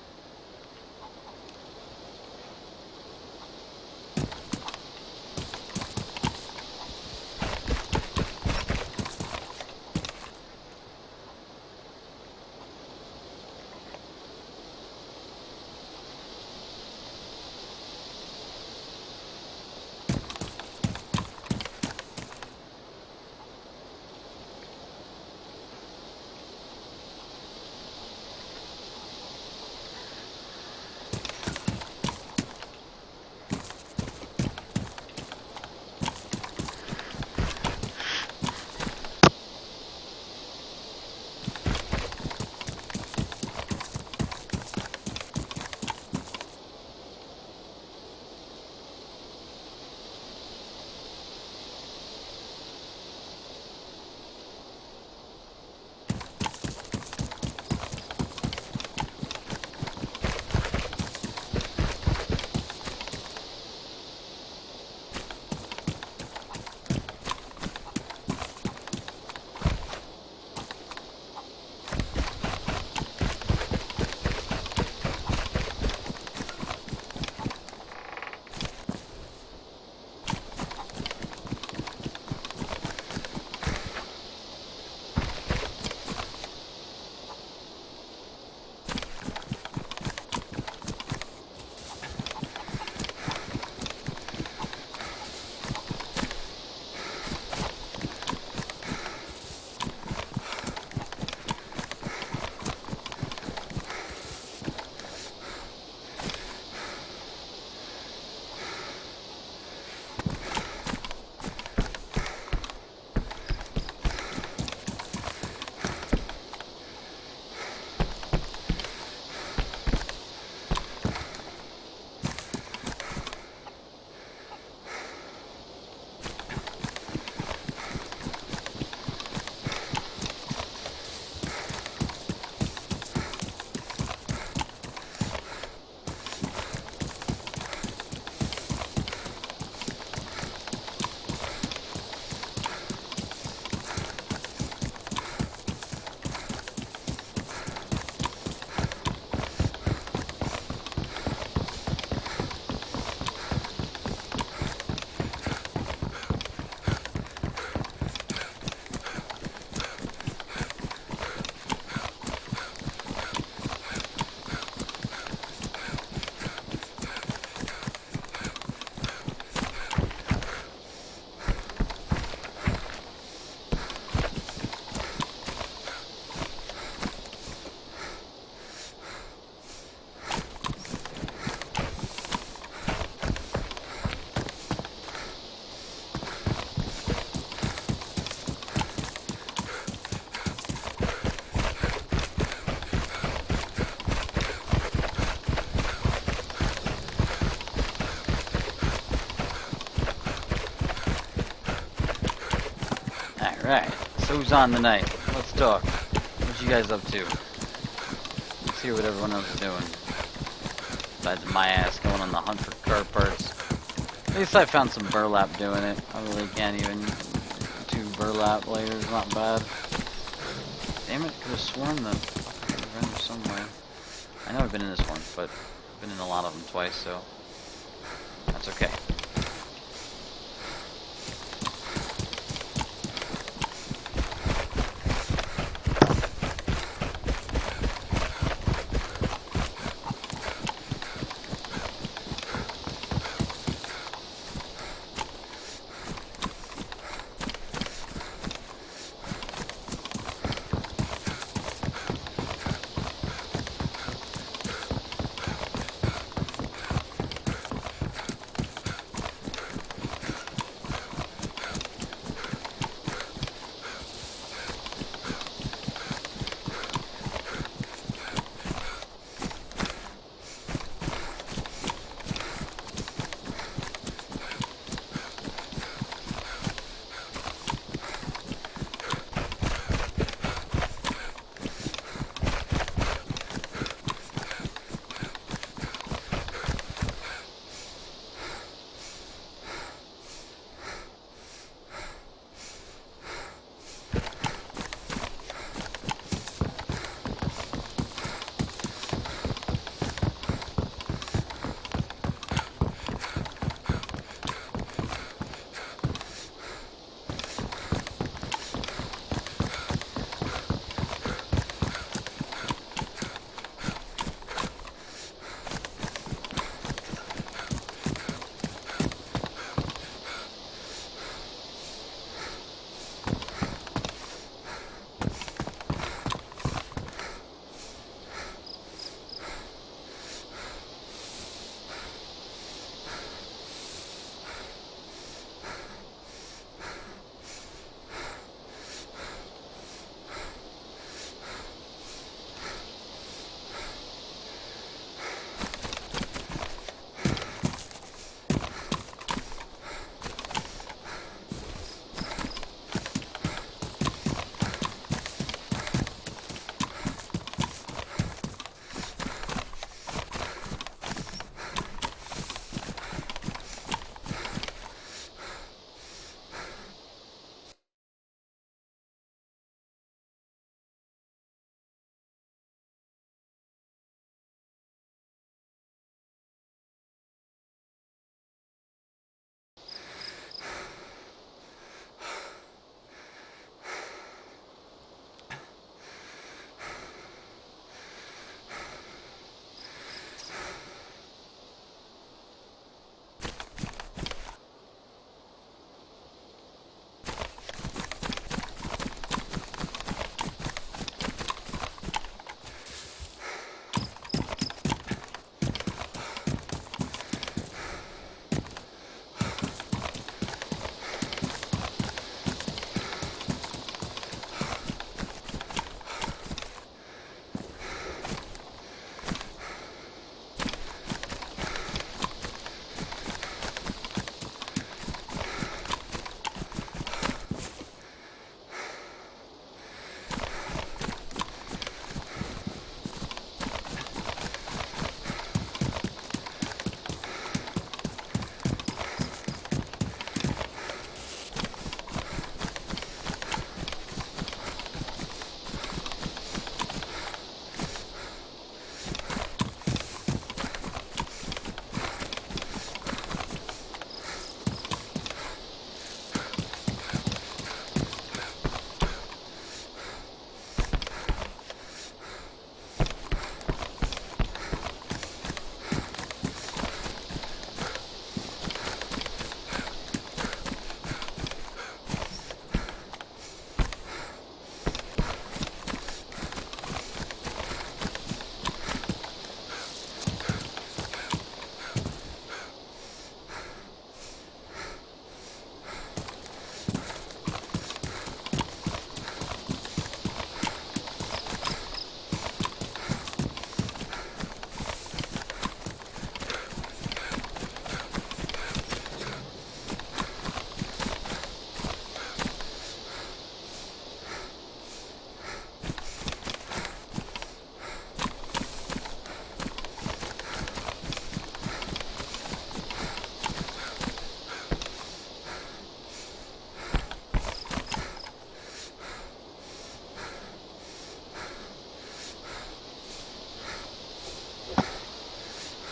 Alright, so who's on tonight? Let's talk. What you guys up to? Let's hear what everyone else is doing. Besides my ass going on the hunt for car parts. At least I found some burlap doing it. I really can't even. 2 burlap layers, not bad. Damn it, could have sworn the fucking around somewhere. I know I've been in this one, but I've been in a lot of them twice, so that's okay.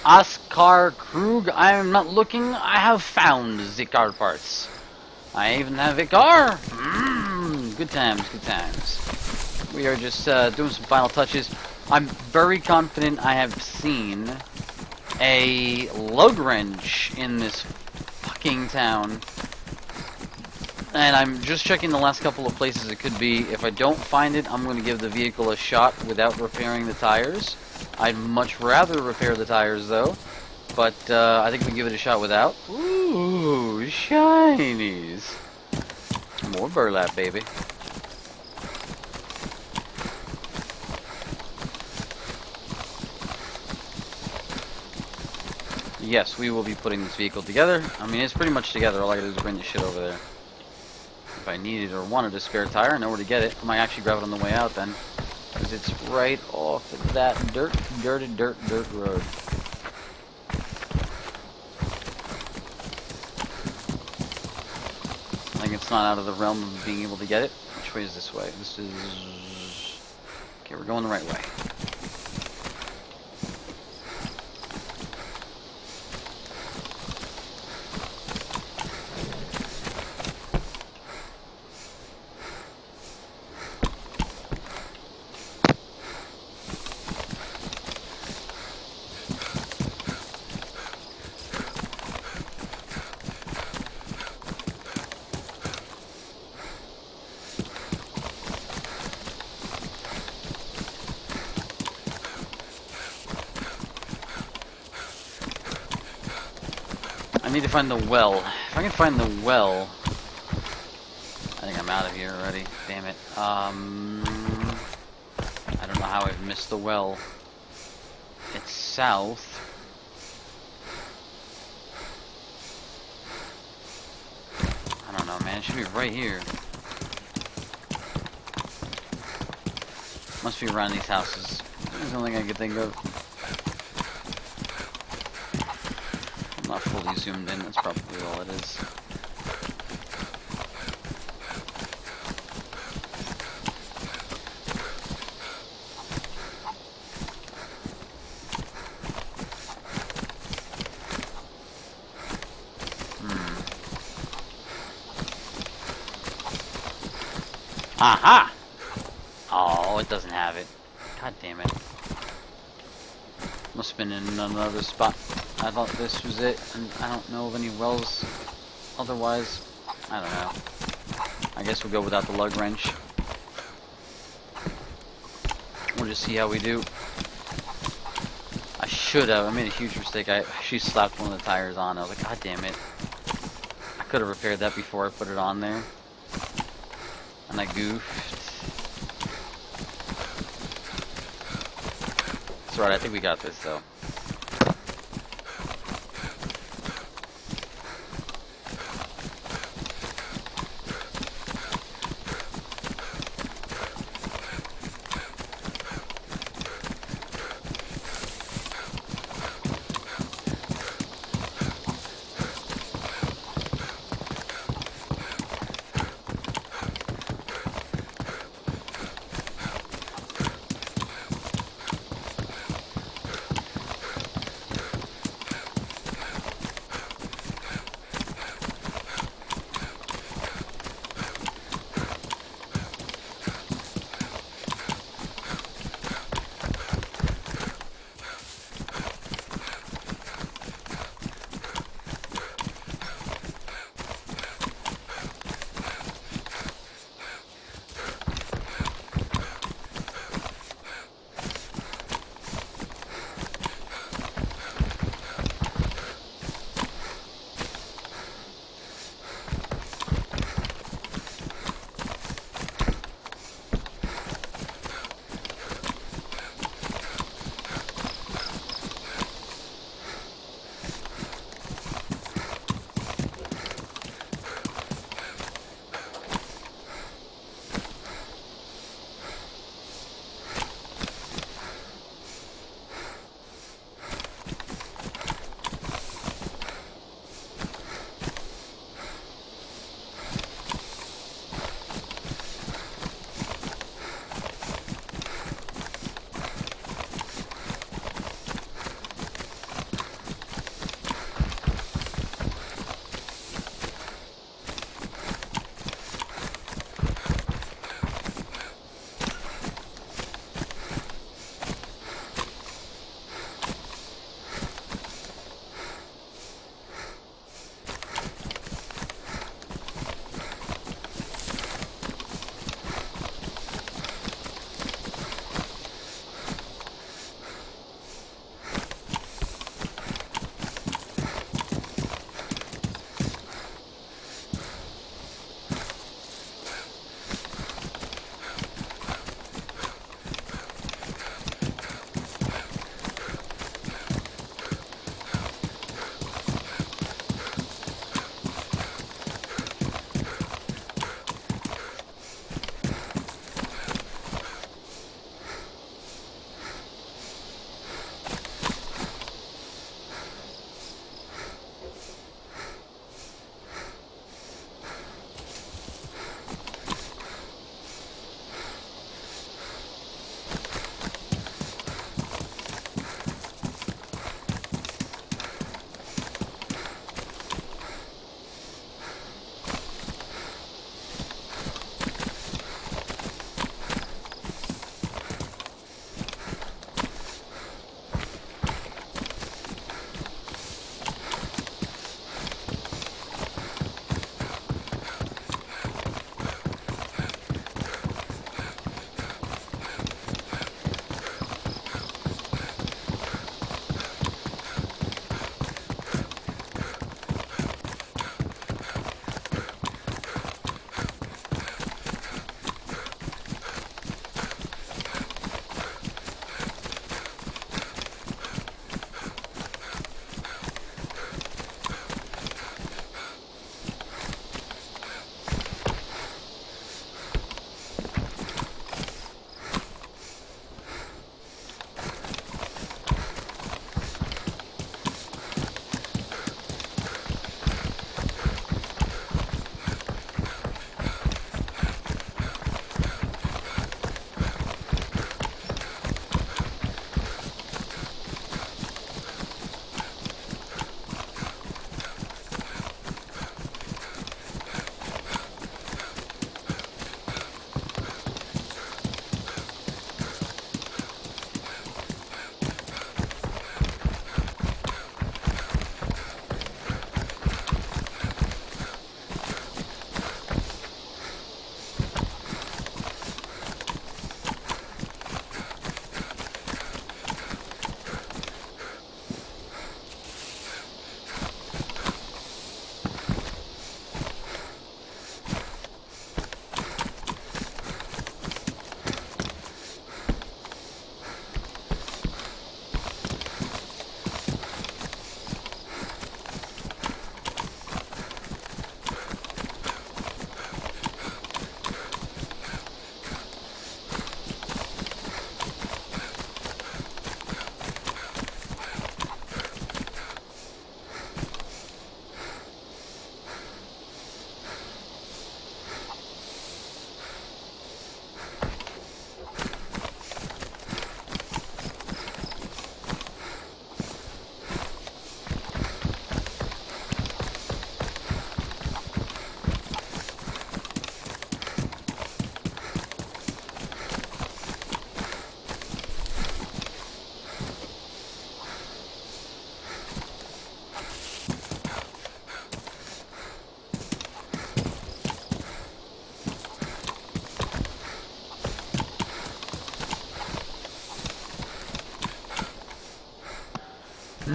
Oscar Krug. I am not looking. I have found the car parts. I even have a car. Good times, good times. We are just doing some final touches. I'm very confident I have seen a lug wrench in this fucking town. And I'm just checking the last couple of places it could be. If I don't find it, I'm going to give the vehicle a shot without repairing the tires. I'd much rather repair the tires though. But I think we can give it a shot without. Ooh, shinies. More burlap, baby. Yes, we will be putting this vehicle together. I mean, it's pretty much together. All I gotta do is bring the shit over there. If I needed or wanted a spare tire, I know where to get it. I might actually grab it on the way out then. Because it's right off of that dirt road. I think it's not out of the realm of being able to get it. Which way is this way? This is... Okay, we're going the right way. I need to find the well. If I can find the well... I think I'm out of here already. Damn it. I don't know how I've missed the well. It's south. I don't know, man. It should be right here. Must be around these houses. There's the only thing I could think of. Not fully zoomed in, that's probably all it is. Aha! Oh, it doesn't have it. God damn it. Must have been in another spot. I thought this was it, and I don't know of any wells otherwise. I don't know. I guess we'll go without the lug wrench. We'll just see how we do. I should have. I made a huge mistake. She slapped one of the tires on. I was like, God damn it. I could have repaired that before I put it on there. And I goofed. It's alright, I think we got this though.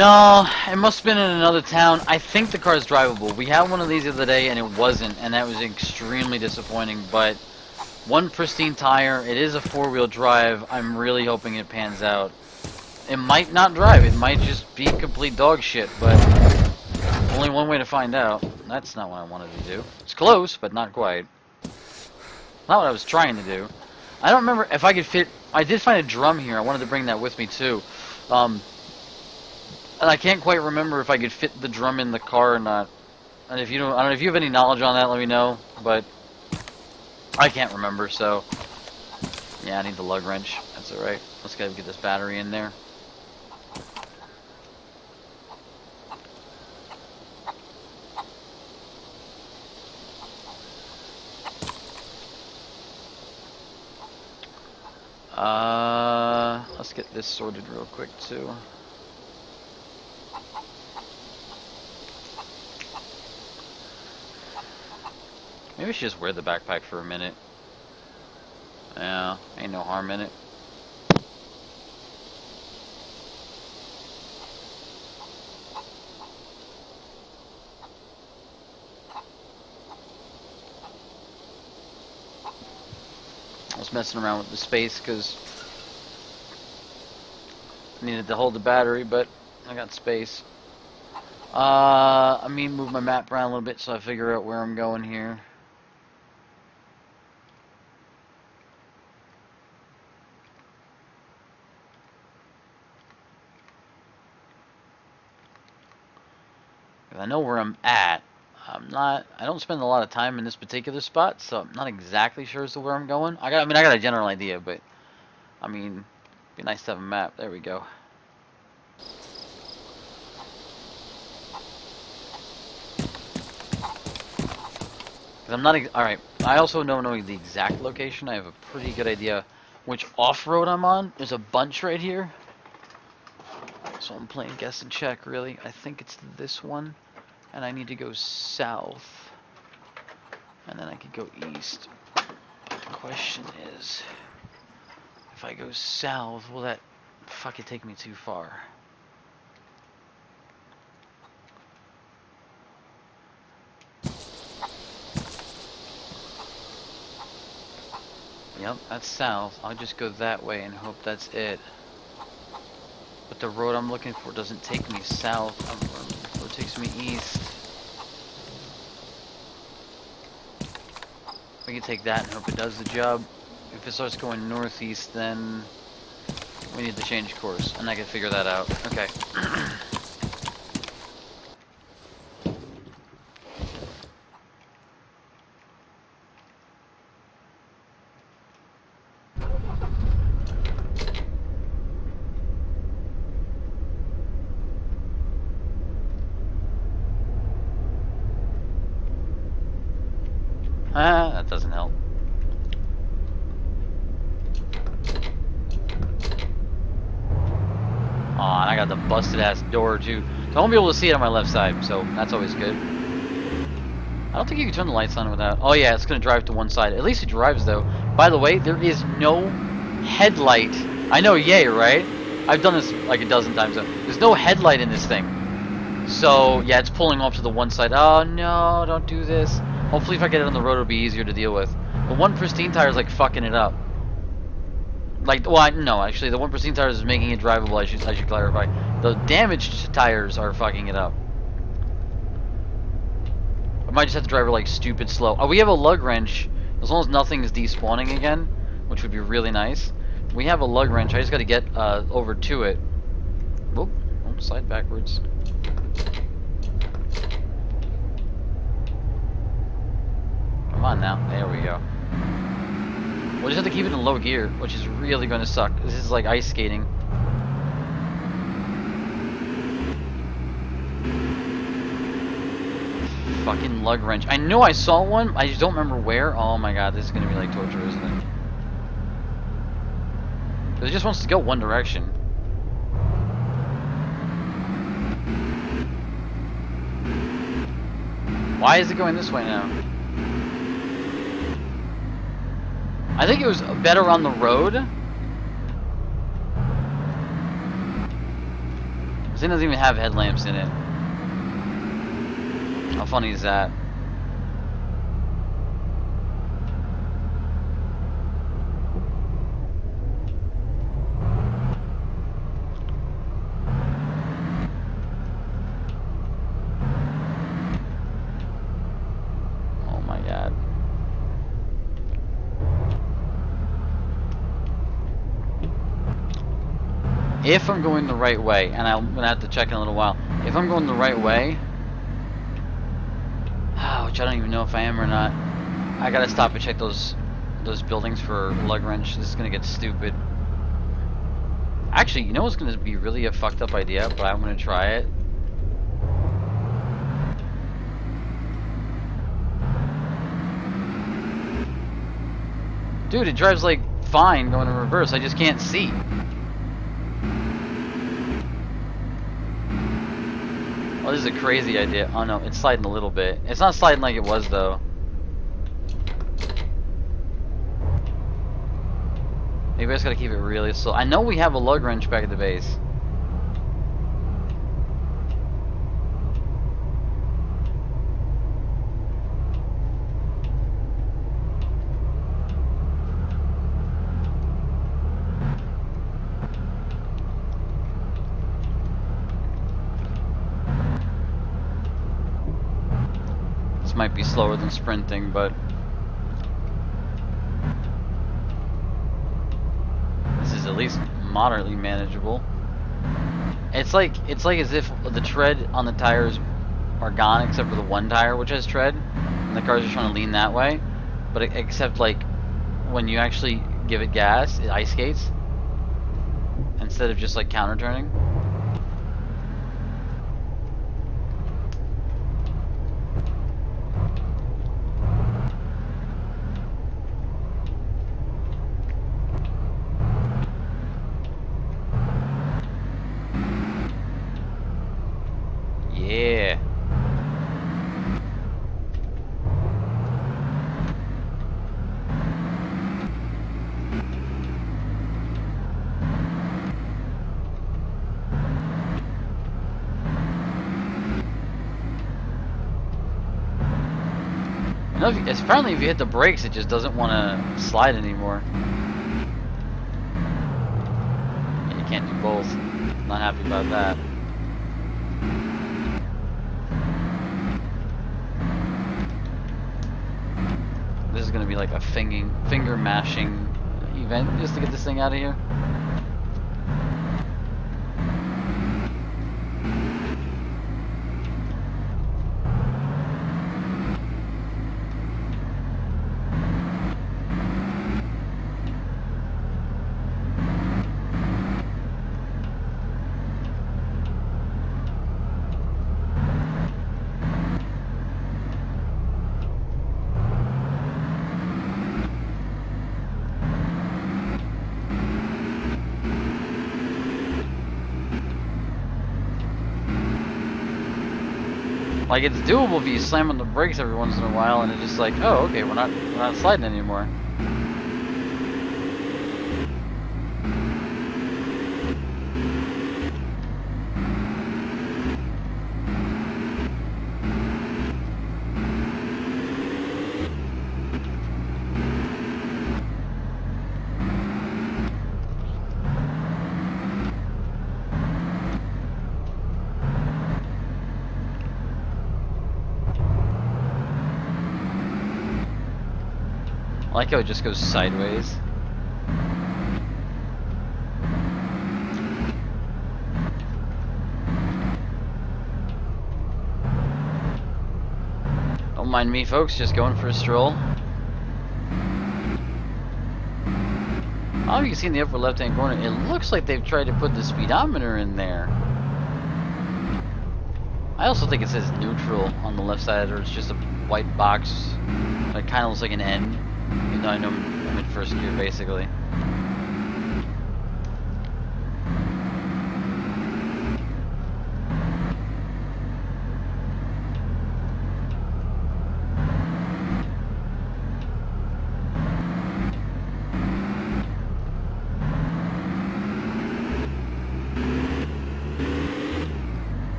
No, it must have been in another town. I think the car is drivable. We had one of these the other day and it wasn't, and that was extremely disappointing. But one pristine tire. It is a four-wheel drive. I'm really hoping it pans out. It might not drive. It might just be complete dog shit. But only one way to find out. That's not what I wanted to do. It's close, but not quite. Not what I was trying to do. I don't remember if I could fit. I did find a drum here. I wanted to bring that with me too. And I can't quite remember if I could fit the drum in the car or not. And if you don't, I don't know if you have any knowledge on that, let me know. But I can't remember, so yeah, I need the lug wrench. That's all right. Let's go get this battery in there. Let's get this sorted real quick too. Maybe we should just wear the backpack for a minute. Yeah, ain't no harm in it. I was messing around with the space because I needed to hold the battery, but I got space. I mean, move my map around a little bit so I figure out where I'm going here. I know where I'm at. I don't spend a lot of time in this particular spot, so I'm not exactly sure as to where I'm going. I got a general idea, but I mean, it'd be nice to have a map. There we go. I'm not alright. I also don't know the exact location. I have a pretty good idea which off-road I'm on. There's a bunch right here. So I'm playing guess and check, really. I think it's this one. And I need to go south. And then I could go east. The question is, if I go south, will that fucking take me too far? Yep, that's south. I'll just go that way and hope that's it. But the road I'm looking for doesn't take me south. It takes me east. We can take that and hope it does the job. If it starts going northeast, then we need to change course, and I can figure that out. Okay. That doesn't help. Aw, and I got the busted ass door too. So I won't be able to see it on my left side, so that's always good. I don't think you can turn the lights on without. Oh yeah, it's gonna drive to one side. At least it drives though. By the way, there is no headlight. I know, yay, right? I've done this like a dozen times though. There's no headlight in this thing. So yeah, it's pulling off to the one side. Oh no, don't do this. Hopefully if I get it on the road it'll be easier to deal with. The one pristine tire is like fucking it up. Like, well, no, actually the one pristine tire is making it drivable, I should clarify. The damaged tires are fucking it up. I might just have to drive her like stupid slow. Oh, we have a lug wrench. As long as nothing is despawning again, which would be really nice. We have a lug wrench. I just gotta get over to it. Whoop, oh, slide backwards. Come on now, there we go. We'll just have to keep it in low gear, which is really gonna suck. This is like ice skating. Fucking lug wrench. I know I saw one, I just don't remember where. Oh my god, this is gonna be like torture, isn't it? Because it just wants to go one direction. Why is it going this way now? I think it was better on the road. This thing doesn't even have headlamps in it. How funny is that? Oh my god. If I'm going the right way, and I'm gonna have to check in a little while. If I'm going the right way, which I don't even know if I am or not, I gotta stop and check those buildings for lug wrench. This is gonna get stupid. Actually, you know what's gonna be really a fucked up idea, but I'm gonna try it. Dude, it drives like fine going in reverse. I just can't see. Oh, this is a crazy idea. Oh no, it's sliding a little bit. It's not sliding like it was though. Maybe I just gotta keep it really slow. I know we have a lug wrench back at the base. This might be slower than sprinting, but this is at least moderately manageable. It's like as if the tread on the tires are gone, except for the one tire which has tread, and the car's just trying to lean that way. But except like when you actually give it gas, it ice skates instead of just like counter turning. Yeah. You know, apparently if you hit the brakes, it just doesn't want to slide anymore. Yeah, you can't do both. Not happy about that. This is gonna be like a finger mashing event just to get this thing out of here. Like, it's doable if you slam on the brakes every once in a while, and it's just like, oh, okay, we're not sliding anymore. I like how it just goes sideways. Don't mind me, folks, just going for a stroll. I don't know if you can see in the upper left hand corner, it looks like they've tried to put the speedometer in there. I also think it says neutral on the left side, or it's just a white box. It kind of looks like an N. Even though I know I'm in first gear, basically.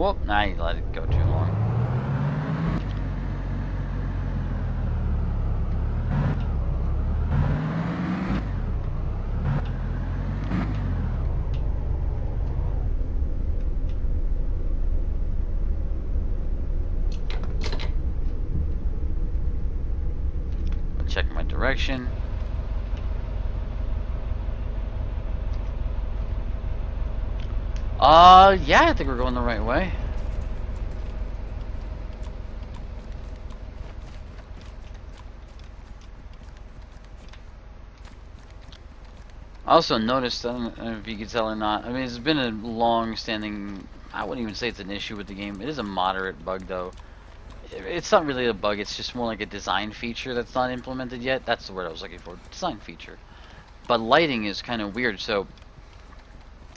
Whoop, now you let it go too long. Check my direction. Yeah, I think we're going the right way. I also noticed, I don't know if you can tell or not, I mean, it's been a long-standing, I wouldn't even say it's an issue with the game. It is a moderate bug, though. It's not really a bug, it's just more like a design feature that's not implemented yet. That's the word I was looking for, design feature. But lighting is kind of weird, so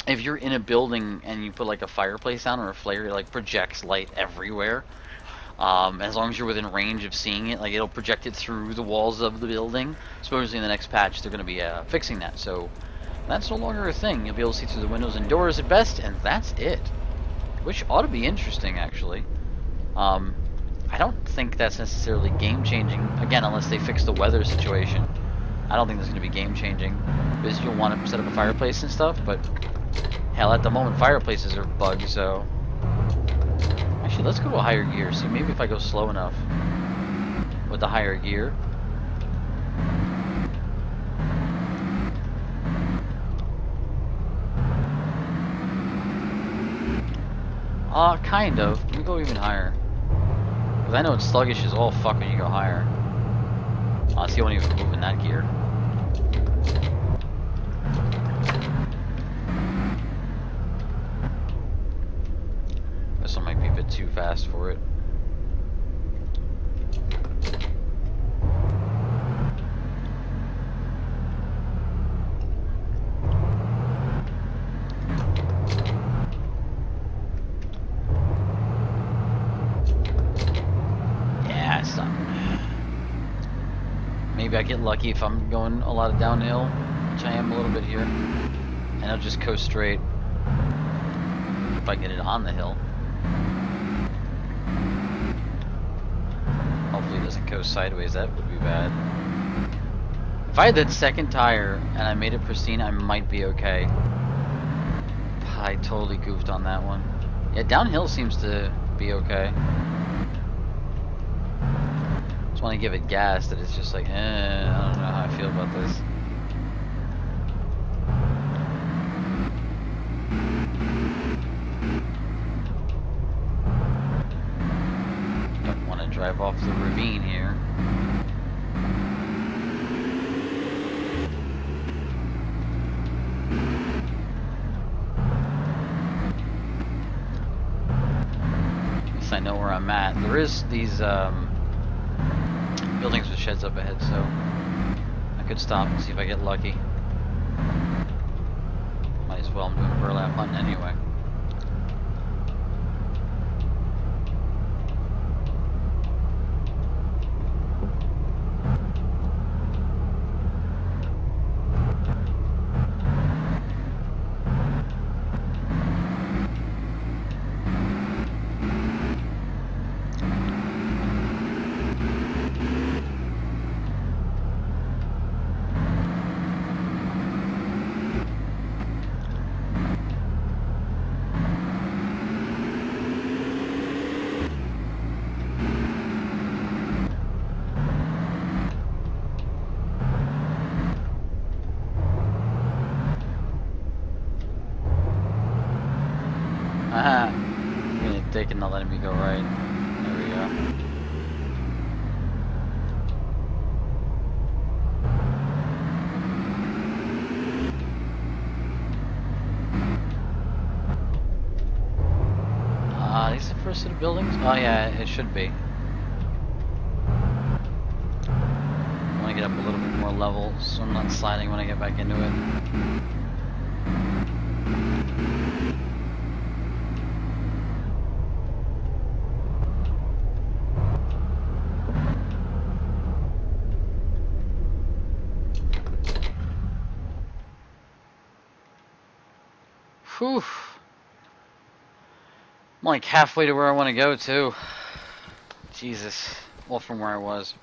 if you're in a building and you put like a fireplace down or a flare, it like projects light everywhere. As long as you're within range of seeing it, like it'll project it through the walls of the building. Supposedly in the next patch they're going to be fixing that, so that's no longer a thing. You'll be able to see through the windows and doors at best, and that's it. Which ought to be interesting, actually. I don't think that's necessarily game-changing, again, unless they fix the weather situation. I don't think that's going to be game-changing, because you'll want to set up a fireplace and stuff, but hell, at the moment fireplaces are bugged, so... Actually, let's go to a higher gear, see maybe if I go slow enough with the higher gear. Kind of. Let me go even higher. Because I know it's sluggish as all fuck when you go higher. See, I won't even move in that gear. This one might be a bit too fast for it. Maybe I get lucky if I'm going a lot of downhill, which I am a little bit here, and I'll just coast straight if I get it on the hill. Hopefully it doesn't coast sideways, that would be bad. If I had that second tire and I made it pristine, I might be okay. I totally goofed on that one. Yeah, downhill seems to be okay. Want to give it gas that it's just like, I don't know how I feel about this. Don't want to drive off the ravine here. At least I know where I'm at. There is these buildings with sheds up ahead, so I could stop and see if I get lucky. Might as well, I'm doing a burlap hunt anyway. Taking, not letting me go right. There we go. These are the first set of buildings? Oh yeah, it should be. I want to get up a little bit more level so I'm not sliding when I get back into it. Whew. I'm like halfway to where I want to go too. Jesus. Well, from where I was.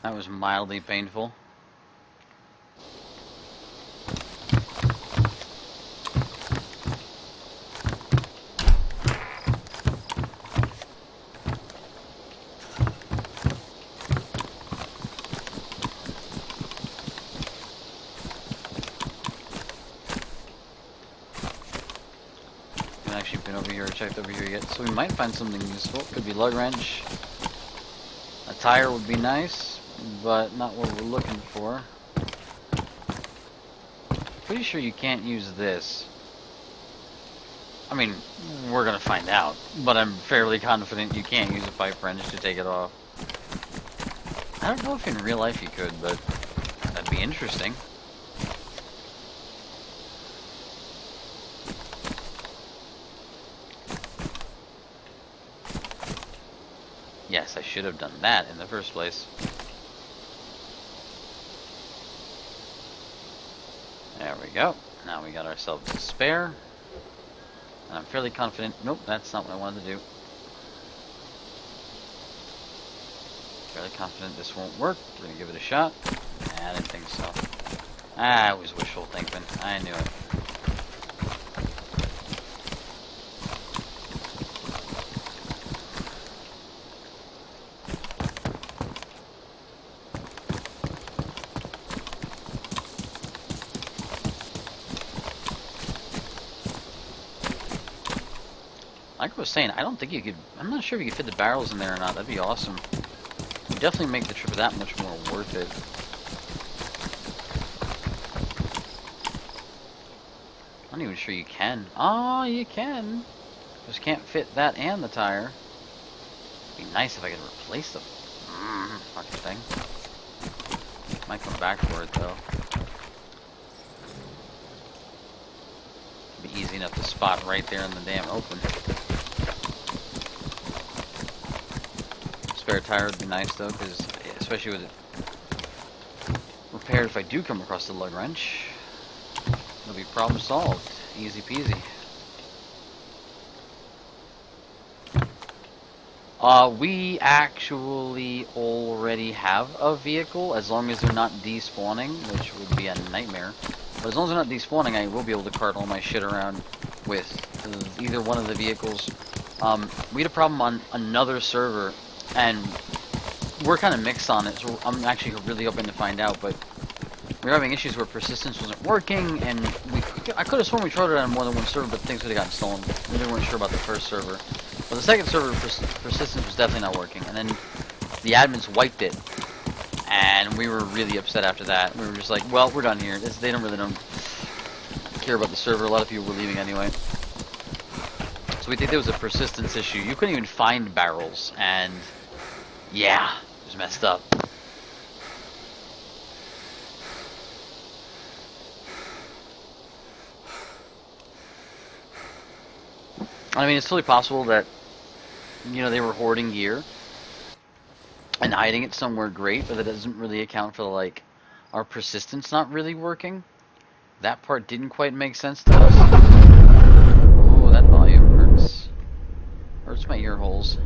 That was mildly painful. Actually been over here or checked over here yet, so we might find something useful. Could be lug wrench. A tire would be nice, but not what we're looking for. Pretty sure you can't use this. I mean, we're gonna find out, but I'm fairly confident you can't use a pipe wrench to take it off. I don't know if in real life you could, but that'd be interesting. Yes, I should have done that in the first place. There we go. Now we got ourselves a spare. And I'm fairly confident. Nope, that's not what I wanted to do. Fairly confident this won't work. We're gonna give it a shot. I didn't think so. Ah, it was wishful thinking. I knew it. Like I was saying, I don't think you could. I'm not sure if you could fit the barrels in there or not. That'd be awesome. It'd definitely make the trip that much more worth it. I'm not even sure you can. Oh, you can. Just can't fit that and the tire. It'd be nice if I could replace them. Fucking thing. Might come back for it though. It'd be easy enough to spot right there in the damn open. Spare tire would be nice though, because especially with it repaired, if I do come across the lug wrench, it'll be problem solved. Easy peasy. We actually already have a vehicle, as long as they're not despawning, which would be a nightmare. But as long as they're not despawning, I will be able to cart all my shit around with either one of the vehicles. We had a problem on another server, and we're kind of mixed on it, so I'm actually really hoping to find out, but we were having issues where persistence wasn't working, and I could have sworn we tried it on more than one server, but things would have gotten stolen. We really weren't sure about the first server. But the second server, persistence was definitely not working, and then the admins wiped it, and we were really upset after that. We were just like, well, we're done here. They don't care about the server. A lot of people were leaving anyway. So we think there was a persistence issue. You couldn't even find barrels, and yeah, it was messed up. I mean, it's totally possible that, you know, they were hoarding gear and hiding it somewhere great, but that doesn't really account for, like, our persistence not really working. That part didn't quite make sense to us. Oh, that volume hurts. Hurts my ear holes.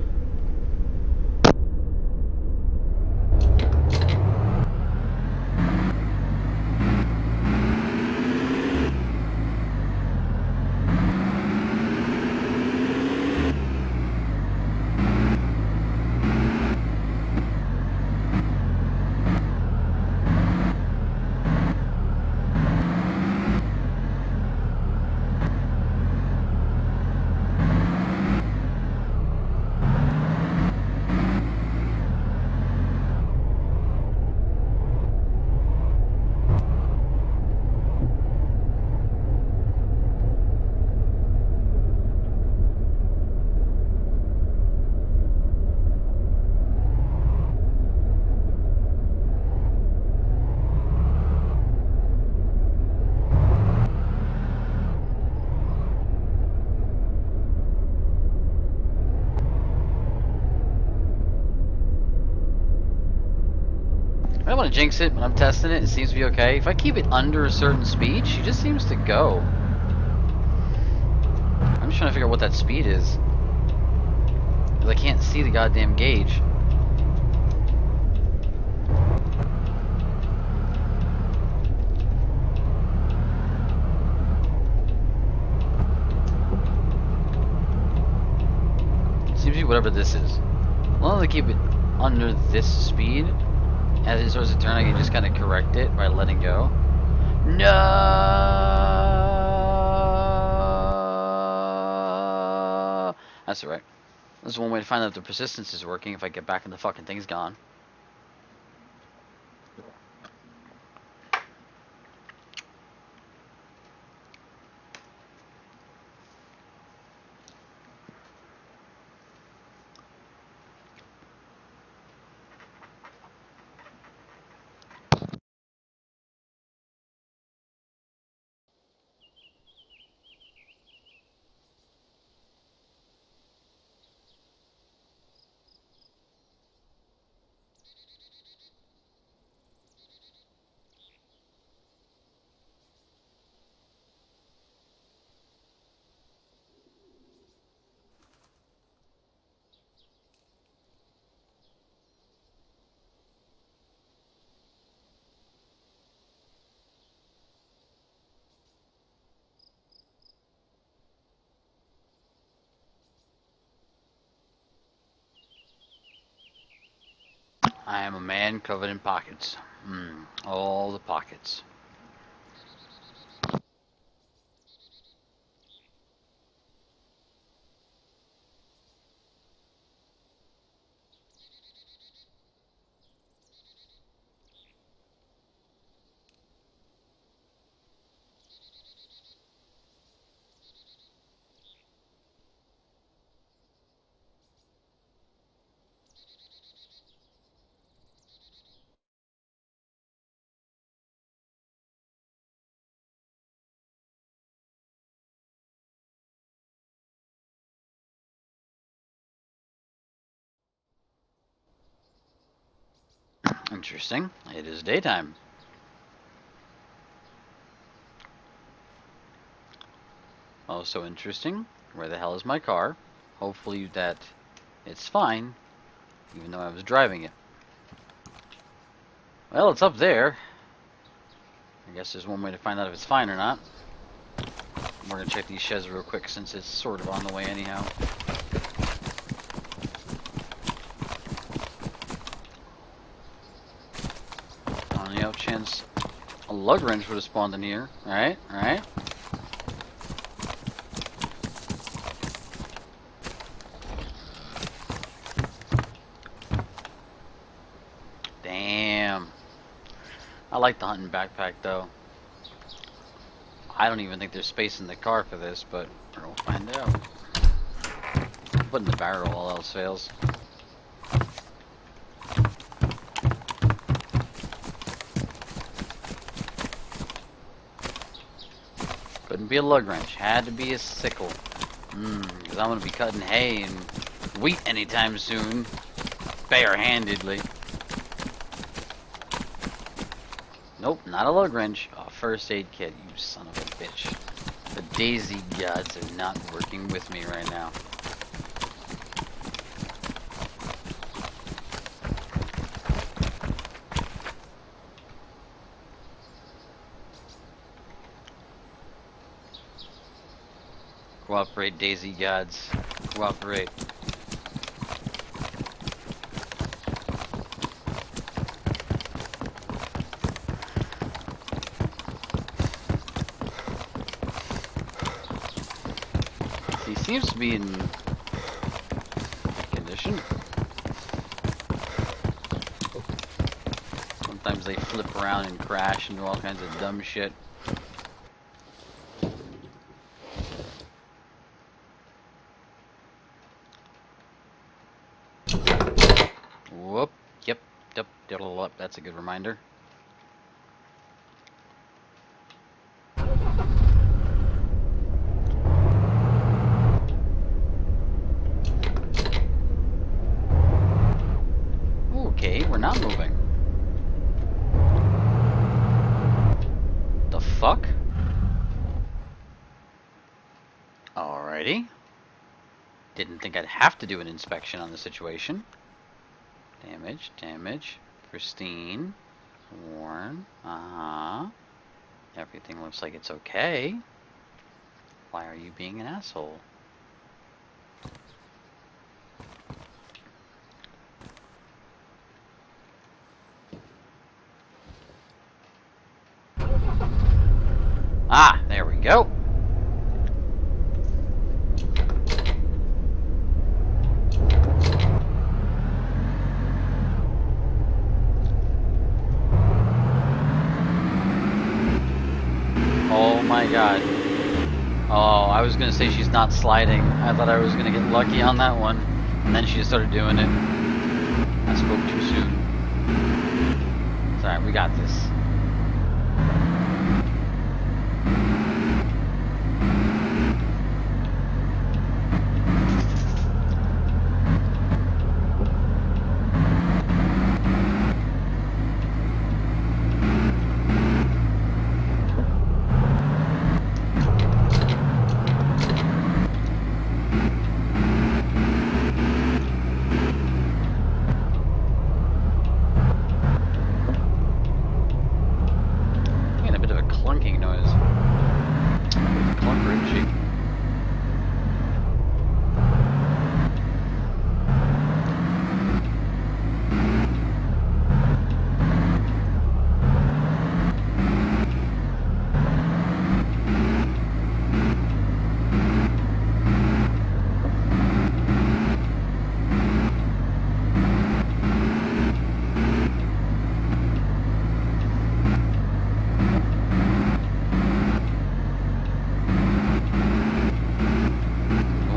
I don't want to jinx it, but I'm testing it. It seems to be okay. If I keep it under a certain speed, she just seems to go. I'm just trying to figure out what that speed is. Because I can't see the goddamn gauge. Seems to be whatever this is. As long as I keep it under this speed, as it starts to turn, I can just kind of correct it by letting go. No! That's alright. There's one way to find out if the persistence is working if I get back and the fucking thing's gone. I am a man covered in pockets. All the pockets. Interesting. It is daytime. Also interesting. Where the hell is my car? Hopefully that it's fine, even though I was driving it. Well, it's up there. I guess there's one way to find out if it's fine or not. We're gonna check these sheds real quick since it's sort of on the way anyhow. On the off chance a lug wrench would have spawned in here. Alright, alright. Damn. I like the hunting backpack though. I don't even think there's space in the car for this, but we'll find out. Put in the barrel, all else fails. Couldn't be a lug wrench, had to be a sickle. Because I'm going to be cutting hay and wheat anytime soon. Bare-handedly. Nope, not a lug wrench. A first aid kit, you son of a bitch. The daisy gods are not working with me right now. Cooperate, daisy gods. Cooperate. He seems to be in condition. Sometimes they flip around and crash and do all kinds of dumb shit. Whoop. Yep. That's a good reminder. Okay, we're not moving. The fuck? Alrighty. didn't think I'd have to do an inspection on the situation. Damage, damage, pristine, worn, everything looks like it's okay. Why are you being an asshole? Ah, there we go. Oh my god. Oh, I was gonna say she's not sliding. I thought I was gonna get lucky on that one. And then she just started doing it. I spoke too soon. It's alright, we got this.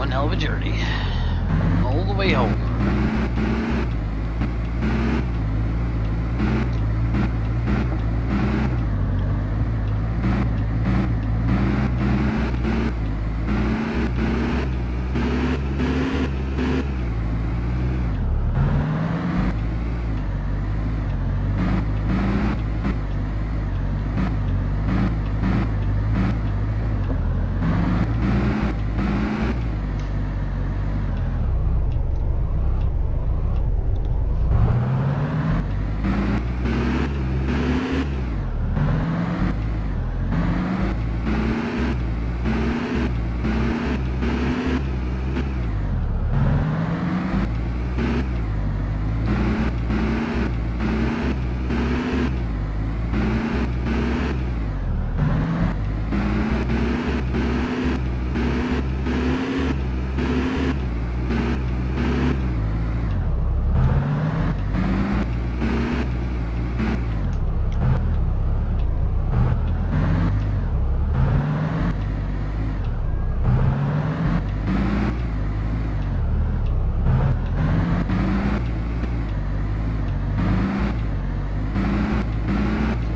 Hell of a journey. All the way home.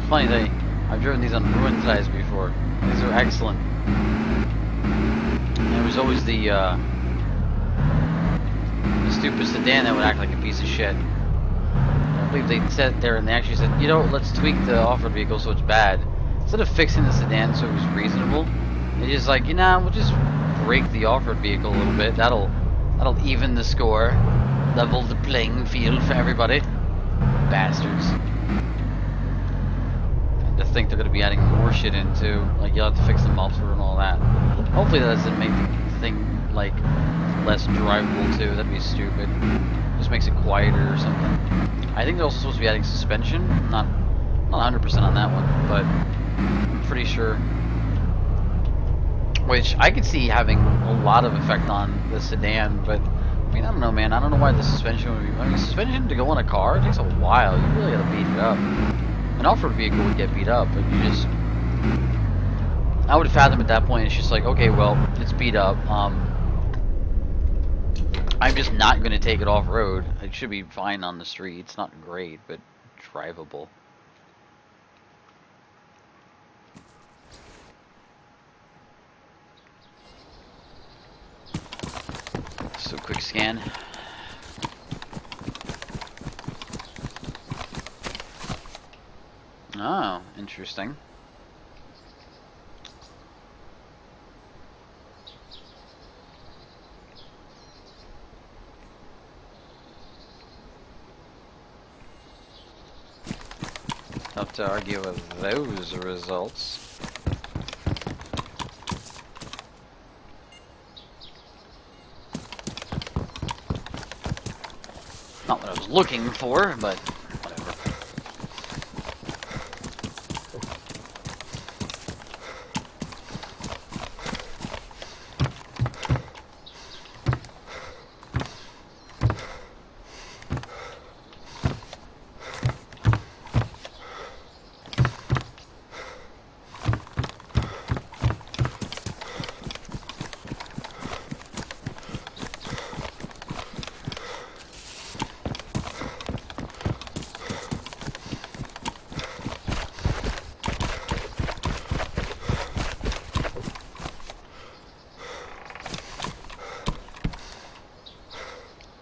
Funny that I've driven these on ruined sides before. These are excellent. And it was always the stupid sedan that would act like a piece of shit. I believe they sat there and they actually said, you know, let's tweak the off-road vehicle so it's bad. Instead of fixing the sedan so it was reasonable, they just like, you know, we'll just break the off-road vehicle a little bit. That'll even the score, level the playing field for everybody. Bastards. To think they're going to be adding more shit into, like you'll have to fix the muffler and all that. Hopefully that doesn't make the thing like less drivable too. That'd be stupid. Just makes it quieter or something. I think they're also supposed to be adding suspension. Not 100% on that one, but I'm pretty sure. Which I could see having a lot of effect on the sedan, but I mean I don't know, man. I don't know why the suspension would be. I mean, suspension to go on a car, it takes a while. You really got to beat it up. An off-road vehicle would get beat up, but you just... I would fathom at that point, it's just like, okay, well, it's beat up. I'm just not going to take it off-road. It should be fine on the street. It's not great, but drivable. So, quick scan. Oh, interesting. Tough to argue with those results. Not what I was looking for, but whatever.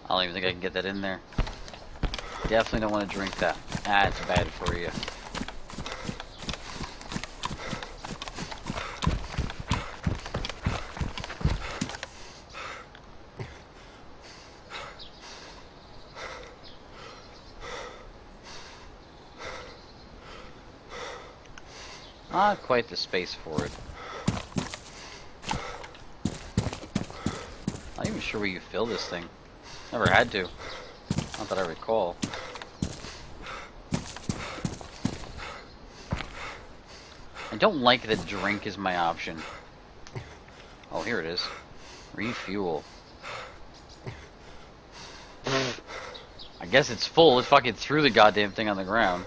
I don't even think I can get that in there. Definitely don't want to drink that. That's bad for you. Not quite the space for it. Not even sure where you fill this thing. Never had to. Not that I recall. I don't like that drink is my option. Oh, here it is. Refuel. I guess it's full. It fucking threw the goddamn thing on the ground.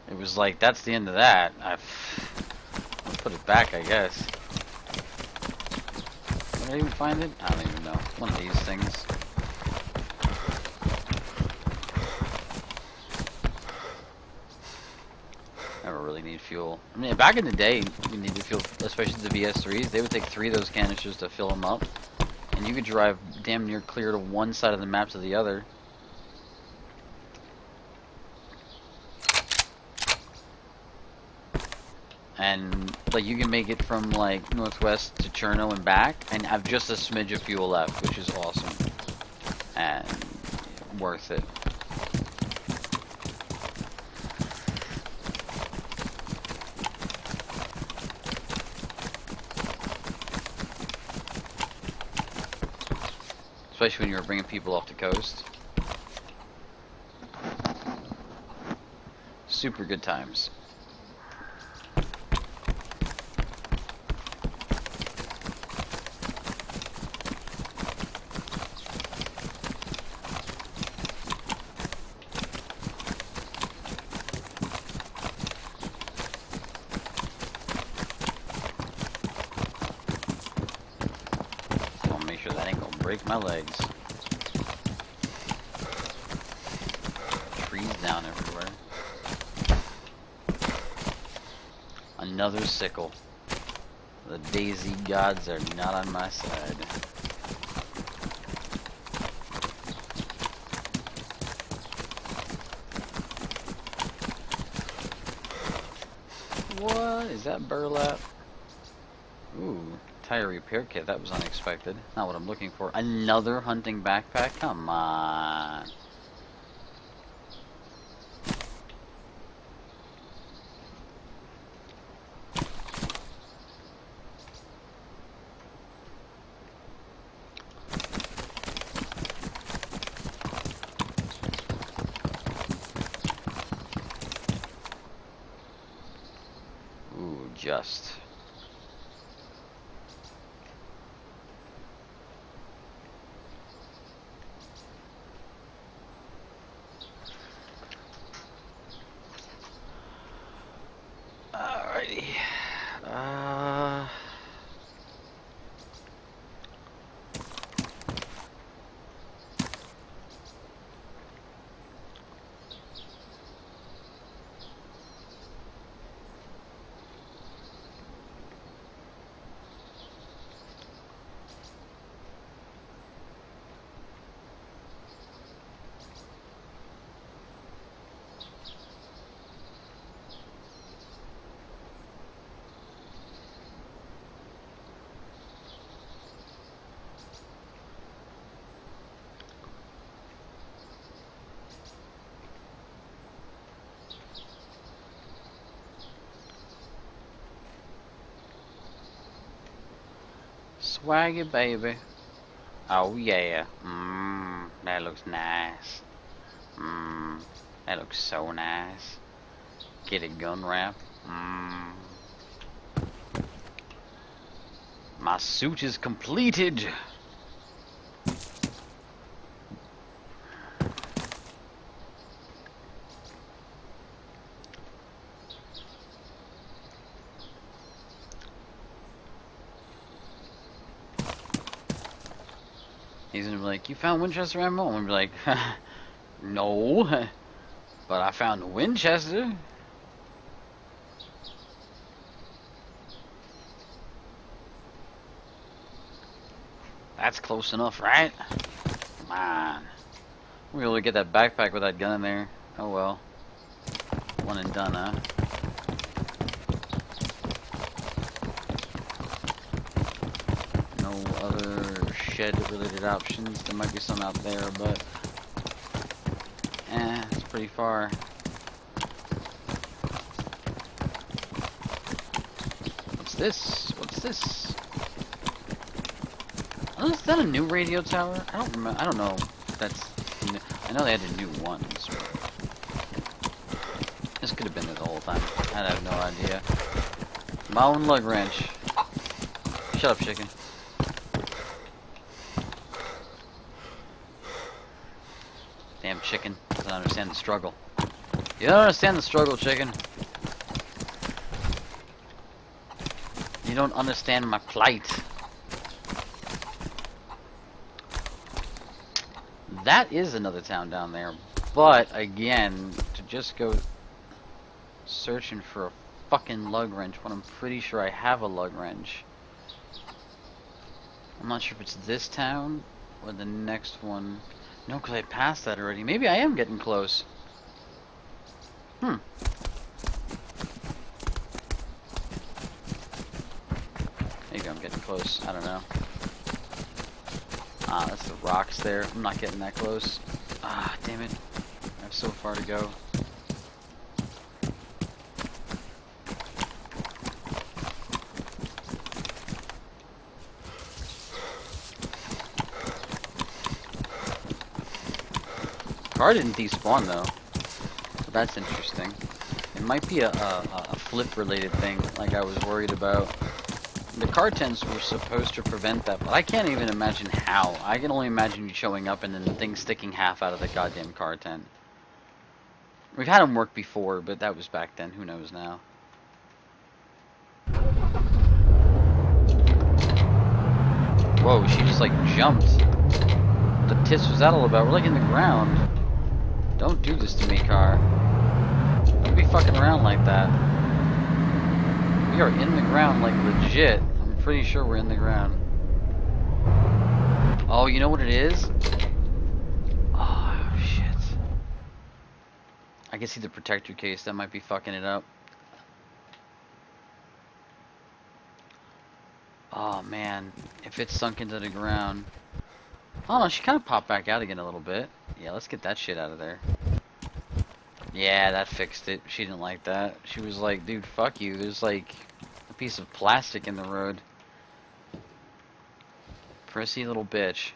It was like, that's the end of that. I'll put it back, I guess. Did I even find it? I don't even know. One of these things. Never really need fuel. I mean, back in the day, you needed fuel, especially the VS3s. They would take 3 of those canisters to fill them up. And you could drive damn near clear to one side of the map to the other. And like you can make it from like Northwest to Cherno and back and have just a smidge of fuel left, which is awesome. And worth it. Especially when you were bringing people off the coast. Super good times. Break my legs. Trees down everywhere. Another sickle. The daisy gods are not on my side. What? Is that burlap? Ooh. Tire repair kit, that was unexpected. Not what I'm looking for. Another hunting backpack? Come on. Ooh, just. Alrighty. swaggy, baby. Oh yeah. Mmm, that looks nice. Mmm, that looks so nice. Get a gun wrap. Mmm. My suit is completed. He's gonna be like, you found Winchester ammo? I'm gonna be like, no, but I found Winchester. That's close enough, right? Come on. We'll be able to get that backpack with that gun in there. Oh well. One and done, huh? No other shed-related options. There might be some out there, but it's pretty far. What's this? What's this? Oh, is that a new radio tower? I don't remember. I don't know if that's new. I know they had a new one. This could have been there the whole time. I have no idea. My own lug wrench. Shut up, chicken. Damn chicken. Doesn't understand the struggle. You don't understand the struggle, chicken. You don't understand my plight. That is another town down there. But, again, to just go searching for a fucking lug wrench when I'm pretty sure I have a lug wrench. I'm not sure if it's this town or the next one. No, because I passed that already. Maybe I am getting close. There you go, I'm getting close. I don't know. Ah, that's the rocks there. I'm not getting that close. Ah, damn it. I have so far to go. Car didn't despawn though, so that's interesting. It might be a flip related thing, like I was worried about. The car tents were supposed to prevent that, but I can't even imagine how. I can only imagine you showing up and then the thing sticking half out of the goddamn car tent. We've had them work before, but that was back then. Who knows now? Whoa, she just like jumped. What the tits was that all about? We're like in the ground. Don't do this to me, car. Don't be fucking around like that. We are in the ground, like legit. I'm pretty sure we're in the ground. Oh, you know what it is? Oh, shit. I can see the protector case. That might be fucking it up. Oh, man. If it's sunk into the ground. Oh, no, she kind of popped back out again a little bit. Yeah, let's get that shit out of there. Yeah, that fixed it. She didn't like that. She was like, dude, fuck you. There's like a piece of plastic in the road. Prissy little bitch.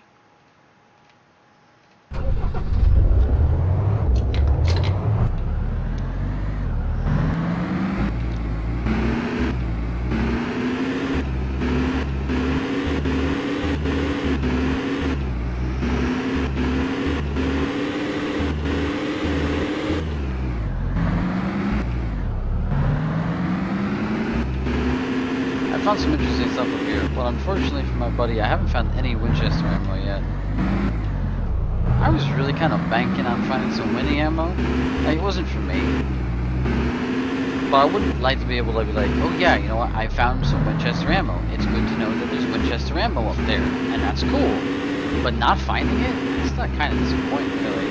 Found some interesting stuff up here, but unfortunately for my buddy, I haven't found any Winchester ammo yet. I was really kind of banking on finding some Winnie ammo. Like, it wasn't for me. But I would like to be able to be like, oh yeah, you know what, I found some Winchester ammo. It's good to know that there's Winchester ammo up there, and that's cool. But not finding it, it's not kind of disappointing, really.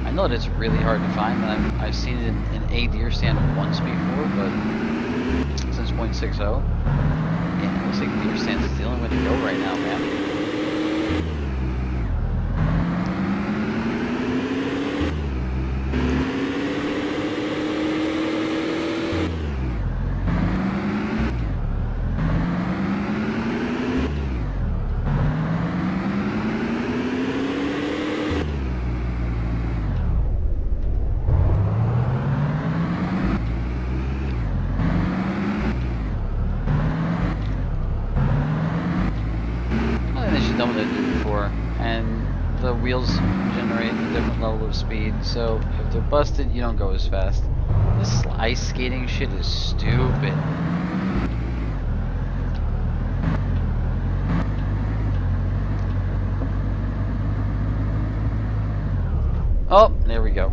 I know that it's really hard to find, and I've seen it in a deer stand once before, but since 0.60. Yeah, it looks like deer stands is the only way to go right now, man. the wheels generate a different level of speed, so if they're busted, you don't go as fast. This ice skating shit is stupid. Oh, there we go.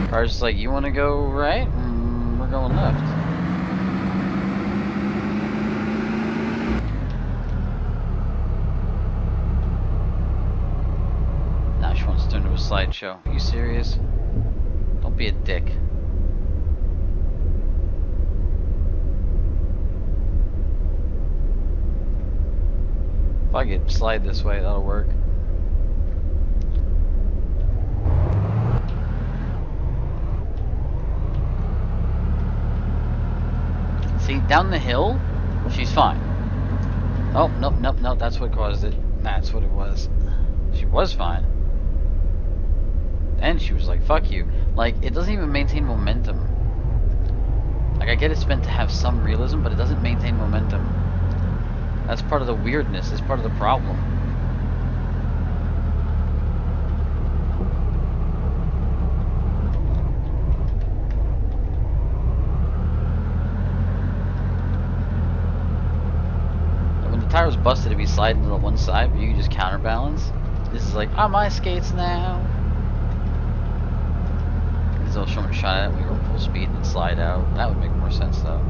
Car's like, you want to go right? We're going left. Now she wants to turn to a slideshow. Are you serious? Don't be a dick. If I could slide this way, that'll work. See, down the hill, she's fine. Oh, nope, nope, nope, that's what caused it. That's what it was. She was fine. And she was like, fuck you. Like, it doesn't even maintain momentum. Like, I get it's meant to have some realism, but it doesn't maintain momentum. That's part of the weirdness, it's part of the problem. When the tire was busted, it'd be sliding to the one side, but you can just counterbalance. This is like, on my skates now. Because they'll show me a shot at it, we go full speed and slide out. That would make more sense though.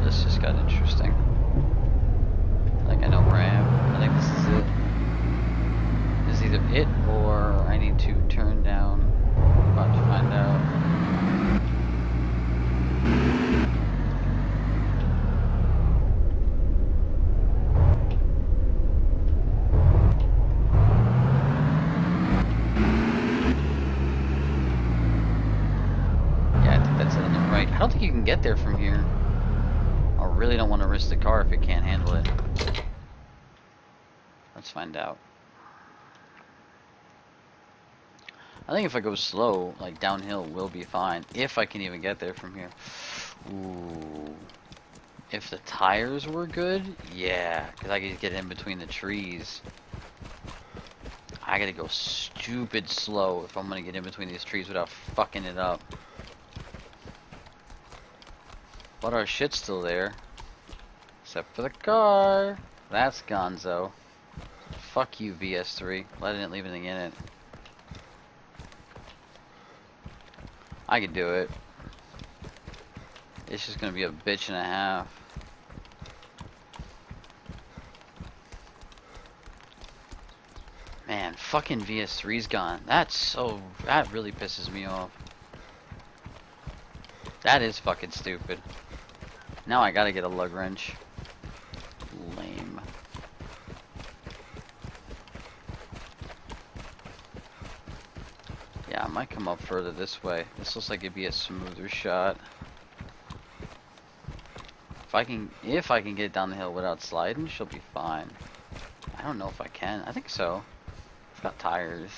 This just got interesting. I think I know where I am. I think this is it. This is either it or I need to turn down. About to find out. Yeah, I think that's it on the right. I don't think you can get there from here. I really don't want to risk the car if it can't handle it. Let's find out. I think if I go slow, like downhill, we'll be fine. If I can even get there from here. Ooh. If the tires were good, yeah. Because I could get in between the trees. I gotta go stupid slow if I'm gonna get in between these trees without fucking it up. But our shit's still there. Except for the car. That's gonzo. Fuck you, VS3. I didn't leave anything in it. I can do it. It's just gonna be a bitch and a half. Man, fucking VS3's gone. That really pisses me off. That is fucking stupid. Now I gotta get a lug wrench. Lame. Yeah, I might come up further this way. This looks like it'd be a smoother shot. If I can get down the hill without sliding, she'll be fine. I don't know if I can. I think so. It's got tires,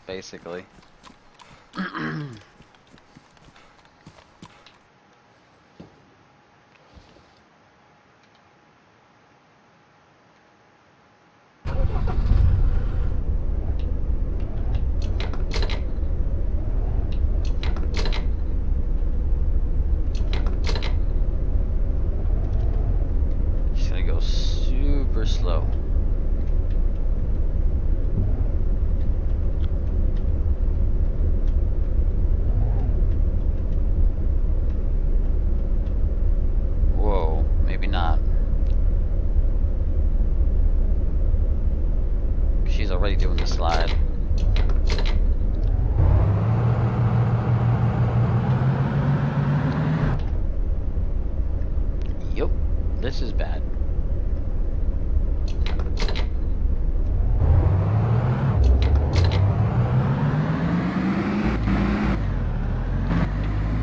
basically. Slow. already doing the slide. Yup, this is bad.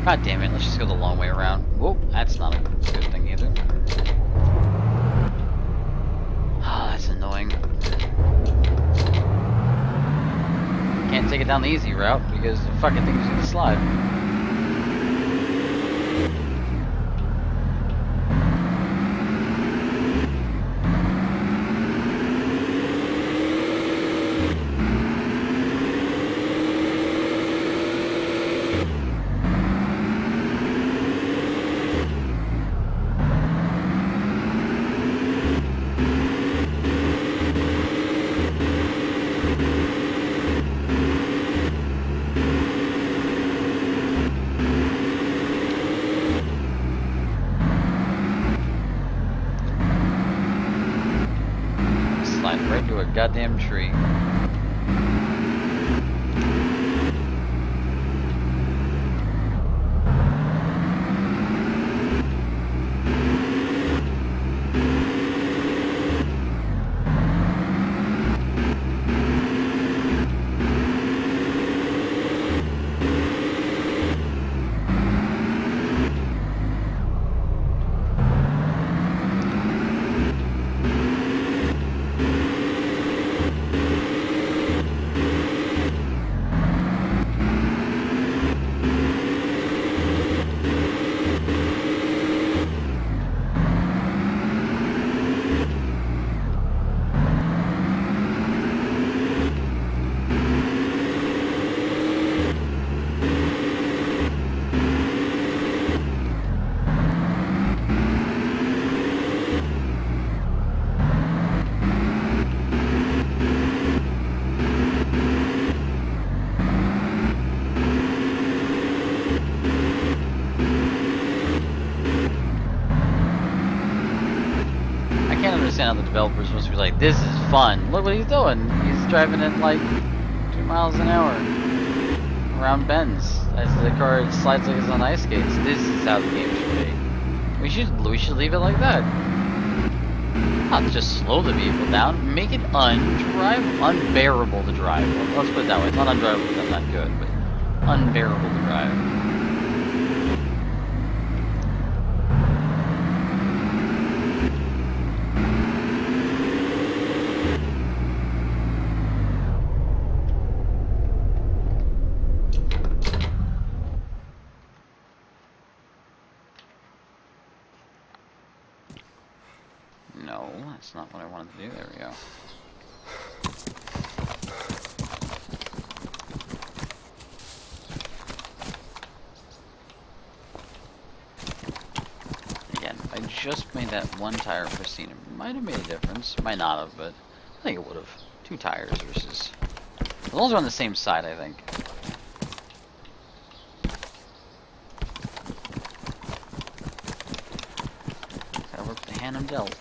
God damn it, let's just go the long way around. Whoa, that's not a good thing either. Ah, that's annoying. Can't take it down the easy route because the fucking thing's gonna slide. Slide right into a goddamn tree. I can't understand how the developers supposed to be like, this is fun. Look what he's doing. He's driving at like 2 miles an hour around bends as the car slides like it's on ice skates. This is how the game should be. We should leave it like that. Not just slow the vehicle down, make it unbearable to drive. Well, let's put it that way. It's not undrivable, that's not good, but unbearable to drive. No, that's not what I wanted to do. There we go. Again, if I just made that one tire pristine, it might have made a difference. Might not have, but I think it would have. 2 tires versus... As long as they're on the same side, I think. Gotta work the hand I'm dealt.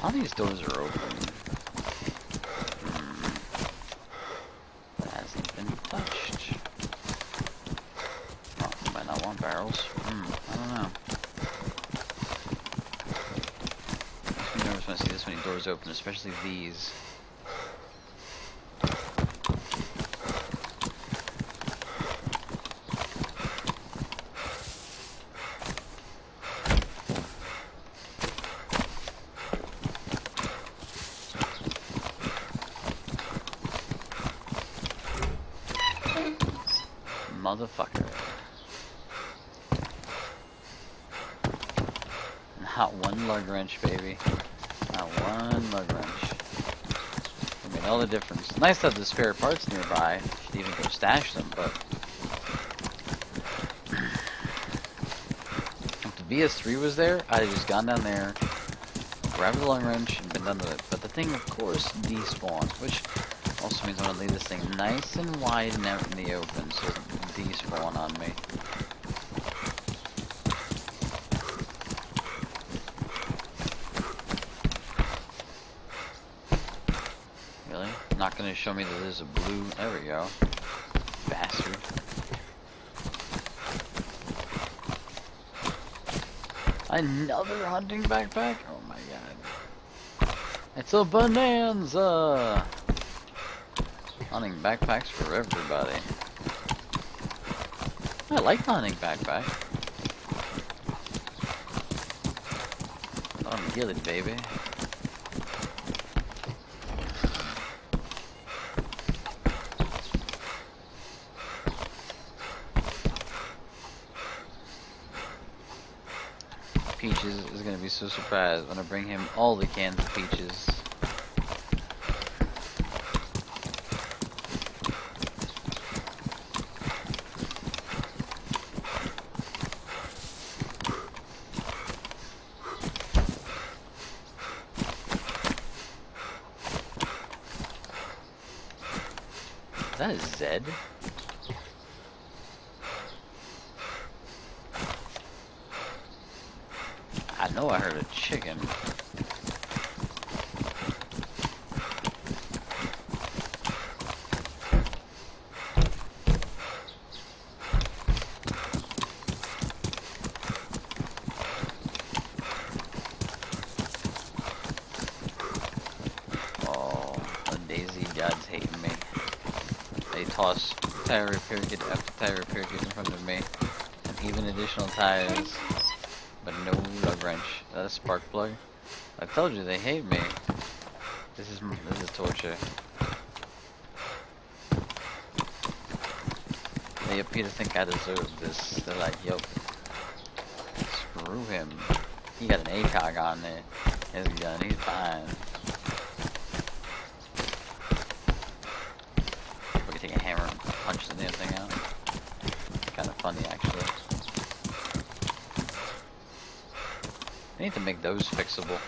All these doors are open. That hasn't been touched. Oh, you might not want barrels. I don't know. Makes me nervous when I see this many doors open, especially these. Motherfucker. Not one lug wrench, baby. Not one lug wrench. It made all the difference. Nice to have the spare parts nearby. Should even go stash them, but... if the VS3 was there, I'd have just gone down there, grabbed the lug wrench, and been get done with it. But the thing, of course, despawns, which also means I'm gonna leave this thing nice and wide and out in the open, so it doesn't despawn on me. Really? Not gonna show me that there's a blue. There we go. Bastard. Another hunting backpack? Oh my god. It's a bonanza! Hunting backpacks for everybody. I like the hunting backpack. I'm Ghillie, baby. Peaches is gonna be so surprised when I bring him all the cans of peaches. Is that a Zed? I know I heard a chicken. Oh, the Daisy gods hating me. They toss tire repair kit after tire repair kit in front of me, and even additional tires. But no lug wrench. Is that a spark plug? I told you they hate me. This is torture. They appear to think I deserve this. They're like, yo, screw him. He got an ACOG on there. His gun, he's fine. We can take a hammer and punch the damn thing out. Kind of funny, actually. I need to make those fixable.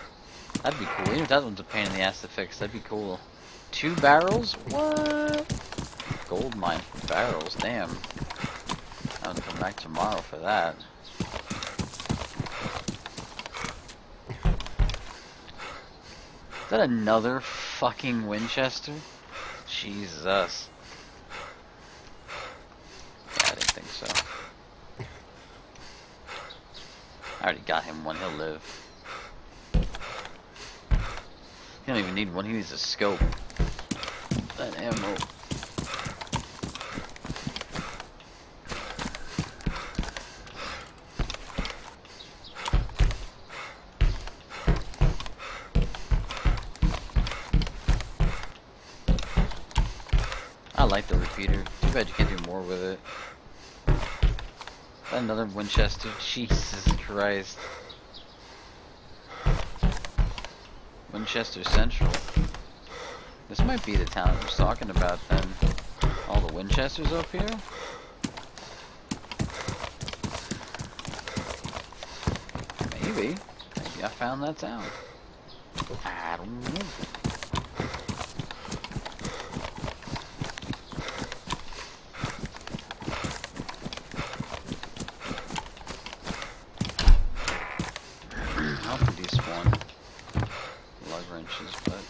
That'd be cool. Even if that one's a pain in the ass to fix, that'd be cool. 2 barrels? What? Gold mine for barrels, damn. I'm gonna come back tomorrow for that. Is that another fucking Winchester? Jesus. Yeah, I didn't think so. I already got him one, he'll live. He don't even need one, he needs a scope. That ammo. I like the repeater. Too bad you can't do more with it. Another Winchester. Jesus Christ. Winchester Central. This might be the town I was talking about then. All the Winchesters up here? Maybe. Maybe I found that town. I don't know. I'll put these one lug wrenches, but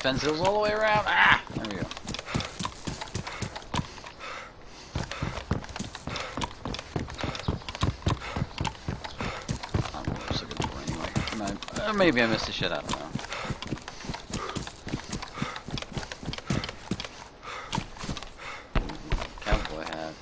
fence hills all the way around. Ah! There we go. I'm just looking for anyway. Maybe I missed the shit, I don't know. Cowboy hat.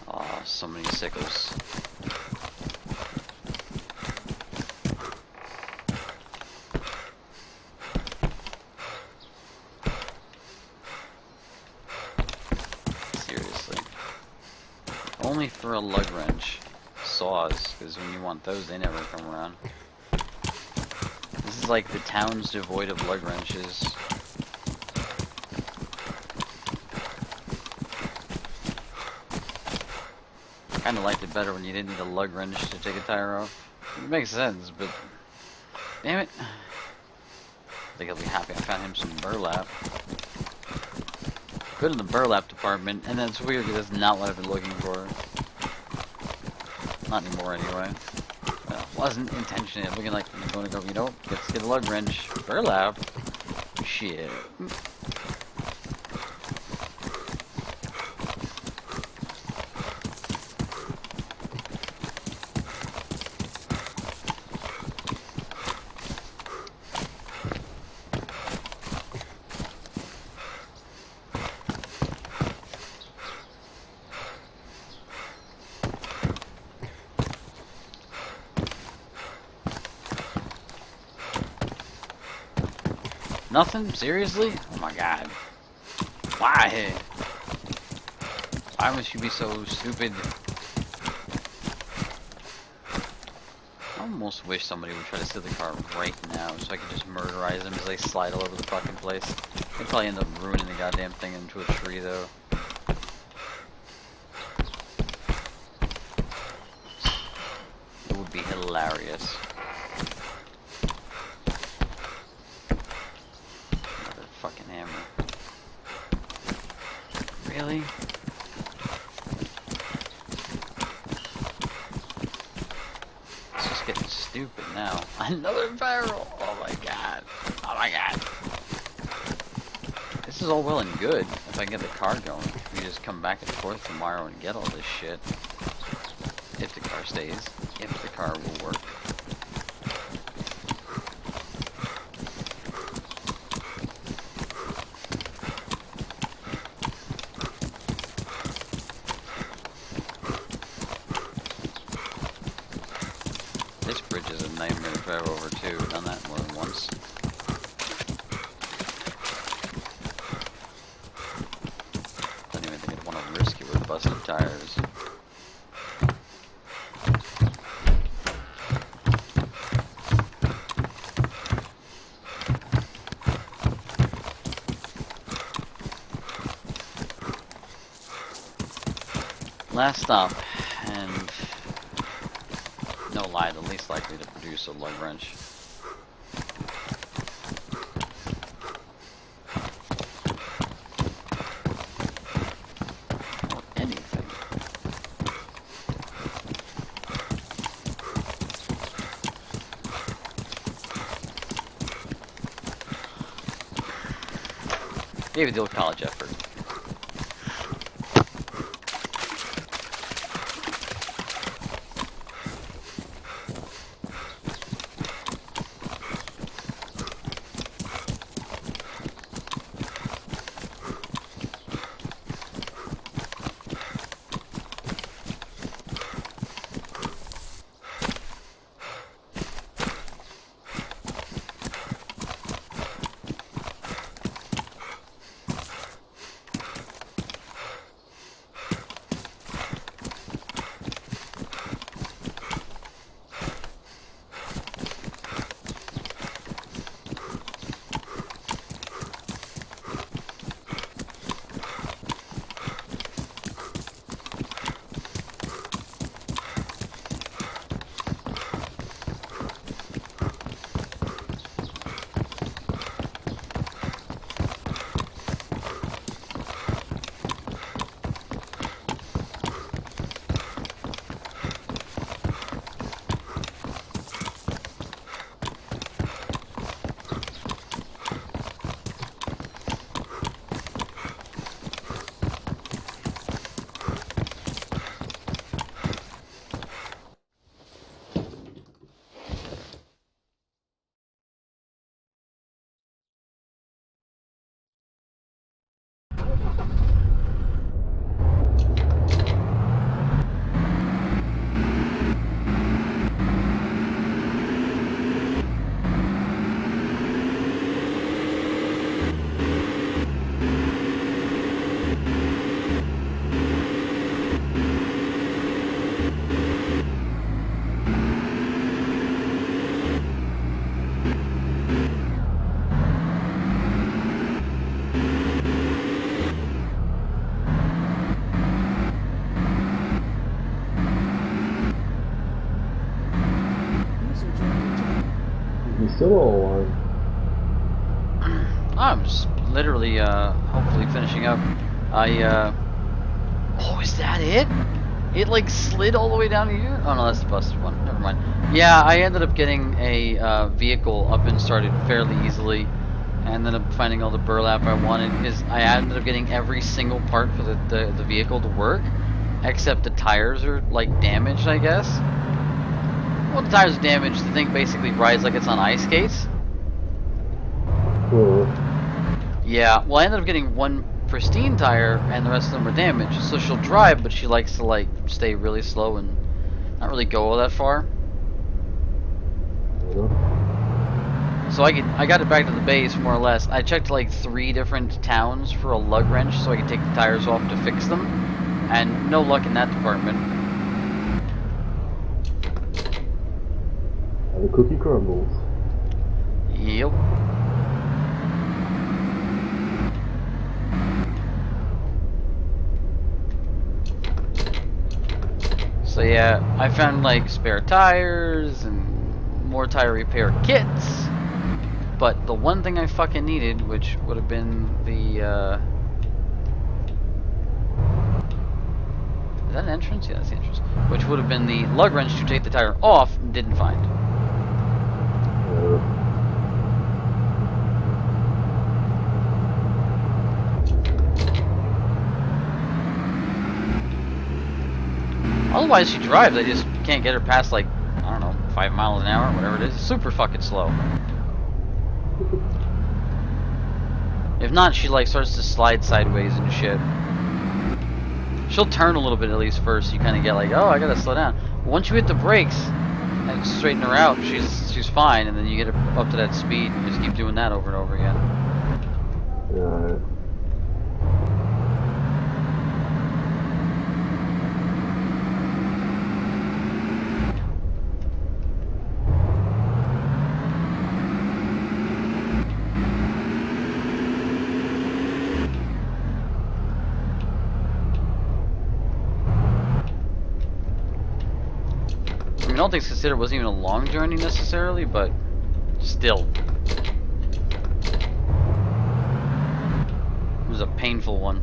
Oh, so many sickles. Seriously. Only for a lug wrench. Saws, because when you want those, they never come around. This is like the town's devoid of lug wrenches. Kinda liked it better when you didn't need a lug wrench to take a tire off. It makes sense, but damn it. I think he'll be happy I found him some burlap. Good in the burlap department, and that's weird because that's not what I've been looking for. Not anymore anyway. Well, wasn't intentionally. I'm looking like I'm going to go, you know, let's get a lug wrench. Burlap? Shit. Nothing? Seriously? Oh my god. Why? Why must you be so stupid? I almost wish somebody would try to steal the car right now so I could just murderize them as they slide all over the fucking place. They'd probably end up ruining the goddamn thing into a tree though. It would be hilarious. Fucking hammer. Really? It's just getting stupid now. Another barrel! Oh my god. Oh my god. This is all well and good if I get the car going. We just come back and forth tomorrow and get all this shit. If the car stays. If the car will work. This bridge is a nightmare to drive over too. I've done that more than once. Don't even think I'd want to risk it with busted tires. Last stop, and no lie, the least likely to produce a lug wrench. Or anything. Maybe the old college effort. still all alone? I'm just literally, hopefully finishing up. Oh, is that it? It like slid all the way down to here? Oh no, that's the busted one. Never mind. Yeah, I ended up getting a vehicle up and started fairly easily. And ended up finding all the burlap I wanted. I ended up getting every single part for the vehicle to work. Except the tires are like damaged, I guess. Well, the tires are damaged. The thing basically rides like it's on ice skates. Yeah, well I ended up getting one pristine tire and the rest of them were damaged. So she'll drive, but she likes to like stay really slow and not really go all that far. So I got it back to the base more or less. I checked like 3 different towns for a lug wrench so I could take the tires off to fix them. And no luck in that department. And the cookie crumbles. Yep. So yeah, I found like spare tires and more tire repair kits. But the one thing I fucking needed, which would have been the, is that an entrance? Yeah, that's the entrance. Which would have been the lug wrench to take the tire off, didn't find. Otherwise she drives, I just can't get her past like, I don't know, 5 miles an hour, whatever it is. It's super fucking slow. If not, she like starts to slide sideways and shit. She'll turn a little bit at least first. You kind of get like, oh, I gotta slow down. But once you hit the brakes and straighten her out, she's fine. And then you get her up to that speed and just keep doing that over and over again. Yeah. I mean, all things considered, it wasn't even a long journey necessarily, but still. It was a painful one.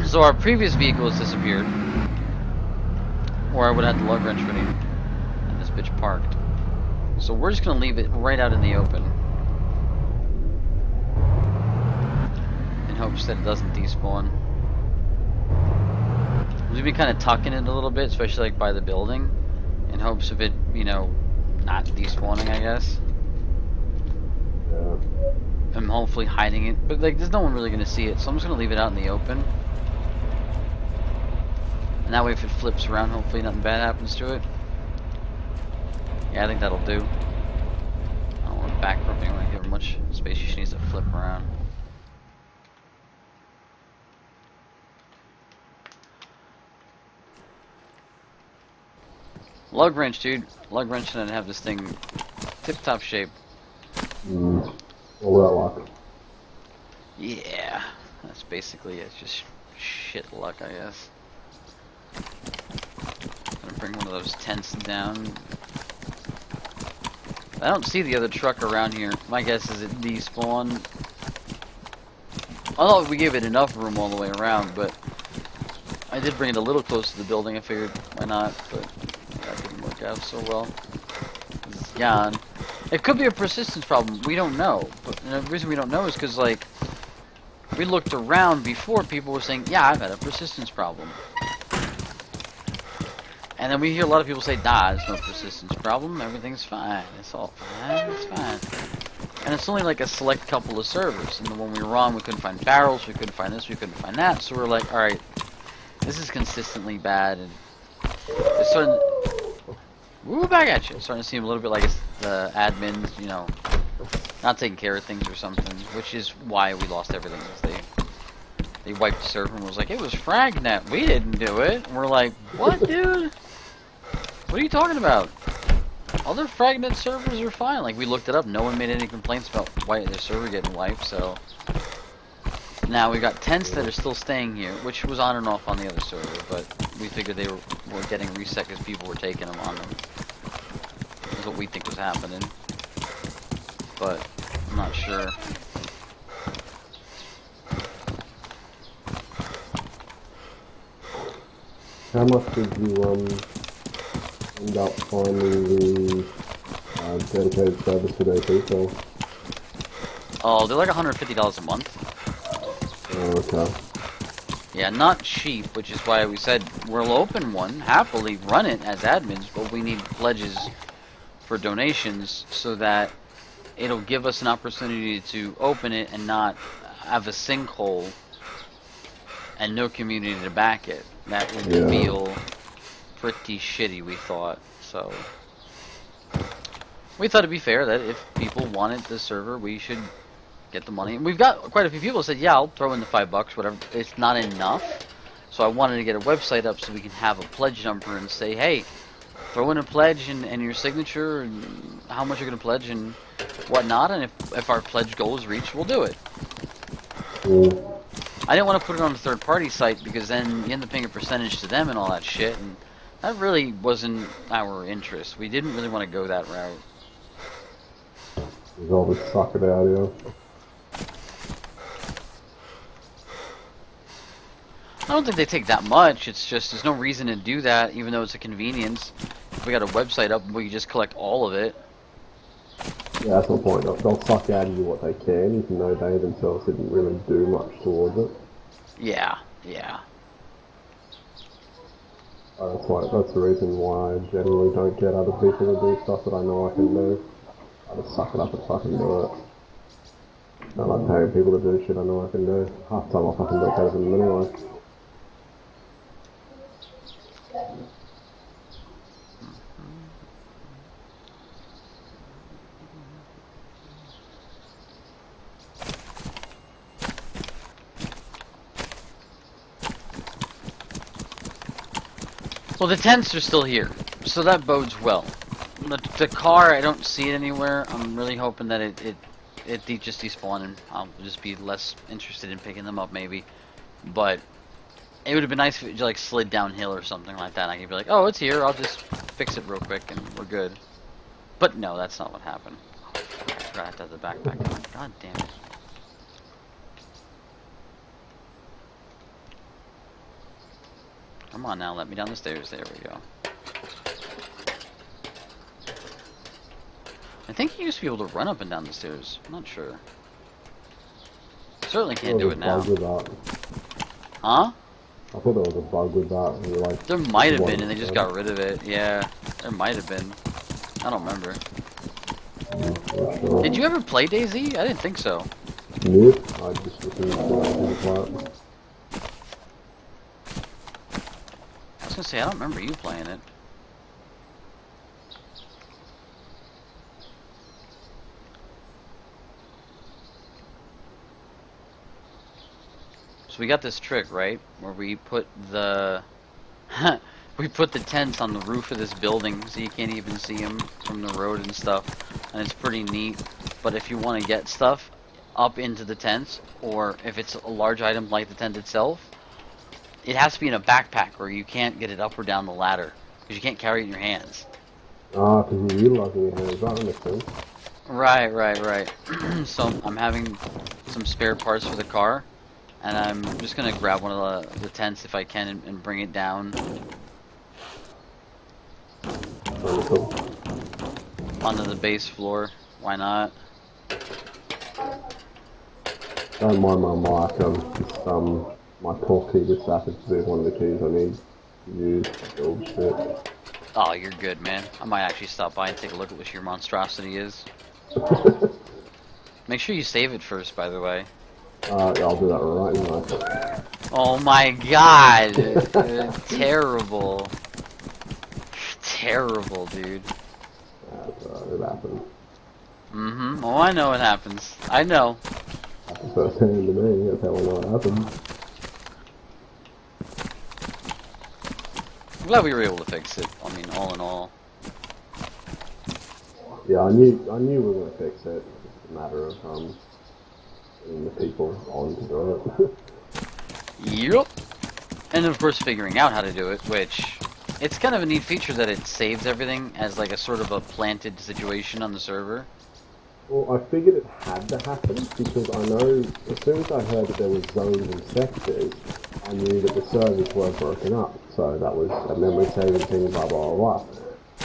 So our previous vehicle has disappeared. Or I would have had the lug wrench ready. And this bitch parked. So we're just gonna leave it right out in the open. In hopes that it doesn't despawn. We've been kind of tucking it a little bit, especially like by the building. In hopes of it, you know, not despawning, I guess. Yeah. I'm hopefully hiding it. But like, there's no one really gonna see it, so I'm just gonna leave it out in the open. And that way if it flips around, hopefully nothing bad happens to it. Yeah, I think that'll do. I don't want to back her up anyway, give her much space. She needs to flip around. Lug wrench, dude. Lug wrench and have this thing tip-top shape. All that luck. Yeah, that's basically it. It's just shit luck, I guess. Gonna bring one of those tents down. I don't see the other truck around here. My guess is it despawned. I thought we gave it enough room all the way around, but I did bring it a little close to the building. I figured why not, but that didn't work out so well. It's gone. It could be a persistence problem. We don't know. But the reason we don't know is because, like, we looked around before, people were saying, yeah, I've had a persistence problem. And then we hear a lot of people say, nah, there's no persistence problem, everything's fine, it's all fine, it's fine. And it's only like a select couple of servers, and when we were on, we couldn't find barrels, we couldn't find this, we couldn't find that, so we're like, alright, this is consistently bad, and it's starting to, woo, back at you, it's starting to seem a little bit like it's the admins, you know, not taking care of things or something, which is why we lost everything, is they wiped the server and was like, it was Fragnet, we didn't do it, and we're like, what, dude? What are you talking about? Other fragment servers are fine. Like, we looked it up. No one made any complaints about their server getting wiped, so... Now, we got tents that are still staying here, which was on and off on the other server, but we figured they were getting reset because people were taking them on them. That's what we think was happening. But, I'm not sure. How much did you end up finding the dedicated service for DP for? Oh, they're like $150 a month. Oh, okay. Yeah, not cheap, which is why we said we'll open one, happily run it as admins, but we need pledges for donations so that it'll give us an opportunity to open it and not have a sinkhole and no community to back it. That would feel pretty shitty, we thought. So we thought it'd be fair that if people wanted the server, we should get the money. And we've got quite a few people who said, yeah, I'll throw in the $5, whatever. It's not enough. So I wanted to get a website up so we can have a pledge number and say, hey, throw in a pledge and your signature and how much you're going to pledge and whatnot. And if our pledge goal is reached, we'll do it. I didn't want to put it on a third-party site because then you end up paying a percentage to them and all that shit. And that really wasn't our interest. We didn't really want to go that route. There's all this suck it out here. I don't think they take that much. It's just there's no reason to do that, even though it's a convenience. If we got a website up, we can just collect all of it. Yeah, that's my point. They'll suck out of you what they can, even though they themselves didn't really do much towards it. Yeah, yeah. That's the reason why I generally don't get other people to do stuff that I know I can do. I just suck it up and fucking do it. I don't like paying people to do shit I know I can do. Half the time I fucking do it better than them anyway. Well, the tents are still here, so that bodes well. The car, I don't see it anywhere. I'm really hoping that it just despawned and I'll just be less interested in picking them up maybe. But it would have been nice if it like slid downhill or something like that. I could be like, oh, it's here. I'll just fix it real quick and we're good. But no, that's not what happened. I forgot to have the backpack on. God damn it. Come on now, let me down the stairs. There we go. I think you used to be able to run up and down the stairs. I'm not sure. Certainly can't do it now. Huh? I thought there was a bug with that. And like, there might have been, and they just got rid of it. Yeah, there might have been. I don't remember. Sure. Did you ever play DayZ? I didn't think so. Nope. I just refused to play it. I was gonna say, I don't remember you playing it. So we got this trick, right? Where we put the we put the tents on the roof of this building so you can't even see them from the road and stuff. And it's pretty neat. But if you want to get stuff up into the tents, or if it's a large item like the tent itself, it has to be in a backpack or you can't get it up or down the ladder because you can't carry it in your hands. Ah, because you're utilizing your hands. That makes sense. Right. So I'm having some spare parts for the car, and I'm just gonna grab one of the tents if I can and bring it down. Really cool. Onto the base floor. Why not? Don't mind my mic. My talk key just happens to be one of the keys I need to use to build shit. Oh, you're good, man. I might actually stop by and take a look at what your monstrosity is. Make sure you save it first, by the way. Yeah, I'll do that right now. Oh my god! Terrible. Terrible, dude. It happens. Mm-hmm. Oh, I know what happens. I know. That's first hand to me. That's how I know it happens. I'm glad we were able to fix it. I mean, all in all. Yeah, I knew we were gonna fix it. It's just a matter of getting the people on to do it. Yep. And of course figuring out how to do it, which it's kind of a neat feature that it saves everything as like a sort of a planted situation on the server. Well, I figured it had to happen because I know as soon as I heard that there was zones and sectors, I knew that the servers were broken up. So that was a memory saving thing, blah blah blah.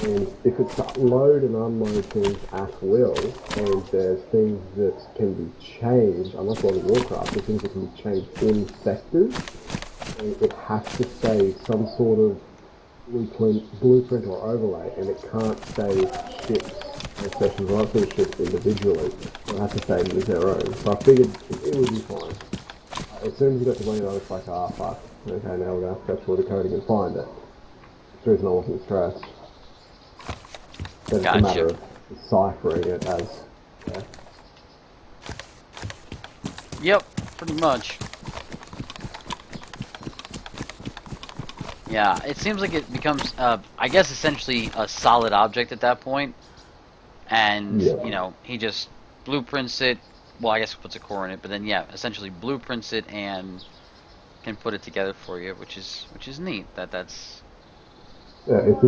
And if it's load and unload things at will, and there's things that can be changed, unlike World of Warcraft, there's things that can be changed in sectors, and it has to say some sort of blueprint or overlay, and it can't save ships and sessions or other ships individually. So it has to save them as their own. So I figured it would be fine. As soon as you got to bring it on, it's like, ah, fuck. Okay, now we're going to have to go through the coding and find it. The reason I wasn't stressed. But it's a matter of deciphering it as. Yeah. Yep, pretty much. Yeah, it seems like it becomes, I guess, essentially a solid object at that point. And, Yeah. you know, he just blueprints it. Well, I guess he puts a core in it, but then, yeah, essentially blueprints it and can put it together for you, which is neat. That's. Yeah, it's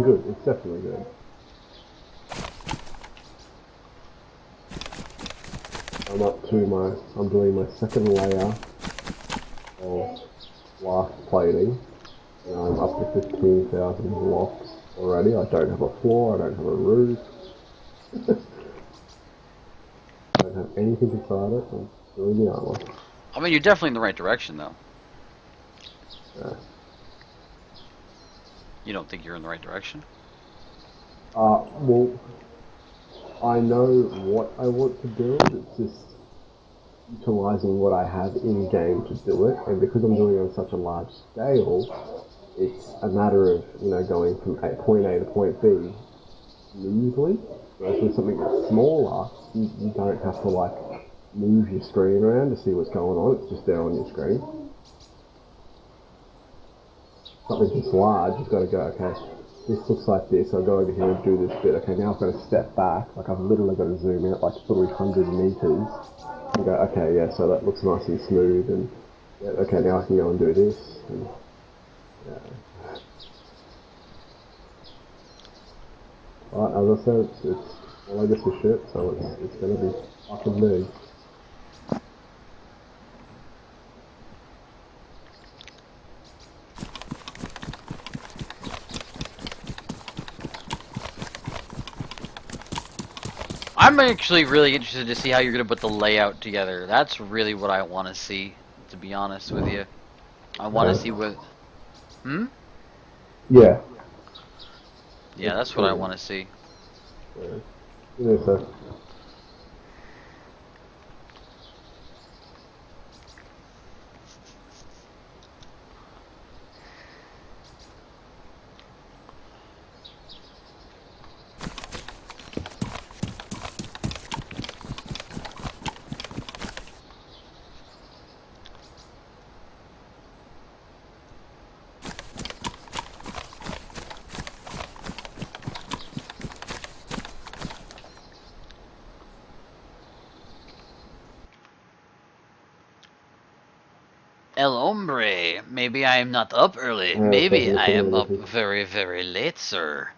definitely good. I'm doing my second layer of glass plating. And I'm up to 15,000 blocks already. I don't have a floor, I don't have a roof. I don't have anything inside it. I'm doing the armor. I mean, you're definitely in the right direction, though. Yeah. You don't think you're in the right direction? Well, I know what I want to build. It's just utilizing what I have in game to do it, and because I'm doing it on such a large scale, it's a matter of going from point A to point B smoothly. Whereas with something that's smaller, you don't have to like move your screen around to see what's going on. It's just there on your screen. Something that's large, you've got to go, okay, this looks like this, I'll go over here and do this bit. Okay, now I've got to step back, like I've literally got to zoom out like 300 meters and go, okay, yeah, so that looks nice and smooth, and yeah, okay, now I can go and do this. And, yeah. Alright, as I said, it's all I guess is shit, so it's going to be fucking big. I'm actually really interested to see how you're going to put the layout together. That's really what I want to see, to be honest with you. I want to see what... Yeah. Yeah, that's what I want to see. Yeah, so. El hombre, maybe I am not up early. Yeah, Maybe so I am up looking. very, very late, sir.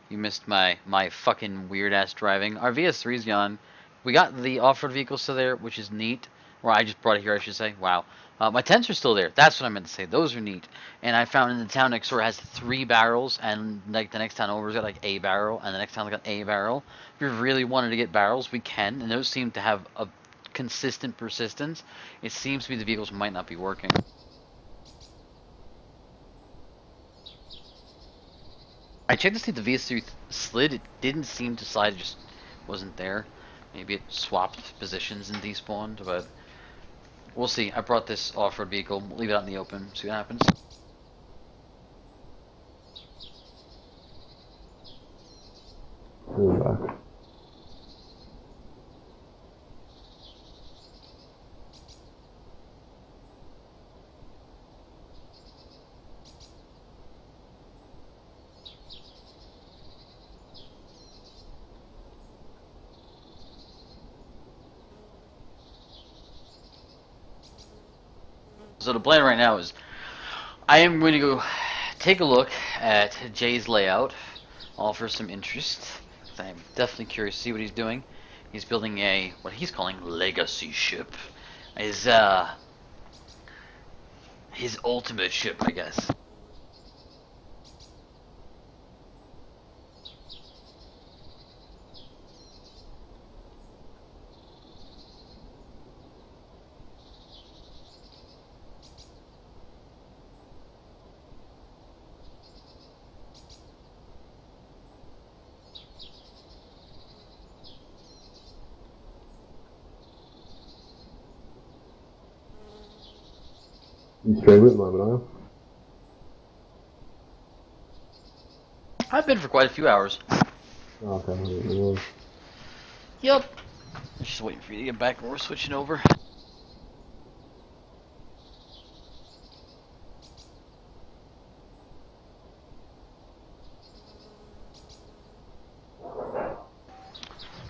You missed my fucking weird-ass driving. Our VS3's gone. We got the off-road vehicle still there, which is neat. Or I just brought it here, I should say. Wow. My tents are still there. That's what I meant to say. Those are neat. And I found in the town next door has 3 barrels, and like the next town over's got like a barrel, and the next town's got a barrel. If you really wanted to get barrels, we can, and those seem to have a consistent persistence. It seems to be the vehicles might not be working. I checked to see if the VS3 slid. It didn't seem to slide. It just wasn't there. Maybe it swapped positions and despawned, but we'll see. I brought this off-road vehicle. We'll leave it out in the open. See what happens. Back. So the plan right now is I am going to go take a look at Jay's layout, offer some interest. I'm definitely curious to see what he's doing. He's building what he's calling legacy ship. His ultimate ship, I guess. You stream at the moment, are you? I've been for quite a few hours. Oh, okay. I didn't realise. Yep. Just waiting for you to get back and we're switching over.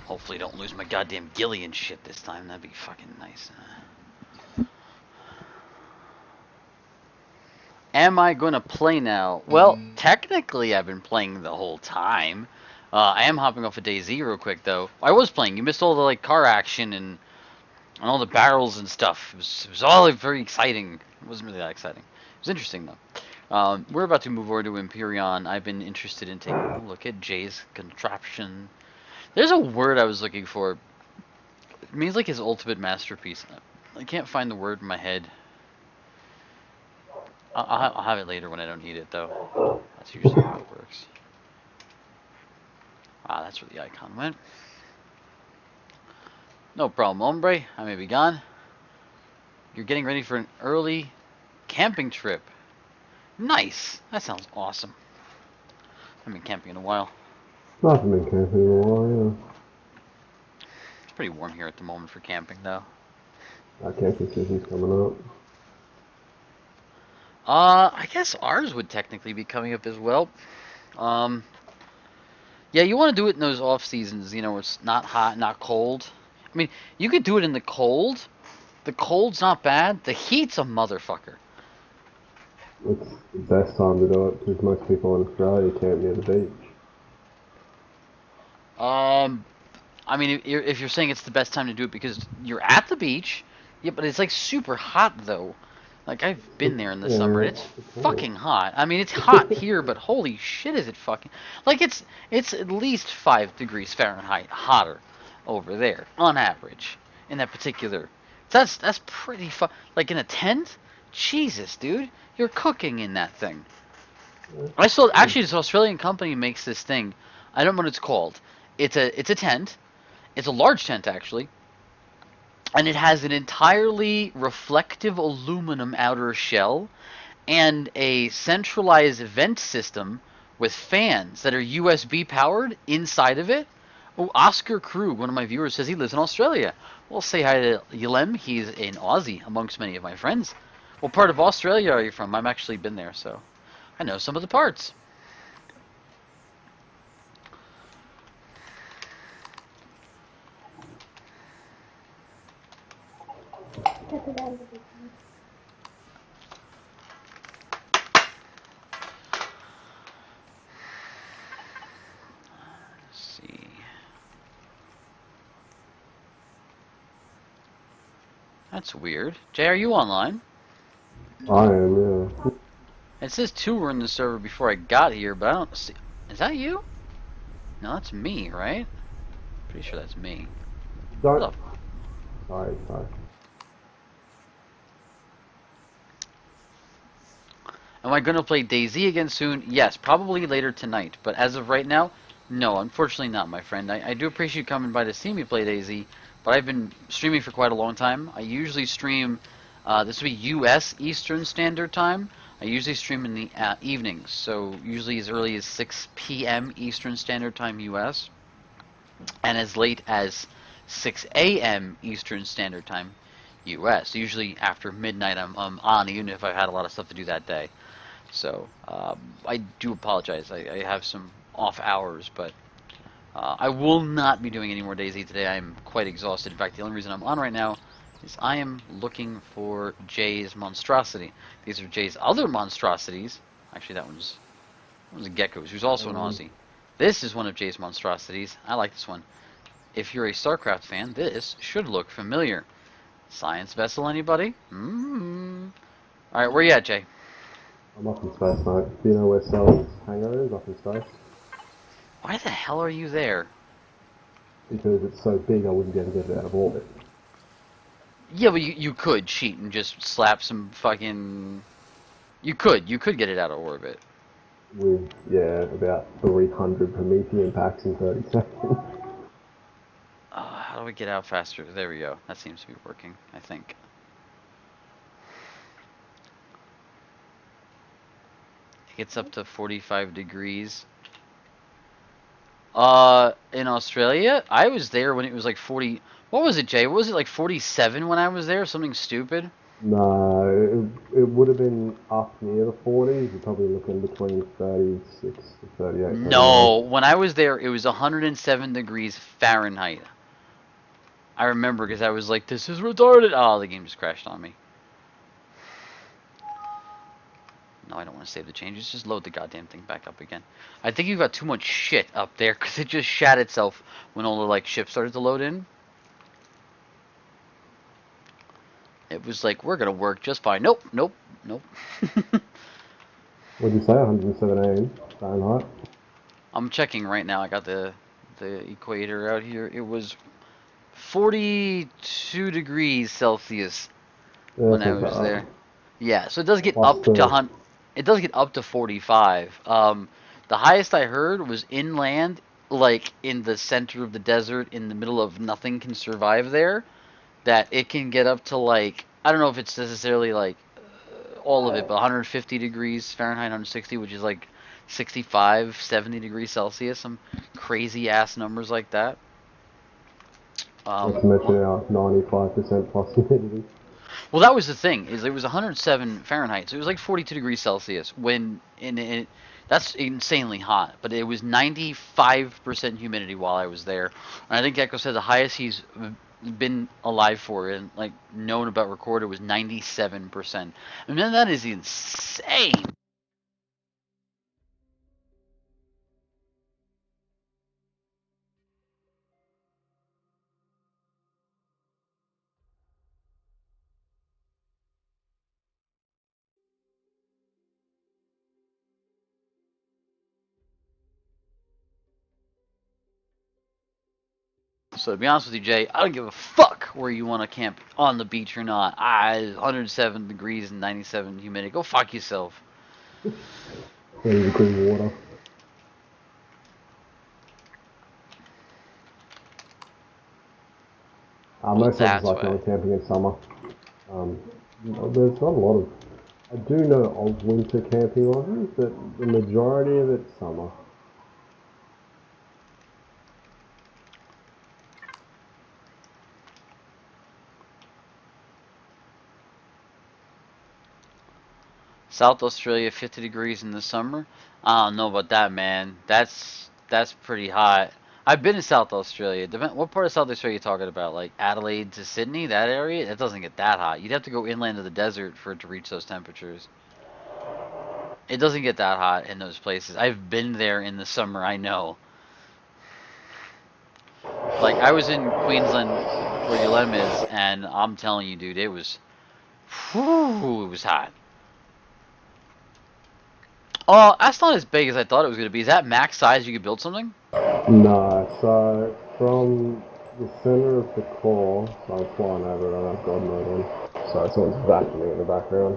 Hopefully don't lose my goddamn Ghillie and shit this time. That'd be fucking nice. Am I going to play now? Well, technically I've been playing the whole time. I am hopping off of DayZ real quick, though. I was playing. You missed all the like car action and all the barrels and stuff. It was all like, very exciting. It wasn't really that exciting. It was interesting, though. We're about to move over to Empyrean. I've been interested in taking a look at Jay's contraption. There's a word I was looking for. It means like his ultimate masterpiece. I can't find the word in my head. I'll have it later when I don't need it, though. That's usually how it works. Ah, that's where the icon went. No problem, hombre. I may be gone. You're getting ready for an early camping trip. Nice. That sounds awesome. I haven't been camping in a while. I haven't been camping in a while, It's pretty warm here at the moment for camping, though. yeah. Our camping season's coming up. I guess ours would technically be coming up as well. Yeah, you want to do it in those off seasons, you know, where it's not hot, not cold. I mean, you could do it in the cold. The cold's not bad. The heat's a motherfucker. It's the best time to do it because most people in Australia camp near the beach. I mean, if you're saying it's the best time to do it because you're at the beach, yeah, but it's like super hot though. Like I've been there in the summer, and it's fucking hot. I mean, it's hot here, but holy shit, is it fucking like it's at least 5 degrees Fahrenheit hotter over there on average in that particular. That's pretty like in a tent. Jesus, dude, you're cooking in that thing. I saw actually this Australian company makes this thing. I don't know what it's called. It's a tent. It's a large tent actually. And it has an entirely reflective aluminum outer shell and a centralized vent system with fans that are USB powered inside of it. Oh, Oscar Krug, one of my viewers, says he lives in Australia. Well, say hi to Yilem. He's an Aussie amongst many of my friends. What part of Australia are you from? I've actually been there, so I know some of the parts. That's weird. Jay, are you online? I am, yeah. It says 2 were in the server before I got here, but I don't see... Is that you? No, that's me, right? Pretty sure that's me. Don't. Look. Sorry. Am I going to play DayZ again soon? Yes, probably later tonight. But as of right now, no, unfortunately not, my friend. I do appreciate you coming by to see me play DayZ, but I've been streaming for quite a long time. I usually stream, this would be U.S. Eastern Standard Time. I usually stream in the evenings, so usually as early as 6 p.m. Eastern Standard Time U.S. and as late as 6 a.m. Eastern Standard Time U.S. Usually after midnight I'm on, even if I've had a lot of stuff to do that day. So I do apologize. I have some off hours, but I will not be doing any more DayZ today. I'm quite exhausted. In fact, the only reason I'm on right now is I am looking for Jay's monstrosity. These are Jay's other monstrosities. Actually, that one's a gecko, who's also an Aussie. This is one of Jay's monstrosities. I like this one. If you're a StarCraft fan, this should look familiar. Science vessel, anybody? Alright, where you at, Jay? I'm up in space, mate. Do you know where Sally's hangar is up in space? Why the hell are you there? Because it's so big I wouldn't be able to get it out of orbit. Yeah, but you could cheat and just slap some fucking... You could get it out of orbit. With, yeah, about 300 Promethean impacts in 30 seconds. How do we get out faster? There we go. That seems to be working, I think. It gets up to 45 degrees. In Australia, I was there when it was like 40... What was it, Jay? What was it, like 47 when I was there? Something stupid? No, it would have been up near the 40s. You're probably looking between 36 to 38. No, when I was there, it was 107 degrees Fahrenheit. I remember because I was like, this is retarded. Oh, the game just crashed on me. No, I don't want to save the changes. Just load the goddamn thing back up again. I think you got too much shit up there because it just shat itself when all the like ships started to load in. It was like, we're gonna work just fine. Nope, nope, nope. What'd you say? 117 Fahrenheit? I'm checking right now. I got the equator out here. It was 42 degrees Celsius when I was there. Yeah, so it does get up to it does get up to 45. The highest I heard was inland, like in the center of the desert, in the middle of nothing can survive there. That it can get up to like, I don't know if it's necessarily like all of it, but 150 degrees Fahrenheit, 160, which is like 65, 70 degrees Celsius, some crazy ass numbers like that. Not to mention our 95% plus humidity. Well, that was the thing, is it was 107 Fahrenheit, so it was like 42 degrees Celsius. That's insanely hot, but it was 95% humidity while I was there. And I think Echo said the highest he's been alive for and like known about recorded was 97%. I mean, that is insane. So to be honest with you, Jay, I don't give a fuck where you want to camp, on the beach or not. 107 degrees and 97 humidity. Go fuck yourself. 30-degree water. Most of us like going camping in summer. There's not a lot of... I do know of winter camping lodges, but the majority of it's summer. South Australia, 50 degrees in the summer. I don't know about that, man. That's pretty hot. I've been in South Australia. What part of South Australia are you talking about? Like Adelaide to Sydney, that area? It doesn't get that hot. You'd have to go inland to the desert for it to reach those temperatures. It doesn't get that hot in those places. I've been there in the summer, I know. Like, I was in Queensland, where Ulem is, and I'm telling you, dude, it was... Whew, it was hot. Oh, that's not as big as I thought it was going to be. Is that max size you could build something? No, so from the center of the core, so I'm flying over it, I have God mode on. So someone's vacuuming in the background.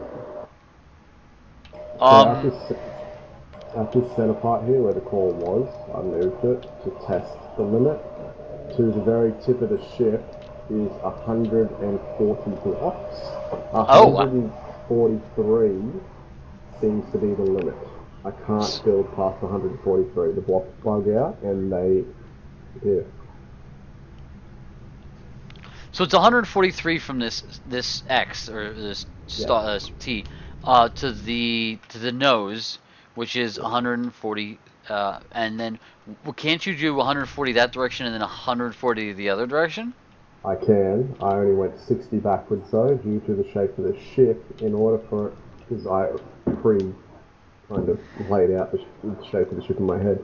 So at this center part here where the core was, I moved it to test the limit. To the very tip of the ship is 140 blocks. 143 seems to be the limit. I can't build past 143. The blocks bug out and they disappear. So it's 143 from this X or this T to the nose, which is 140, and then can't you do 140 that direction and then 140 the other direction? I can. I only went 60 backwards though, due to the shape of the ship. In order for it, because I kind of laid out the shape of the ship in my head.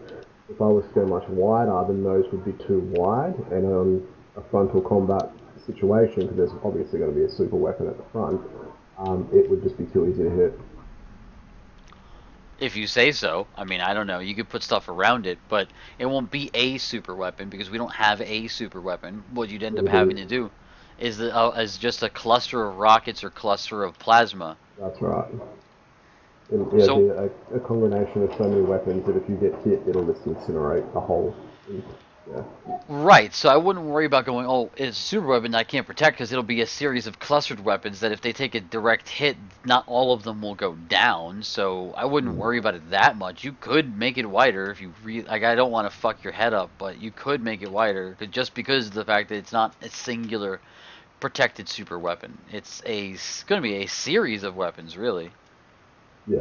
If I was to go much wider, then those would be too wide, and on a frontal combat situation, because there's obviously going to be a super weapon at the front, it would just be too easy to hit. If you say so. I mean, I don't know. You could put stuff around it, but it won't be a super weapon because we don't have a super weapon. What you'd end up It'll having be, to do is just a cluster of rockets or cluster of plasma. that's right. It'll So be a combination of so many weapons that if you get hit, it'll just incinerate the whole. Yeah. right, so I wouldn't worry about going, oh, it's a super weapon that I can't protect because it'll be a series of clustered weapons that if they take a direct hit, not all of them will go down. So I wouldn't worry about it that much. You could make it wider if you like. I don't want to fuck your head up, but you could make it wider just because of the fact that it's not a singular protected super weapon. It's going to be a series of weapons, really. Yeah.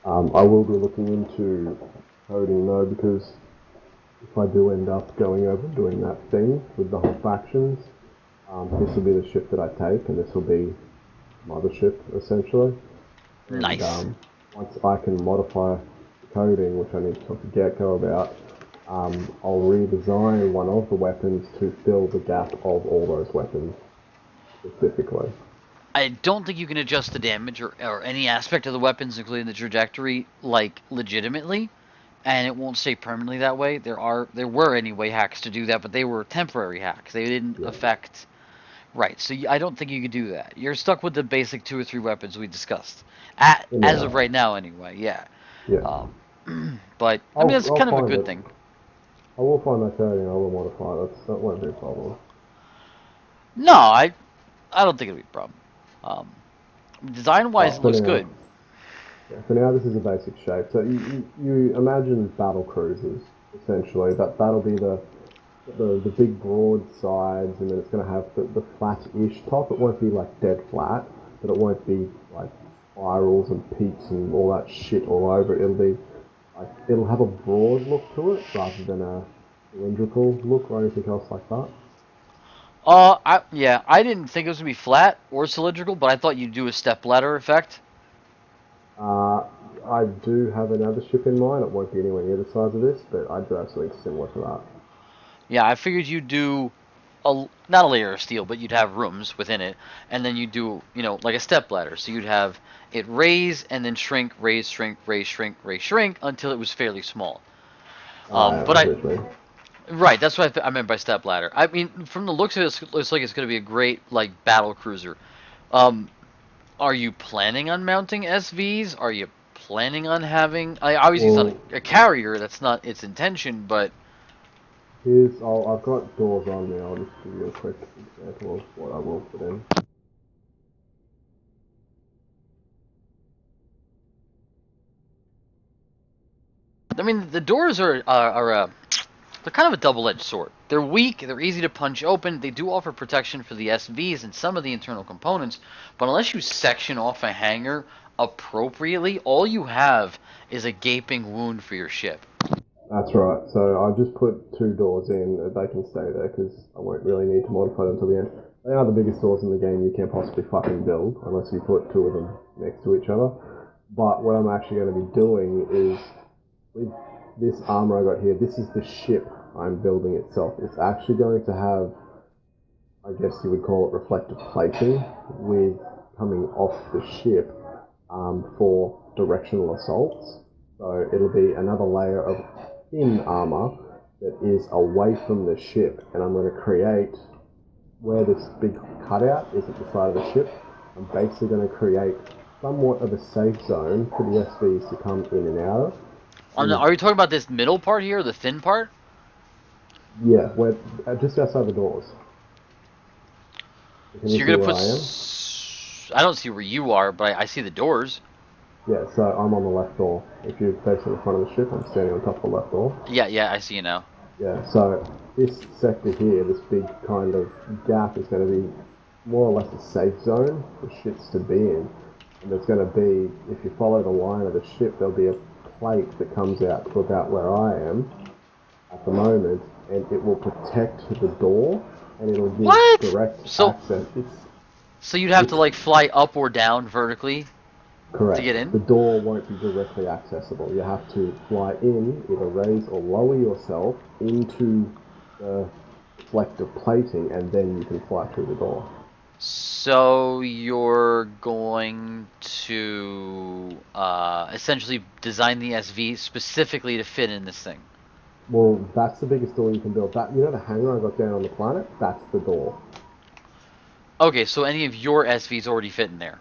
I will be looking into coding though, because if I do end up going over and doing that thing with the whole factions, this will be the ship that I take, and this will be mothership essentially. And Nice. once I can modify the coding, which I need to talk to Gecko about, I'll redesign one of the weapons to fill the gap of all those weapons specifically. I don't think you can adjust the damage or any aspect of the weapons, including the trajectory, like legitimately, and it won't stay permanently that way. There were anyway hacks to do that, but they were temporary hacks. They didn't Yeah. affect. Right, so I don't think you could do that. You're stuck with the basic 2 or 3 weapons we discussed, For as of now. right now, anyway. Yeah, Yeah. but I mean that's I'll kind of a find good it. thing. I will find that coding. I will modify it. That won't be a problem. No, I don't think it'll be a problem. Um, design wise, But it for looks now, good. yeah, for now, this is a basic shape. So you imagine battle cruisers essentially. That'll be the big broad sides, and then it's going to have the flat-ish top. It won't be like dead flat, but it won't be like spirals and peaks and all that shit all over it. It'll be like it'll have a broad look to it rather than a cylindrical look or anything else like that. I didn't think it was gonna be flat or cylindrical, but I thought you'd do a step ladder effect. Uh, I do have another ship in mind. It won't be anywhere near the size of this, but I'd do have something similar to that. Yeah, I figured you'd do not a layer of steel, but you'd have rooms within it, and then you'd do like a step ladder. So you'd have it raise and then shrink, raise, shrink, raise, shrink, raise, shrink until it was fairly small. But I see what you mean. right, that's what I meant by step ladder. I mean, from the looks of it, it looks like it's going to be a great like battle cruiser. Um, are you planning on mounting SVs? Are you planning on having? Obviously, it's not Well, a carrier. That's not its intention, but I've got doors on me. I'll just give you a quick example of what I will put in. I mean, the doors are they're kind of a double-edged sword. They're weak, they're easy to punch open, they do offer protection for the SVs and some of the internal components, but unless you section off a hangar appropriately, all you have is a gaping wound for your ship. That's right. So I just put two doors in. They can stay there because I won't really need to modify them till the end. They are the biggest doors in the game you can possibly fucking build, unless you put two of them next to each other. But what I'm actually going to be doing is with this armor I got here. This is the ship I'm building itself. It's actually going to have, I guess you would call it reflective plating with coming off the ship for directional assaults. So it'll be another layer of thin armor that is away from the ship, and I'm going to create where this big cutout is at the side of the ship. I'm basically going to create somewhat of a safe zone for the SVs to come in and out of. With, Are you talking about this middle part here, the thin part? yeah, we're just outside the doors. Can So you you're see gonna where put. I am? I don't see where you are, but I see the doors. Yeah, so I'm on the left door. If you're facing the front of the ship, I'm standing on top of the left door. Yeah, yeah, I see you now. Yeah, so this sector here, this big kind of gap is going to be more or less a safe zone for ships to be in. And there's going to be, if you follow the line of the ship, there'll be a plate that comes out to about where I am at the moment, and it will protect the door. and it'll give What? direct So access. so you'd have to It's like fly up or down vertically to correct. get The in? door won't be directly accessible. You have to fly in, either raise or lower yourself into the reflective plating, and then you can fly through the door. So you're going to essentially design the SV specifically to fit in this thing. Well, that's the biggest door you can build. That, you know, the hangar I got down on the planet. That's the door. Okay, so any of your SVs already fit in there.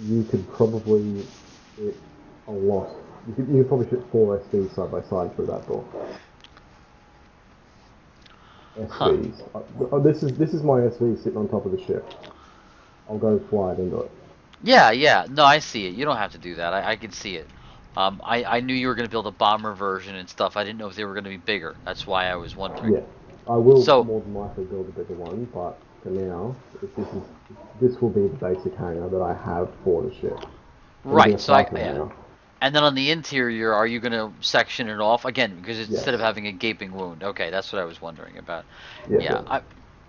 You could probably fit a lot. You could probably fit 4 SVs side by side through that door. Huh. SVs. This is my SV sitting on top of the ship. I'll go fly it into it. Yeah, yeah. No, I see it. You don't have to do that. I can see it. I knew you were going to build a bomber version and stuff. I didn't know if they were going to be bigger. That's why I was wondering. Yeah, I will So, more than likely build a bigger one, but for now, this will be the basic hangar that I have for the ship. It'll be a right. So Falcon yeah. hangar. And then on the interior, are you going to section it off again? Because instead of Yes. having a gaping wound. Okay, that's what I was wondering about. Yeah, Yeah, yeah.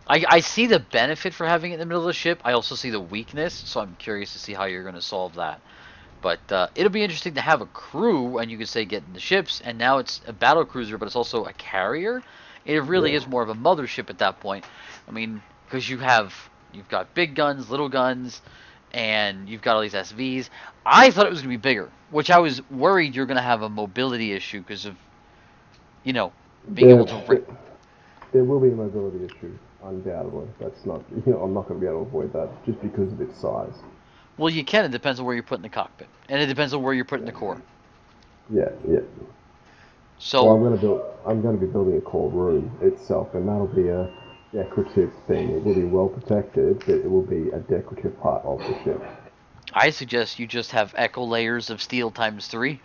I see the benefit for having it in the middle of the ship. I also see the weakness, so I'm curious to see how you're going to solve that. But it'll be interesting to have a crew, and you could say get in the ships, and now it's a battle cruiser, but it's also a carrier. It really Yeah. is more of a mothership at that point. I mean, because you've got big guns, little guns, and you've got all these SVs. I thought it was gonna be bigger, which I was worried you're gonna have a mobility issue because of you know being There, able to. there, there will be a mobility issue, undoubtedly. That's not, I'm not going to be able to avoid that just because of its size. Well, you can. It depends on where you're putting the cockpit, and it depends on where you're putting the core. Yeah, yeah. Well, So I'm going to be building a core room itself, and that'll be a decorative thing. It will be well protected, but it will be a decorative part of the ship. I suggest you just have echo layers of steel times three.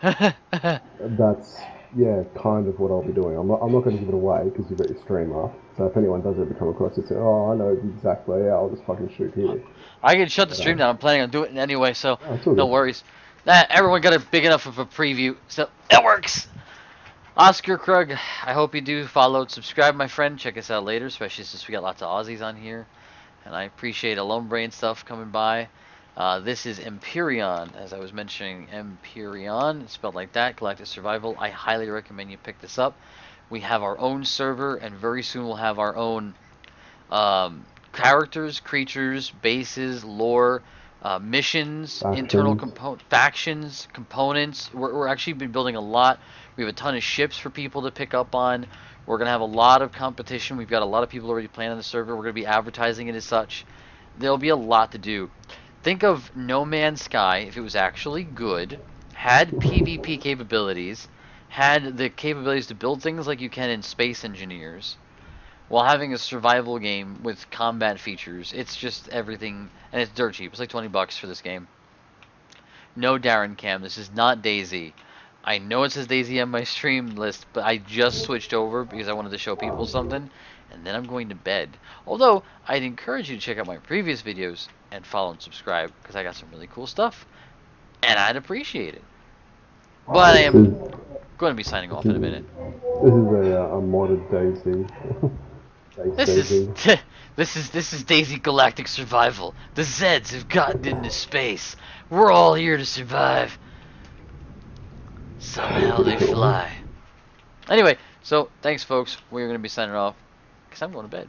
That's, yeah, kind of what I'll be doing. I'm not going to give it away because you've got your stream up. So if anyone does ever come across it, say, oh, I know the exact layout, I'll just fucking shoot here. I can shut the But, stream down. I'm planning on doing it anyway, so oh, it's all no good. worries. Everyone got a big enough of a preview, so it works. Oscar Krug, I hope you do follow and subscribe, my friend. Check us out later, especially since we got lots of Aussies on here. And I appreciate Alone Brain stuff coming by. This is Empyrean, as I was mentioning. Empyrean, it's spelled like that, Galactic Survival. I highly recommend you pick this up. We have our own server, and very soon we'll have our own characters, creatures, bases, lore, missions, internal factions, components. We're actually been building a lot. We have a ton of ships for people to pick up on. We're going to have a lot of competition. We've got a lot of people already playing on the server. We're going to be advertising it as such. There'll be a lot to do. Think of No Man's Sky if it was actually good, had PvP capabilities, had the capabilities to build things like you can in Space Engineers, while having a survival game with combat features. It's just everything, and it's dirt cheap. It's like $20 for this game. No Darren Cam, this is not DayZ. I know it says DayZ on my stream list, but I just switched over because I wanted to show people something, and then I'm going to bed. Although, I'd encourage you to check out my previous videos and follow and subscribe, because I got some really cool stuff, and I'd appreciate it. But I This am is going to be signing off in a minute. this is a modded Daisy. This is Daisy. this is Daisy Galactic Survival. The Zeds have gotten into space. We're all here to survive. Somehow they fly. Anyway, so thanks folks. We're gonna be signing off because I'm going to bed.